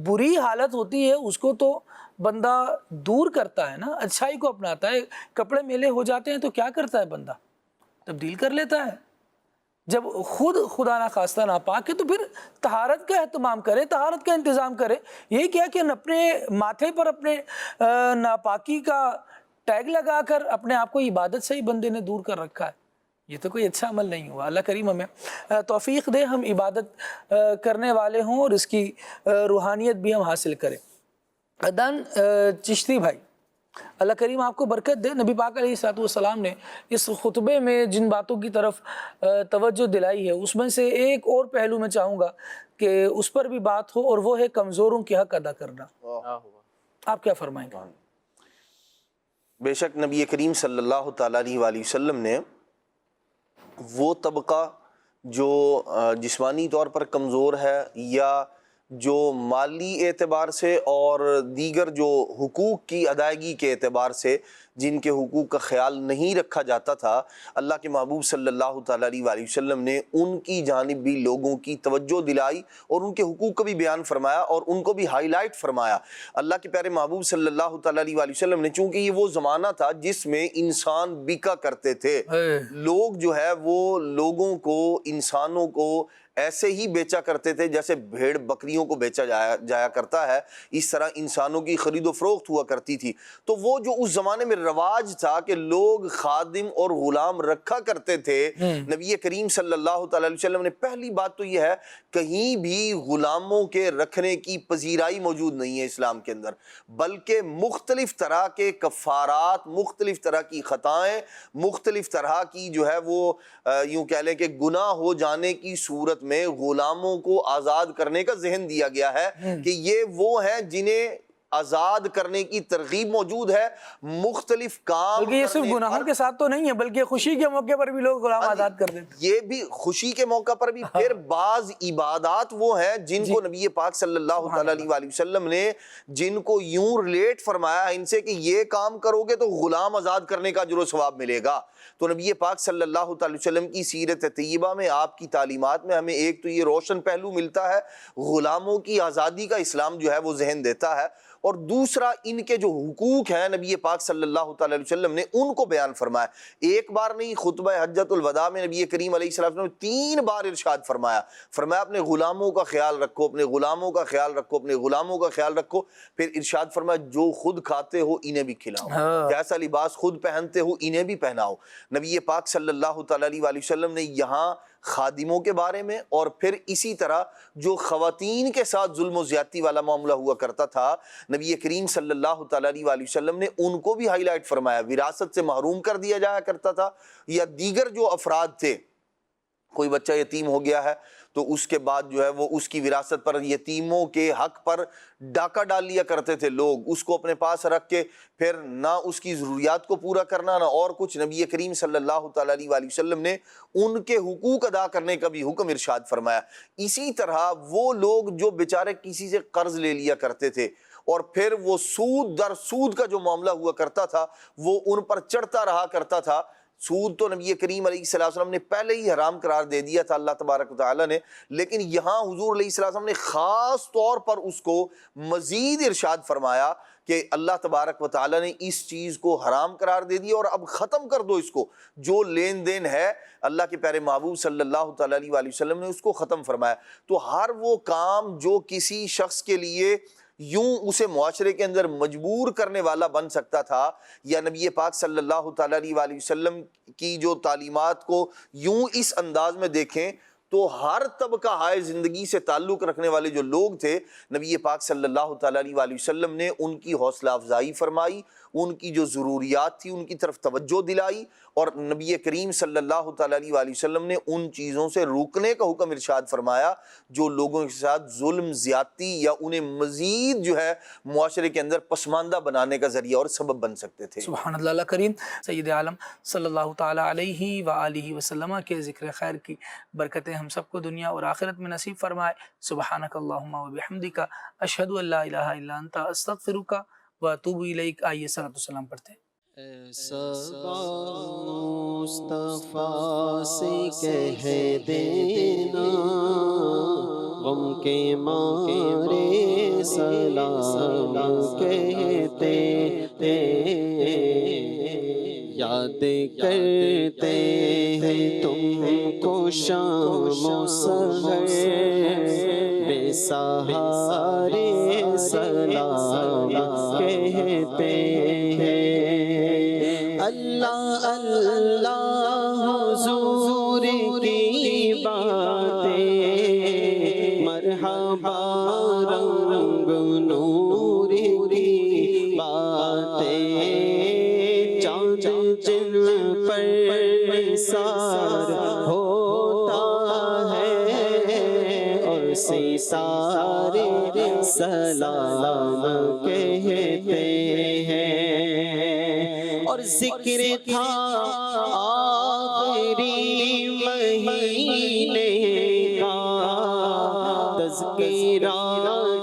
بری حالت ہوتی ہے اس کو تو بندہ دور کرتا ہے نا، اچھائی کو اپناتا ہے. کپڑے میلے ہو جاتے ہیں تو کیا کرتا ہے بندہ؟ تبدیل کر لیتا ہے. جب خود خدا نہ خواستہ ناپاک ہے تو پھر طہارت کا اہتمام کرے، طہارت کا انتظام کرے. یہی کیا کہ اپنے ماتھے پر اپنے ناپاکی کا ٹیگ لگا کر اپنے آپ کو عبادت سے ہی بندے نے دور کر رکھا ہے. یہ تو کوئی اچھا عمل نہیں ہوا. اللہ کریم ہمیں توفیق دے ہم عبادت کرنے والے ہوں اور اس کی روحانیت بھی ہم حاصل کریں. عدنان چشتی بھائی، اللہ کریم آپ کو برکت دے. نبی پاک علیہ الصلوۃ والسلام نے اس خطبے میں جن باتوں کی طرف توجہ دلائی ہے اس میں سے ایک اور پہلو میں چاہوں گا کہ اس پر بھی بات ہو، اور وہ ہے کمزوروں کے حق ادا کرنا. آپ کیا فرمائیں گے؟ بے شک نبی کریم صلی اللہ تعالیٰ علیہ وآلہ وسلم نے وہ طبقہ جو جسمانی طور پر کمزور ہے یا جو مالی اعتبار سے اور دیگر جو حقوق کی ادائیگی کے اعتبار سے جن کے حقوق کا خیال نہیں رکھا جاتا تھا، اللہ کے محبوب صلی اللہ تعالیٰ علیہ وآلہ وسلم نے ان کی جانب بھی لوگوں کی توجہ دلائی اور ان کے حقوق کو بھی بیان فرمایا اور ان کو بھی ہائی لائٹ فرمایا. اللہ کے پیارے محبوب صلی اللہ تعالیٰ علیہ وآلہ وسلم نے، چونکہ یہ وہ زمانہ تھا جس میں انسان بکا کرتے تھے، لوگ جو ہے وہ لوگوں کو، انسانوں کو ایسے ہی بیچا کرتے تھے جیسے بھیڑ بکریوں کو بیچا جایا کرتا ہے، اس طرح انسانوں کی خرید و فروخت ہوا کرتی تھی. تو وہ جو اس زمانے میں رواج تھا کہ لوگ خادم اور غلام رکھا کرتے تھے، نبی کریم صلی اللہ تعالی علیہ وسلم نے پہلی بات تو یہ ہے کہیں بھی غلاموں کے رکھنے کی پذیرائی موجود نہیں ہے اسلام کے اندر، بلکہ مختلف طرح کے کفارات، مختلف طرح کی خطائیں، مختلف طرح کی جو ہے وہ یوں کہہ لیں کہ گناہ ہو جانے کی صورت میں غلاموں کو آزاد کرنے کا ذہن دیا گیا ہے کہ یہ وہ ہیں جنہیں آزاد کرنے کی ترغیب موجود ہے. مختلف کام بلکہ یہ صرف گناہوں کے ساتھ تو نہیں ہے بلکہ خوشی کے موقع پر بھی لوگ غلام آزاد کر دیتے ہیں. یہ بھی خوشی کے موقع پر بھی. پھر بعض عبادات وہ ہیں جن کو نبی پاک صلی اللہ تعالیٰ علیہ وآلہ وسلم نے جن کو یوں ریلیٹ فرمایا ان سے کہ یہ کام کرو گے تو غلام آزاد کرنے کا اجر و ثواب ملے گا. تو نبی پاک صلی اللہ تعالی وسلم کی سیرت طیبہ میں، آپ کی تعلیمات میں ہمیں ایک تو یہ روشن پہلو ملتا ہے، غلاموں کی آزادی کا اسلام جو ہے وہ ذہن دیتا ہے، اور دوسرا ان کے جو حقوق ہیں نبی پاک صلی اللہ تعالی علیہ وسلم نے ان کو بیان فرمایا. ایک بار نہیں، خطبہ حجۃ الوداع میں نبی کریم علیہ السلام نے 3 بار ارشاد فرمایا اپنے غلاموں کا خیال رکھو، اپنے غلاموں کا خیال رکھو، اپنے غلاموں کا خیال رکھو. پھر ارشاد فرمایا جو خود کھاتے ہو انہیں بھی کھلاؤ، جیسا لباس خود پہنتے ہو انہیں بھی پہناؤ. نبی پاک صلی اللہ تعالی علیہ وآلہ وسلم نے یہاں خادموں کے بارے میں اور پھر اسی طرح جو خواتین کے ساتھ ظلم و زیادتی والا معاملہ ہوا کرتا تھا، نبی کریم صلی اللہ تعالی علیہ وآلہ وسلم نے ان کو بھی ہائی لائٹ فرمایا. وراثت سے محروم کر دیا جایا کرتا تھا، یا دیگر جو افراد تھے، کوئی بچہ یتیم ہو گیا ہے تو اس کے بعد جو ہے وہ اس کی وراثت پر، یتیموں کے حق پر ڈاکہ ڈال لیا کرتے تھے لوگ، اس کو اپنے پاس رکھ کے پھر نہ اس کی ضروریات کو پورا کرنا نہ اور کچھ۔ نبی کریم صلی اللہ تعالیٰ علیہ وآلہ وسلم نے ان کے حقوق ادا کرنے کا بھی حکم ارشاد فرمایا۔ اسی طرح وہ لوگ جو بیچارے کسی سے قرض لے لیا کرتے تھے اور پھر وہ سود در سود کا جو معاملہ ہوا کرتا تھا وہ ان پر چڑھتا رہا کرتا تھا۔ سود تو نبی کریم علیہ الصلوۃ والسلام نے پہلے ہی حرام قرار دے دیا تھا اللہ تبارک و تعالیٰ نے، لیکن یہاں حضور علیہ الصلوۃ والسلام نے خاص طور پر اس کو مزید ارشاد فرمایا کہ اللہ تبارک و تعالیٰ نے اس چیز کو حرام قرار دے دیا اور اب ختم کر دو اس کو، جو لین دین ہے اللہ کے پیارے محبوب صلی اللہ تعالیٰ علیہ وآلہ وسلم نے اس کو ختم فرمایا۔ تو ہر وہ کام جو کسی شخص کے لیے یوں اسے معاشرے کے اندر مجبور کرنے والا بن سکتا تھا، یا نبی پاک صلی اللہ تعالیٰ علیہ وآلہ وسلم کی جو تعلیمات کو یوں اس انداز میں دیکھیں تو ہر طبقہ ہائے زندگی سے تعلق رکھنے والے جو لوگ تھے، نبی پاک صلی اللہ تعالیٰ علیہ وآلہ وسلم نے ان کی حوصلہ افزائی فرمائی، ان کی جو ضروریات تھی ان کی طرف توجہ دلائی، اور نبی کریم صلی اللہ تعالیٰ علیہ وآلہ وسلم نے ان چیزوں سے روکنے کا حکم ارشاد فرمایا جو لوگوں کے ساتھ ظلم، زیادتی یا انہیں مزید جو ہے معاشرے کے اندر پسماندہ بنانے کا ذریعہ اور سبب بن سکتے تھے۔ سبحان اللہ۔ اللہ کریم سید عالم صلی اللہ تعالیٰ علیہ وآلہ وسلم کے ذکر خیر کی برکتیں ہم سب کو دنیا اور آخرت میں نصیب فرمائے۔ سبحانک اللہم و بحمدک، اشہد ان لا الہ الا انت، استغفرک و اتوب الیک۔ آئیے صلاۃ والسلام پڑھتے ہیں۔ ایسا مصطفیٰ سے کہہ دینا، غم کے مارے سلام کہتے یاد کرتے ہیں تم کو شام و سحر، بے سہارے سلام کہتے ہیں۔ اللہ اللہ حضور کی باتیں، مرحبا رنگ نور کی باتیں، چاند جن پر نثار ہوتا ہے اور ستارے سلام کہتے ہیں۔ اور ذکر تھا آخری مہینے کا، تذکرہ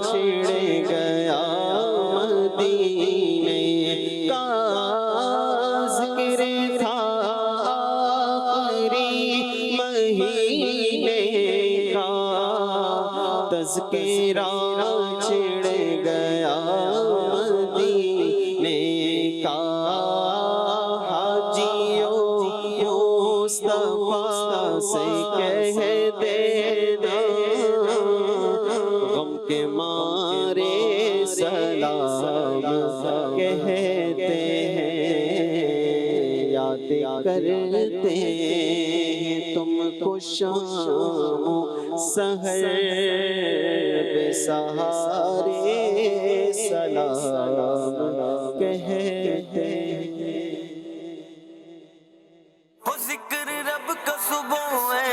چھڑ گیا مدینے کا، ذکر تھا آخری مہینے کا، تذکرہ چھڑ گیا مدینے کا۔ مصطفیٰ سے کہہ دینا، غم کے مارے سلام کہتے ہیں، یاد کرتے ہیں تم کو شام و سحر، بے سہارے سلام کہتے ہیں۔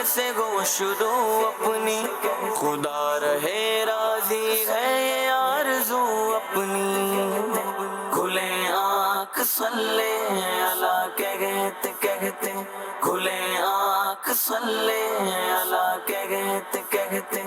سے گو شروع اپنی، خدا رہے راضی ہے آرزو اپنی، کھلے آنکھ صلی اللہ کہتے کہتے، کھلے آنکھ صلی اللہ کہتے کہتے،